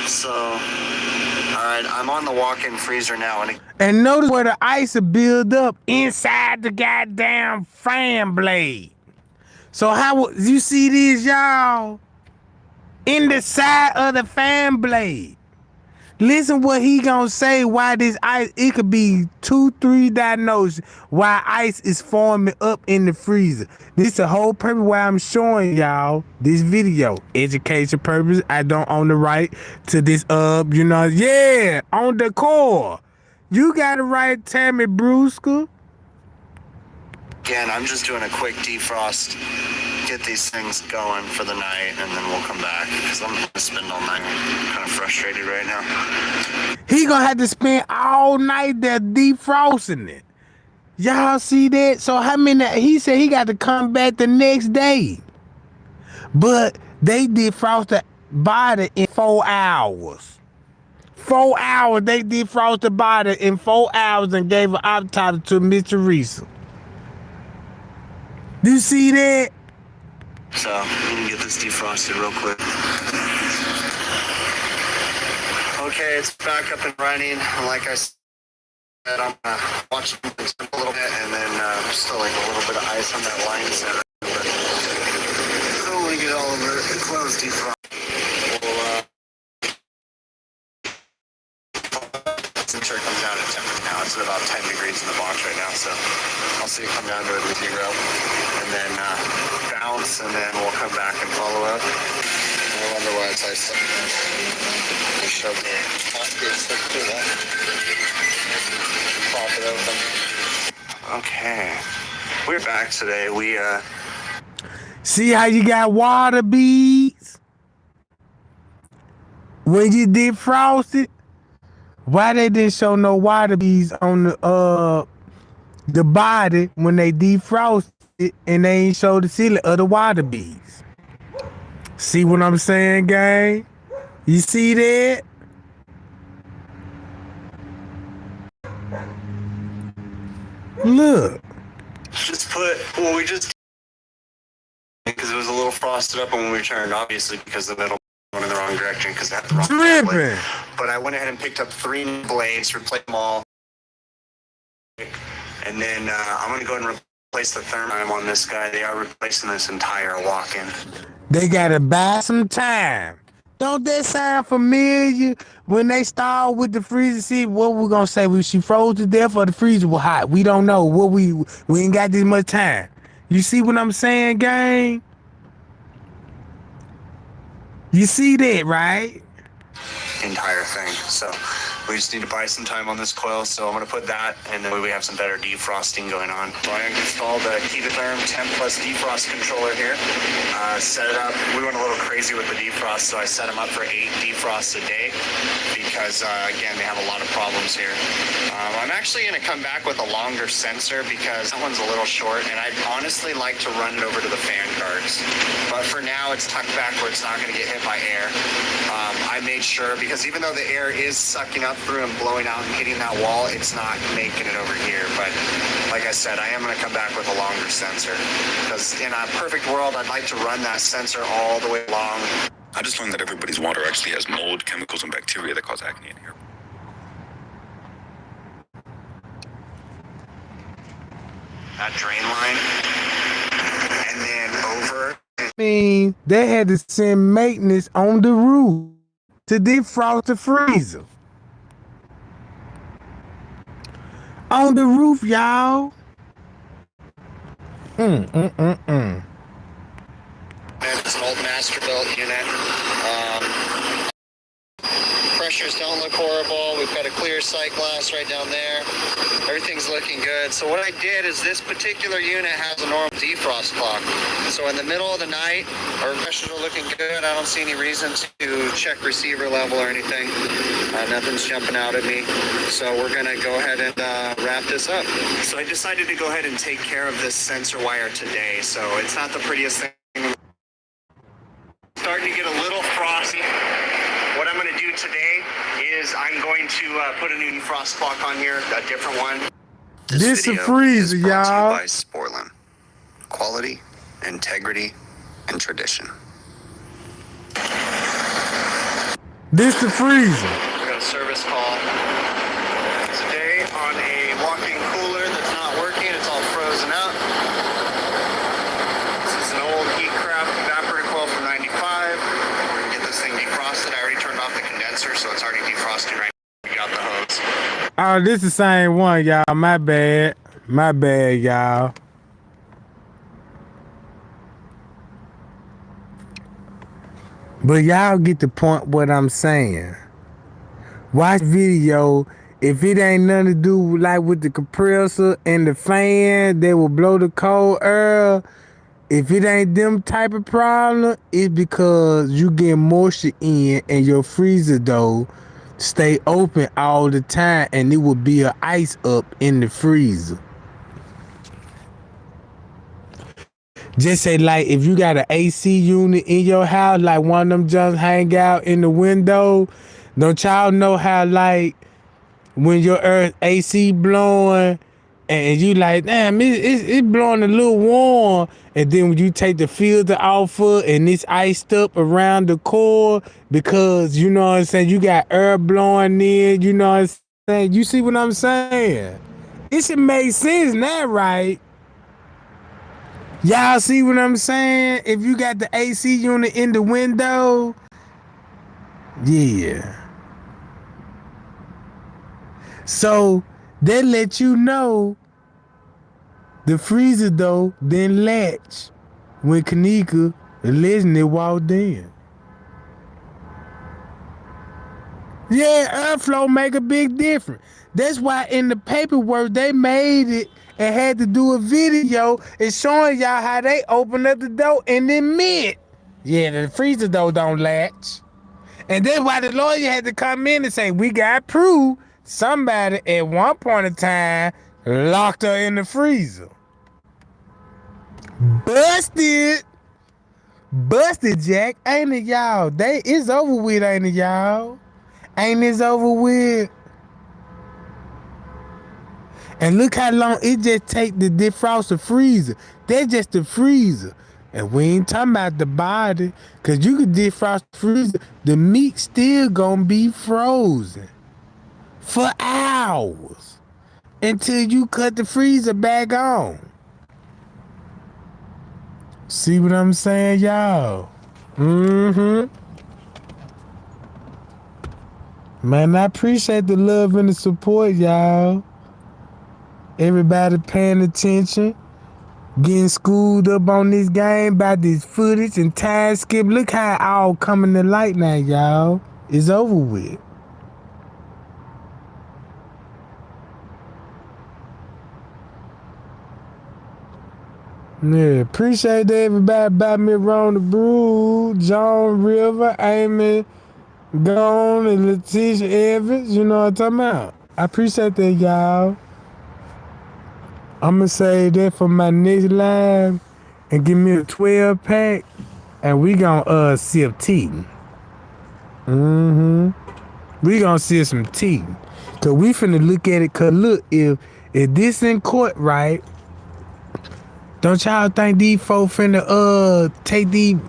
So, all right, I'm on the walk-in freezer now. And notice where the ice will build up inside the goddamn fan blade. So how you see this, y'all? In the side of the fan blade. Listen what he gonna say why this ice, it could be 2-3 diagnosis why ice is forming up in the freezer. This is the whole purpose why I'm showing y'all this video. Education purpose. I don't own the right to this on the core. You got it right, Tammy Brewster. Again, I'm just doing a quick defrost, get these things going for the night, and then we'll come back because I'm going to spend all night. I'm kind of frustrated right now. He gonna have to spend all night there defrosting it. Y'all see that? So how many? He said he got to come back the next day, but they defrost the body in 4 hours. 4 hours they defrost the body in 4 hours and gave an autopsy to Miss Teresa. Do you see that? So, let me get this defrosted real quick. Okay, it's back up and running. Like I said, I'm going to watch it a little bit, and then still like a little bit of ice on that line center. But I don't want to get all over the clothes defrost. Temperature comes down at temperature now. It's at about 10 degrees in the box right now, so I'll see it come down to a 0, and then bounce, and then we'll come back and follow up. I wonder why it's iced up. We shove the plastic stick through that. Pop it open. Okay. We're back today. We See how you got water beads when you defrost it? Why they didn't show no water beads on the body when they defrost it, and they ain't show the ceiling of the water beads? See what I'm saying, gang? You see that? Look. just we just because it was a little frosted up when we returned, obviously because the metal went in the wrong direction because it had the wrong Dripping. But I went ahead and picked up 3 blades, replaced them all, and then I'm gonna go ahead and replace the thermite on this guy. They are replacing this entire walk-in. They gotta buy some time. Don't that sound familiar? When they start with the freezer, see what we gonna say? She froze to death or the freezer was hot? We don't know. We ain't got this much time. You see what I'm saying, gang? You see that, right? Entire thing. So we just need to buy some time on this coil. So I'm going to put that, and then we have some better defrosting going on. So I installed a Kenneka 10 plus defrost controller here. Set it up. We went a little crazy with the defrost, so I set them up for 8 defrosts a day because, again, they have a lot of problems here. I'm actually going to come back with a longer sensor because that one's a little short, and I'd honestly like to run it over to the fan cards. But for now, it's tucked back where it's not going to get hit by air. I made sure, because even though the air is sucking up through and blowing out and hitting that wall, it's not making it over here. But like I said, I am going to come back with a longer sensor because in a perfect world, I'd like to run that sensor all the way along. I just learned that everybody's water actually has mold, chemicals, and bacteria that cause acne in here. That drain line, and then over. They had to send maintenance on the roof to defrost the freezer. On the roof, y'all. It's an old Masterbuilt unit. Pressures don't look horrible. We've got a clear sight glass right down there. Everything's looking good. So what I did is this particular unit has a normal defrost clock. So in the middle of the night, our pressures are looking good. I don't see any reason to check receiver level or anything. Nothing's jumping out at me. So we're gonna go ahead and wrap this up. So I decided to go ahead and take care of this sensor wire today. So it's not the prettiest thing. Starting to get a little frosty. What I'm going to do today is I'm going to put a new defrost clock on here, a different one. This a freezer, y'all. By Sporlan. Quality, integrity, and tradition. This the freezer. We got a service call today on a walk-in cooler that's not working. It's all frozen up. This is an old Heatcraft evaporator coil from 95. We're going to get this thing defrosted. I already turned off the condenser, so it's already defrosting right now. We got the hose. Oh, this the same one, y'all. My bad. My bad, y'all. But y'all get the point what I'm saying. Watch video. If it ain't nothing to do like with the compressor and the fan, they will blow the cold air. If it ain't them type of problem, it's because you get moisture in and your freezer door stay open all the time and it will be a ice up in the freezer. Just say like if you got an AC unit in your house, like one of them just hang out in the window, don't y'all know how like when your AC blowing and you like, damn, it's blowing a little warm, and then when you take the filter off of and it's iced up around the core because, you know what I'm saying, you got air blowing in, you know what I'm saying? You see what I'm saying? It should make sense now, right? Y'all see what I'm saying? If you got the AC unit in the window, yeah. So they let you know the freezer door didn't latch when Kenneka allegedly walked in. Yeah, airflow make a big difference. That's why in the paperwork they made it and had to do a video and showing y'all how they open up the door and admit, yeah, the freezer door don't latch. And that's why the lawyer had to come in and say, we got proof somebody at one point in time locked her in the freezer. Busted. Busted, Jack. Ain't it, y'all? It's over with, ain't it, y'all? Ain't this over with? And look how long it just take to defrost the freezer. That's just the freezer. And we ain't talking about the body. Cause you could defrost the freezer. The meat still gonna be frozen. For hours. Until you cut the freezer back on. See what I'm saying, y'all? Mm-hmm. Man, I appreciate the love and the support, y'all. Everybody paying attention, getting schooled up on this game about this footage and time skip. Look how it all coming to light now, y'all. It's over with. Yeah, appreciate everybody about me around the brew, John River, Amy Gone, and Letitia Evans. You know what I'm talking about. I appreciate that, y'all. I'm gonna say that for my next live and give me a 12 pack and we gonna sip tea. We gonna sip some tea. Cause we finna look at it, cause look, if this in court, right? Don't y'all think these folks finna take these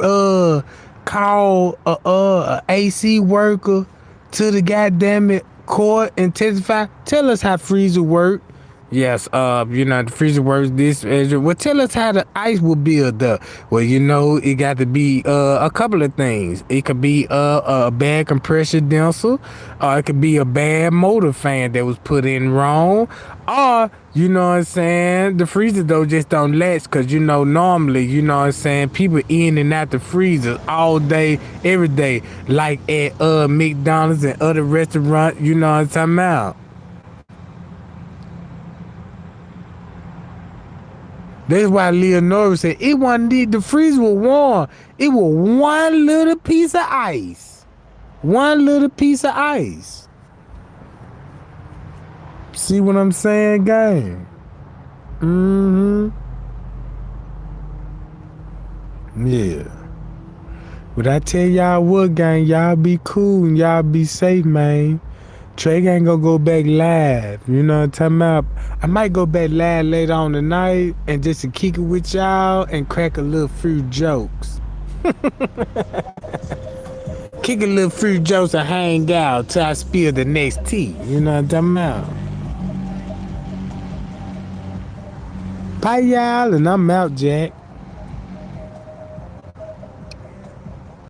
call a AC worker to the goddamn it court and testify? Tell us how freezer work. Yes, the freezer works this. Well, tell us how the ice will build up. Well, it got to be a couple of things. It could be a bad compression denser, or it could be a bad motor fan that was put in wrong, or you know what I'm saying, the freezer though just don't latch, because normally, you know what I'm saying, people in and out the freezer all day, every day, like at McDonald's and other restaurants, you know what I'm talking about. That's why Leonora said it wasn't the freezer was warm. It was one little piece of ice. One little piece of ice. See what I'm saying, gang? Yeah. But I tell y'all what, gang, y'all be cool and y'all be safe, man. Trey ain't gonna go back live. You know what I'm talking about? I might go back live later on tonight and just to kick it with y'all and crack a little few jokes. Kick a little few jokes and hang out till I spill the next tea. You know what I'm talking about? Bye, y'all, and I'm out, Jack.